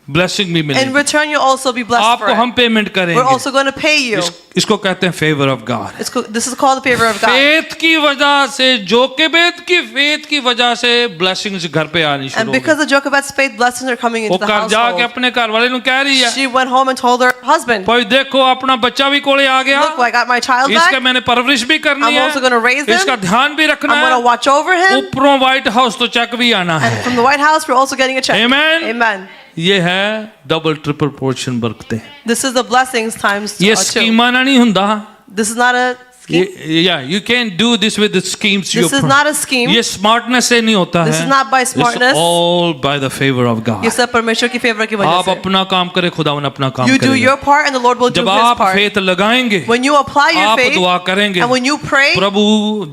[SPEAKER 1] ब्लेसिंग भी
[SPEAKER 2] In
[SPEAKER 1] मिलेगी,
[SPEAKER 2] return, you'll also be blessed for
[SPEAKER 1] आपको हम
[SPEAKER 2] it.
[SPEAKER 1] पेमेंट
[SPEAKER 2] We're
[SPEAKER 1] करेंगे।
[SPEAKER 2] also going to pay you.
[SPEAKER 1] इसको कहते हैं favour of God.
[SPEAKER 2] This is called the favor of God.
[SPEAKER 1] Faith की वजह से, जोकेबेद की फेथ की वजह से ब्लेसिंग्स घर पे आनी शुरू
[SPEAKER 2] And
[SPEAKER 1] हो
[SPEAKER 2] because
[SPEAKER 1] गई।
[SPEAKER 2] of Jochebed's faith, blessings are coming
[SPEAKER 1] वो
[SPEAKER 2] into the
[SPEAKER 1] घर जाके
[SPEAKER 2] household.
[SPEAKER 1] अपने घर वाले ਨੂੰ ਕਹਿ ਰਹੀ है,
[SPEAKER 2] She went home and told her husband,
[SPEAKER 1] भाई देखो अपना बच्चा भी कोले आ गया,
[SPEAKER 2] look, I got my child
[SPEAKER 1] इसका
[SPEAKER 2] back.
[SPEAKER 1] मैंने परवरिश भी करनी
[SPEAKER 2] I'm
[SPEAKER 1] है,
[SPEAKER 2] also going to raise them.
[SPEAKER 1] इसका ध्यान भी रखना
[SPEAKER 2] I'm going
[SPEAKER 1] है,
[SPEAKER 2] to watch over him.
[SPEAKER 1] ऊपरों व्हाइट हाउस तो चेक भी आना है।
[SPEAKER 2] And from the White House, we're also getting a check.
[SPEAKER 1] Amen.
[SPEAKER 2] Amen.
[SPEAKER 1] ये है डबल ट्रिपल पोर्शन बरकते।
[SPEAKER 2] This is the blessings times
[SPEAKER 1] ये
[SPEAKER 2] 2.
[SPEAKER 1] स्कीमाना नहीं हुंदा।
[SPEAKER 2] This is not a scheme.
[SPEAKER 1] Yeah, you can't do this with the schemes.
[SPEAKER 2] This is not a scheme.
[SPEAKER 1] ये smartness से नहीं होता है।
[SPEAKER 2] This is not by smartness.
[SPEAKER 1] It's all by the favor of God.
[SPEAKER 2] ये सब परमेश्वर की favour की वजह
[SPEAKER 1] आप
[SPEAKER 2] से.
[SPEAKER 1] अपना काम करें, खुदावन अपना काम
[SPEAKER 2] You do
[SPEAKER 1] करेगा।
[SPEAKER 2] your part and the Lord will do
[SPEAKER 1] जब
[SPEAKER 2] His
[SPEAKER 1] आप
[SPEAKER 2] part.
[SPEAKER 1] फेथ लगाएंगे,
[SPEAKER 2] When you apply your
[SPEAKER 1] आप
[SPEAKER 2] faith
[SPEAKER 1] दुआ करेंगे,
[SPEAKER 2] and when you pray,
[SPEAKER 1] प्रभु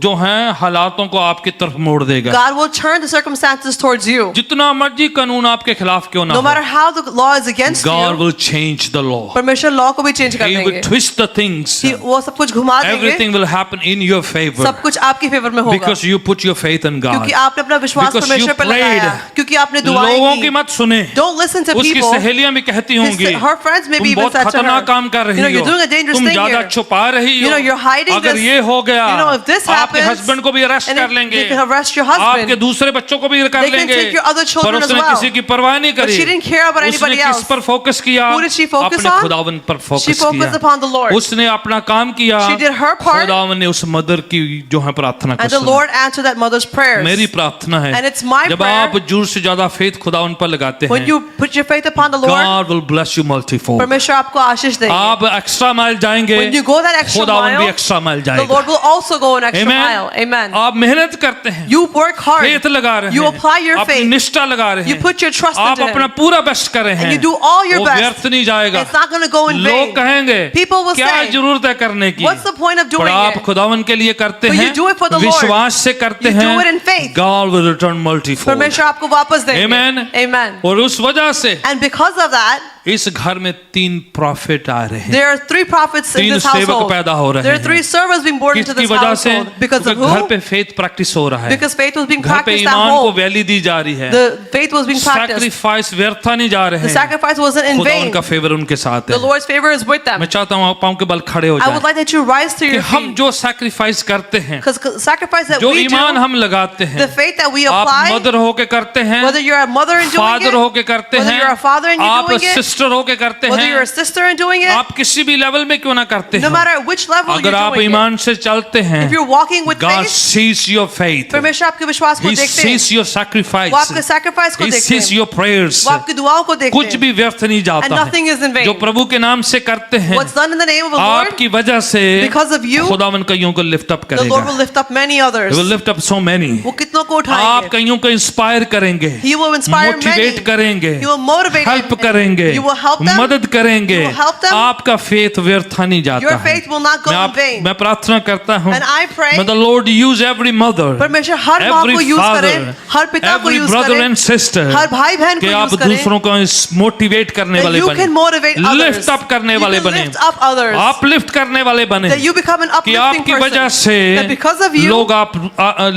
[SPEAKER 1] जो है हालातों को आपकी तरफ मोड़ देगा।
[SPEAKER 2] God will turn the circumstances towards you.
[SPEAKER 1] जितना मर्जी कानून आपके खिलाफ क्यों ना
[SPEAKER 2] No matter
[SPEAKER 1] हो,
[SPEAKER 2] how the law is against
[SPEAKER 1] God
[SPEAKER 2] you,
[SPEAKER 1] will change the law.
[SPEAKER 2] परमेश्वर law को भी change कर
[SPEAKER 1] He will
[SPEAKER 2] देंगे.
[SPEAKER 1] twist the things.
[SPEAKER 2] वो सब कुछ घुमा देंगे.
[SPEAKER 1] Everything will happen in your favor
[SPEAKER 2] सब कुछ आपकी फेवर में होगा.
[SPEAKER 1] because you put your faith in God.
[SPEAKER 2] क्योंकि आपने अपना विश्वास
[SPEAKER 1] Because
[SPEAKER 2] परमेश्वर
[SPEAKER 1] you
[SPEAKER 2] पर लगाया.
[SPEAKER 1] prayed.
[SPEAKER 2] क्योंकि आपने दुआएं
[SPEAKER 1] लोगों की
[SPEAKER 2] की.
[SPEAKER 1] मत सुने।
[SPEAKER 2] Don't listen to
[SPEAKER 1] उसकी
[SPEAKER 2] people.
[SPEAKER 1] सहेलियां भी कहती होंगी,
[SPEAKER 2] Her friends may be
[SPEAKER 1] तुम
[SPEAKER 2] even
[SPEAKER 1] बहुत
[SPEAKER 2] such to
[SPEAKER 1] खतरनाक
[SPEAKER 2] her.
[SPEAKER 1] काम कर रही
[SPEAKER 2] You know,
[SPEAKER 1] हो,
[SPEAKER 2] you're doing a dangerous
[SPEAKER 1] तुम
[SPEAKER 2] thing
[SPEAKER 1] ज्यादा
[SPEAKER 2] here.
[SPEAKER 1] छुपा रही
[SPEAKER 2] You
[SPEAKER 1] हो,
[SPEAKER 2] know, you're hiding
[SPEAKER 1] अगर
[SPEAKER 2] this.
[SPEAKER 1] ये हो गया,
[SPEAKER 2] You know, if this
[SPEAKER 1] आपके
[SPEAKER 2] happens,
[SPEAKER 1] हस्बैंड को भी अरेस्ट
[SPEAKER 2] and
[SPEAKER 1] कर
[SPEAKER 2] if
[SPEAKER 1] लेंगे,
[SPEAKER 2] they can arrest your husband.
[SPEAKER 1] आपके दूसरे बच्चों को भी कर
[SPEAKER 2] They can
[SPEAKER 1] लेंगे,
[SPEAKER 2] take your other children
[SPEAKER 1] पर
[SPEAKER 2] as
[SPEAKER 1] उसने
[SPEAKER 2] well.
[SPEAKER 1] किसी की परवाह नहीं
[SPEAKER 2] But
[SPEAKER 1] करी।
[SPEAKER 2] she didn't care about
[SPEAKER 1] उसने
[SPEAKER 2] anybody
[SPEAKER 1] किस
[SPEAKER 2] else.
[SPEAKER 1] पर फोकस किया?
[SPEAKER 2] Who did she focus
[SPEAKER 1] अपने
[SPEAKER 2] on?
[SPEAKER 1] खुदावन पर
[SPEAKER 2] She
[SPEAKER 1] फोकस
[SPEAKER 2] focused
[SPEAKER 1] किया।
[SPEAKER 2] upon the Lord.
[SPEAKER 1] उसने अपना काम किया,
[SPEAKER 2] She did her part.
[SPEAKER 1] खुदावन ने उस मदर की जो है प्रार्थना को
[SPEAKER 2] And the
[SPEAKER 1] सुना।
[SPEAKER 2] Lord answered that mother's prayers.
[SPEAKER 1] मेरी प्रार्थना है,
[SPEAKER 2] And it's my
[SPEAKER 1] जब
[SPEAKER 2] prayer,
[SPEAKER 1] आप जरूर से ज्यादा फेथ खुदावन पर लगाते
[SPEAKER 2] When
[SPEAKER 1] हैं,
[SPEAKER 2] you put your faith upon the Lord,
[SPEAKER 1] God will bless you multifold.
[SPEAKER 2] परमेश्वर आपको आशीष देंगे.
[SPEAKER 1] आप एक्स्ट्रा माइल जाएंगे,
[SPEAKER 2] When you go that extra
[SPEAKER 1] खुदावन भी
[SPEAKER 2] mile,
[SPEAKER 1] एक्स्ट्रा माइल
[SPEAKER 2] the
[SPEAKER 1] जाएगा।
[SPEAKER 2] Lord will also go an extra
[SPEAKER 1] Amen.
[SPEAKER 2] mile. Amen.
[SPEAKER 1] आप मेहनत करते हैं,
[SPEAKER 2] You work hard.
[SPEAKER 1] फेथ लगा रहे
[SPEAKER 2] You
[SPEAKER 1] हैं,
[SPEAKER 2] apply your
[SPEAKER 1] अपनी
[SPEAKER 2] faith.
[SPEAKER 1] निष्ठा लगा रहे
[SPEAKER 2] You
[SPEAKER 1] हैं,
[SPEAKER 2] put your trust
[SPEAKER 1] आप
[SPEAKER 2] into
[SPEAKER 1] अपना
[SPEAKER 2] Him.
[SPEAKER 1] पूरा बेस्ट कर रहे हैं,
[SPEAKER 2] And you do all your
[SPEAKER 1] वो
[SPEAKER 2] best.
[SPEAKER 1] व्यर्थ नहीं जाएगा।
[SPEAKER 2] It's not going to go in
[SPEAKER 1] लोग
[SPEAKER 2] vain.
[SPEAKER 1] कहेंगे
[SPEAKER 2] People will
[SPEAKER 1] क्या
[SPEAKER 2] say,
[SPEAKER 1] जरूरत है करने की,
[SPEAKER 2] What's the point of
[SPEAKER 1] पर
[SPEAKER 2] doing
[SPEAKER 1] आप
[SPEAKER 2] it?
[SPEAKER 1] खुदावन के लिए करते
[SPEAKER 2] But
[SPEAKER 1] हैं,
[SPEAKER 2] you do it for the Lord.
[SPEAKER 1] विश्वास से करते
[SPEAKER 2] You do
[SPEAKER 1] हैं,
[SPEAKER 2] it in faith.
[SPEAKER 1] God will return multifold।
[SPEAKER 2] परमेश्वर आपको वापस देंगे.
[SPEAKER 1] Amen.
[SPEAKER 2] Amen.
[SPEAKER 1] और उस वजह से
[SPEAKER 2] And because of that,
[SPEAKER 1] इस घर में 3 प्रॉफिट आ रहे हैं।
[SPEAKER 2] there are 3 prophets in
[SPEAKER 1] 3
[SPEAKER 2] this
[SPEAKER 1] सेवक
[SPEAKER 2] household.
[SPEAKER 1] पैदा हो रहे
[SPEAKER 2] There are 3
[SPEAKER 1] हैं।
[SPEAKER 2] servants being born into
[SPEAKER 1] किसकी
[SPEAKER 2] this
[SPEAKER 1] वजह से?
[SPEAKER 2] household. Because of
[SPEAKER 1] क्योंकि घर
[SPEAKER 2] who?
[SPEAKER 1] पे फेथ प्रैक्टिस हो रहा है,
[SPEAKER 2] Because faith was being
[SPEAKER 1] घर पे
[SPEAKER 2] practiced at
[SPEAKER 1] ईमान को
[SPEAKER 2] home.
[SPEAKER 1] वैल्यू दी जा रही है,
[SPEAKER 2] The faith was being practiced.
[SPEAKER 1] Sacrifice व्यर्था नहीं जा रहे
[SPEAKER 2] The
[SPEAKER 1] हैं,
[SPEAKER 2] sacrifice wasn't in
[SPEAKER 1] खुदा
[SPEAKER 2] vain.
[SPEAKER 1] उनका फेवर उनके साथ
[SPEAKER 2] The
[SPEAKER 1] है।
[SPEAKER 2] Lord's favor is with them.
[SPEAKER 1] मैं चाहता हूँ आप पाँव के बल खड़े हो
[SPEAKER 2] I would
[SPEAKER 1] जाएं
[SPEAKER 2] like that you rise to
[SPEAKER 1] कि
[SPEAKER 2] your
[SPEAKER 1] हम
[SPEAKER 2] feet.
[SPEAKER 1] जो सैक्रिफाइस करते हैं,
[SPEAKER 2] Because sacrifice that
[SPEAKER 1] जो
[SPEAKER 2] we
[SPEAKER 1] ईमान
[SPEAKER 2] do,
[SPEAKER 1] हम लगाते हैं,
[SPEAKER 2] the faith that we
[SPEAKER 1] आप
[SPEAKER 2] apply,
[SPEAKER 1] मदर होके करते हैं,
[SPEAKER 2] whether you're a mother in doing
[SPEAKER 1] father
[SPEAKER 2] it,
[SPEAKER 1] होके करते
[SPEAKER 2] whether
[SPEAKER 1] हैं,
[SPEAKER 2] you're a father and you're
[SPEAKER 1] आप
[SPEAKER 2] doing it,
[SPEAKER 1] सिस्टर होके करते
[SPEAKER 2] whether you're a
[SPEAKER 1] हैं,
[SPEAKER 2] sister in doing it,
[SPEAKER 1] आप किसी भी लेवल में क्यों ना करते
[SPEAKER 2] no
[SPEAKER 1] हैं,
[SPEAKER 2] matter which level
[SPEAKER 1] अगर
[SPEAKER 2] you're
[SPEAKER 1] आप
[SPEAKER 2] doing it,
[SPEAKER 1] ईमान से चलते हैं,
[SPEAKER 2] if you're walking with
[SPEAKER 1] God
[SPEAKER 2] faith,
[SPEAKER 1] sees your faith,
[SPEAKER 2] परमेश्वर आपके विश्वास को
[SPEAKER 1] He
[SPEAKER 2] देखते
[SPEAKER 1] sees
[SPEAKER 2] हैं.
[SPEAKER 1] your sacrifice,
[SPEAKER 2] वो आपके sacrifice को
[SPEAKER 1] He
[SPEAKER 2] देखते
[SPEAKER 1] sees
[SPEAKER 2] हैं.
[SPEAKER 1] your prayers,
[SPEAKER 2] वो आपकी दुआओं को देखते
[SPEAKER 1] कुछ
[SPEAKER 2] हैं.
[SPEAKER 1] भी व्यर्थ नहीं
[SPEAKER 2] And
[SPEAKER 1] जाता
[SPEAKER 2] nothing is in
[SPEAKER 1] है,
[SPEAKER 2] vain.
[SPEAKER 1] जो प्रभु के नाम से करते हैं,
[SPEAKER 2] What's done in the name of the Lord,
[SPEAKER 1] आपकी वजह से
[SPEAKER 2] because of you,
[SPEAKER 1] खुदावन कईयों को lift up
[SPEAKER 2] the Lord will
[SPEAKER 1] करेगा,
[SPEAKER 2] lift up many others.
[SPEAKER 1] He will lift up so many,
[SPEAKER 2] वो कितनों को
[SPEAKER 1] आप
[SPEAKER 2] उठाएंगे.
[SPEAKER 1] कईयों को इंस्पायर करेंगे,
[SPEAKER 2] He will inspire many.
[SPEAKER 1] Motivate करेंगे,
[SPEAKER 2] He will motivate
[SPEAKER 1] help
[SPEAKER 2] them.
[SPEAKER 1] करेंगे,
[SPEAKER 2] You will help them.
[SPEAKER 1] मदद करेंगे,
[SPEAKER 2] You will help them.
[SPEAKER 1] आपका फेथ व्यर्था नहीं जाता
[SPEAKER 2] Your
[SPEAKER 1] है।
[SPEAKER 2] faith will not go in vain.
[SPEAKER 1] मैं प्रार्थना करता हूँ,
[SPEAKER 2] And I pray,
[SPEAKER 1] may the Lord use every mother,
[SPEAKER 2] परमेश्वर हर माँ को
[SPEAKER 1] every
[SPEAKER 2] यूज
[SPEAKER 1] father,
[SPEAKER 2] करें, हर पिता को
[SPEAKER 1] every
[SPEAKER 2] यूज
[SPEAKER 1] brother
[SPEAKER 2] करें,
[SPEAKER 1] and sister,
[SPEAKER 2] हर भाई बहन
[SPEAKER 1] कि
[SPEAKER 2] को
[SPEAKER 1] आप
[SPEAKER 2] यूज करें,
[SPEAKER 1] दूसरों को मोटिवेट करने
[SPEAKER 2] that
[SPEAKER 1] वाले
[SPEAKER 2] you
[SPEAKER 1] बने,
[SPEAKER 2] can motivate others,
[SPEAKER 1] lift up करने
[SPEAKER 2] you
[SPEAKER 1] वाले
[SPEAKER 2] can
[SPEAKER 1] बने,
[SPEAKER 2] lift up others,
[SPEAKER 1] आप लिफ्ट करने वाले बने,
[SPEAKER 2] that you become an
[SPEAKER 1] कि
[SPEAKER 2] uplifting
[SPEAKER 1] आपकी वजह
[SPEAKER 2] person,
[SPEAKER 1] से
[SPEAKER 2] that because of you,
[SPEAKER 1] लोग आप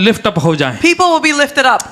[SPEAKER 1] लिफ्ट अप हो जाएं,
[SPEAKER 2] people will be lifted up,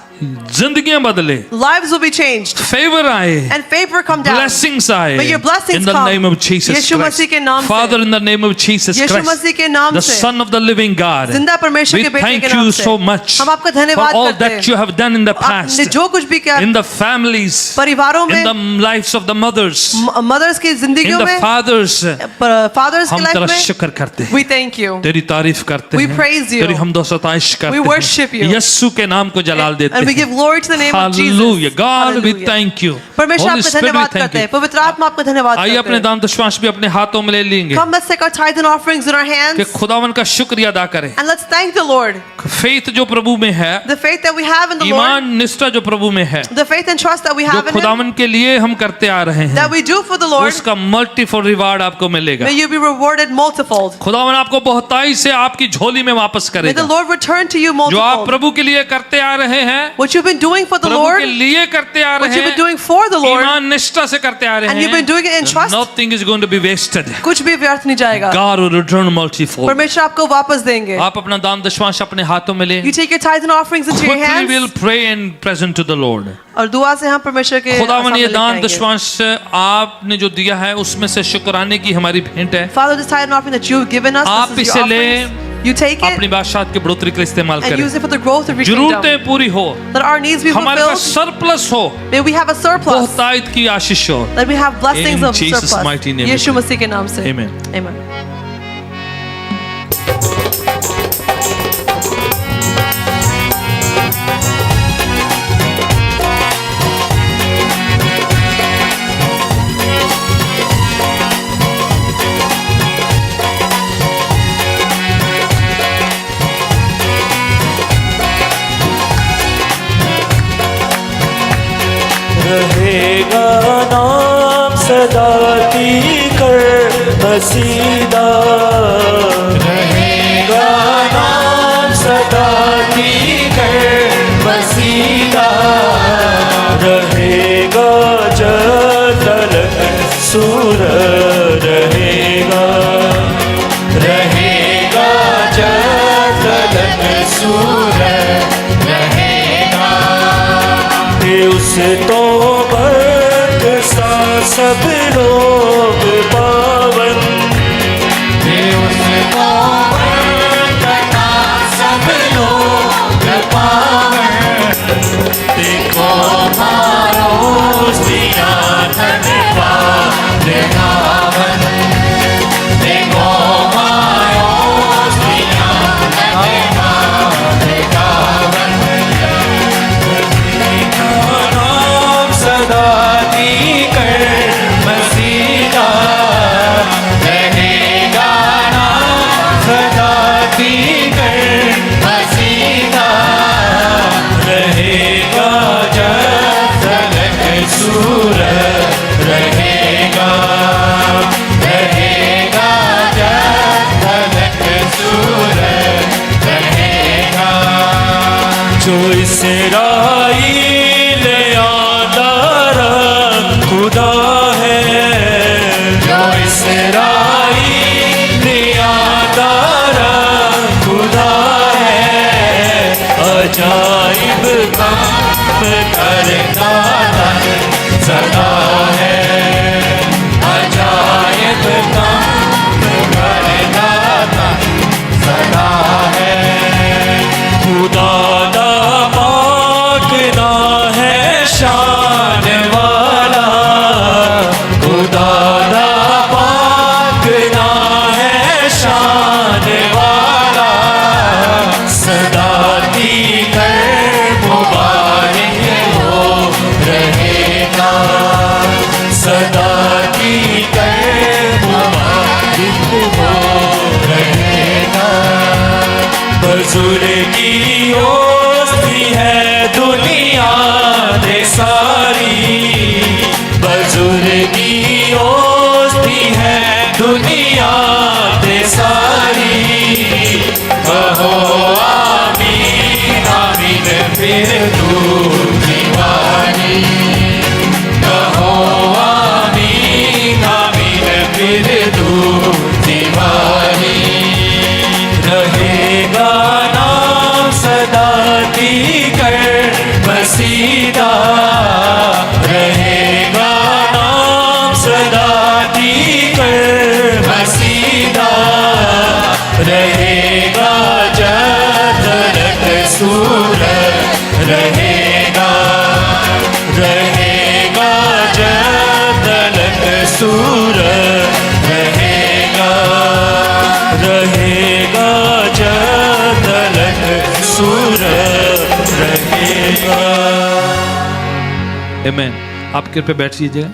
[SPEAKER 1] जिंदगियां बदले,
[SPEAKER 2] lives will be changed,
[SPEAKER 1] favour आए,
[SPEAKER 2] and favor come down.
[SPEAKER 1] blessings आए,
[SPEAKER 2] May your blessings
[SPEAKER 1] in the
[SPEAKER 2] come.
[SPEAKER 1] name of Jesus
[SPEAKER 2] Yeshu
[SPEAKER 1] Christ.
[SPEAKER 2] मसीह के नाम से.
[SPEAKER 1] Father, in the name of Jesus
[SPEAKER 2] Yeshu
[SPEAKER 1] Christ,
[SPEAKER 2] मसीह के नाम
[SPEAKER 1] the
[SPEAKER 2] से.
[SPEAKER 1] Son of the living God,
[SPEAKER 2] जिंदा परमेश्वर
[SPEAKER 1] we
[SPEAKER 2] के बेटे
[SPEAKER 1] thank
[SPEAKER 2] के नाम
[SPEAKER 1] you
[SPEAKER 2] से.
[SPEAKER 1] so much
[SPEAKER 2] हम आपका
[SPEAKER 1] for
[SPEAKER 2] धन्यवाद
[SPEAKER 1] all
[SPEAKER 2] करते
[SPEAKER 1] that
[SPEAKER 2] हैं.
[SPEAKER 1] you have done in the past,
[SPEAKER 2] आपने जो कुछ भी किया
[SPEAKER 1] in the families,
[SPEAKER 2] परिवारों
[SPEAKER 1] in
[SPEAKER 2] में,
[SPEAKER 1] the lives of the mothers,
[SPEAKER 2] mothers की
[SPEAKER 1] in
[SPEAKER 2] जिंदगियों
[SPEAKER 1] the
[SPEAKER 2] में,
[SPEAKER 1] fathers,
[SPEAKER 2] फादर्स की
[SPEAKER 1] हम
[SPEAKER 2] लाइफ
[SPEAKER 1] तेरा
[SPEAKER 2] में,
[SPEAKER 1] शुक्र करते हैं,
[SPEAKER 2] we thank you.
[SPEAKER 1] तेरी तारीफ करते
[SPEAKER 2] We
[SPEAKER 1] हैं,
[SPEAKER 2] praise you.
[SPEAKER 1] तेरी हमदो सताइश करते
[SPEAKER 2] We worship
[SPEAKER 1] हैं,
[SPEAKER 2] you.
[SPEAKER 1] यीशु के नाम को जलाल देते
[SPEAKER 2] And we
[SPEAKER 1] हैं।
[SPEAKER 2] give glory to the name of Jesus.
[SPEAKER 1] Hallelujah. God, we
[SPEAKER 2] Hallelujah.
[SPEAKER 1] thank you.
[SPEAKER 2] परमेश्वर
[SPEAKER 1] Holy
[SPEAKER 2] आपका
[SPEAKER 1] Spirit, we
[SPEAKER 2] धन्यवाद
[SPEAKER 1] thank
[SPEAKER 2] करते हैं,
[SPEAKER 1] you.
[SPEAKER 2] पवित्र आत्मा आपका धन्यवाद
[SPEAKER 1] आइए
[SPEAKER 2] करते
[SPEAKER 1] अपने
[SPEAKER 2] हैं.
[SPEAKER 1] दान दशमांश भी अपने हाथों में ले लेंगे
[SPEAKER 2] Come, let's take our tithes and offerings in our
[SPEAKER 1] कि
[SPEAKER 2] hands
[SPEAKER 1] खुदावन का शुक्रिया अदा करें।
[SPEAKER 2] and let's thank the Lord.
[SPEAKER 1] Faith जो प्रभु में है,
[SPEAKER 2] The faith that we have in the Lord,
[SPEAKER 1] ईमान निष्ठा जो प्रभु में है,
[SPEAKER 2] the faith and trust that we
[SPEAKER 1] जो
[SPEAKER 2] have in Him,
[SPEAKER 1] खुदावन के लिए हम करते आ रहे हैं,
[SPEAKER 2] that we do for the Lord,
[SPEAKER 1] उसका मल्टीफुल रिवार्ड आपको मिलेगा।
[SPEAKER 2] may you be rewarded multifold.
[SPEAKER 1] खुदावन आपको बहुताई से आपकी झोली में वापस
[SPEAKER 2] May the
[SPEAKER 1] करेगा।
[SPEAKER 2] Lord return to you
[SPEAKER 1] जो आप
[SPEAKER 2] multifold.
[SPEAKER 1] प्रभु के लिए करते आ रहे हैं,
[SPEAKER 2] What you've been doing for the
[SPEAKER 1] Prabhu
[SPEAKER 2] Lord,
[SPEAKER 1] के लिए करते आ
[SPEAKER 2] what
[SPEAKER 1] रहे
[SPEAKER 2] you've been
[SPEAKER 1] हैं,
[SPEAKER 2] doing for the Lord,
[SPEAKER 1] ईमान निष्ठा से करते आ रहे
[SPEAKER 2] and you've been doing it in
[SPEAKER 1] हैं,
[SPEAKER 2] trust,
[SPEAKER 1] nothing is going to be wasted.
[SPEAKER 2] कुछ भी व्यर्थ नहीं जाएगा.
[SPEAKER 1] God will return multifold.
[SPEAKER 2] परमेश्वर आपको वापस देंगे.
[SPEAKER 1] आप अपना दान दशमांश अपने हाथों में लें.
[SPEAKER 2] You take your tithes and offerings into your
[SPEAKER 1] Quickly we'll
[SPEAKER 2] hands,
[SPEAKER 1] pray and present to the Lord.
[SPEAKER 2] और दुआ से हम परमेश्वर के
[SPEAKER 1] खुदावन
[SPEAKER 2] सामने
[SPEAKER 1] ये
[SPEAKER 2] लेके
[SPEAKER 1] दान
[SPEAKER 2] आएंगे.
[SPEAKER 1] दशमांश आपने जो दिया है उसमें से शुक्राने की हमारी भेंट है.
[SPEAKER 2] Father, this tithe and offering that you've given us,
[SPEAKER 1] आप
[SPEAKER 2] this is
[SPEAKER 1] इसे
[SPEAKER 2] your
[SPEAKER 1] लें,
[SPEAKER 2] offerings. You take
[SPEAKER 1] अपनी
[SPEAKER 2] it
[SPEAKER 1] बादशाहत के बढ़ोतरी के लिए इस्तेमाल
[SPEAKER 2] and
[SPEAKER 1] करें.
[SPEAKER 2] use it for the growth of your kingdom.
[SPEAKER 1] जरूरतें पूरी हो,
[SPEAKER 2] That our needs be
[SPEAKER 1] हमारे पास
[SPEAKER 2] fulfilled.
[SPEAKER 1] सरप्लस हो,
[SPEAKER 2] May we have a surplus.
[SPEAKER 1] बहुतायत की आशीष हो.
[SPEAKER 2] That we have blessings
[SPEAKER 1] In
[SPEAKER 2] of
[SPEAKER 1] Jesus'
[SPEAKER 2] surplus.
[SPEAKER 1] mighty name we
[SPEAKER 2] Yeshu
[SPEAKER 1] pray.
[SPEAKER 2] मसीह के नाम से.
[SPEAKER 1] Amen.
[SPEAKER 2] Amen.
[SPEAKER 4] रहेगा नाम सदा कर बसीदा, रहेगा नाम सदा कर बसीदा, रहेगा जल सूर रहेगा, रहेगा जल सूर रहेगा, उस तो सा सब लोग पावन, उस तो सब लोग पावन, देखो मारो दिया धन्यवाद गावन, देखो मारो दिया धन्यवाद गावन, नाम सदा मसीदा, रहेगा नाम सदा कर मसीदा, रहेगा जल सूर रहेगा, रहेगा जल सूर रहेगा, जो इसराइल यादार खुदा है, जो इसराइल यादार खुदा है, अजाइब काम करता सदा है, अजाइब काम करता सदा है, खुदा दा पाक ना है शान वाला, खुदा दा पाक ना है शान वाला, सदा दी कर मुबारक हो रहेगा, सदा दी कर मुबारक हो रहेगा, बुजुर्गी ओस्ती है दुनिया दे सारी, बुजुर्गी ओस्ती है दुनिया दे सारी, कहो आमीन आमीन फिर तू दीवानी, कहो आमीन आमीन फिर तू दीवानी, रहेगा नाम सदा कर बसीदा, रहेगा नाम सदा कर बसीदा, रहेगा जल सूर रहेगा, रहेगा जल सूर रहेगा, रहेगा जल सूर रहेगा।
[SPEAKER 1] Amen. आप कृपया बैठ लीजिएगा.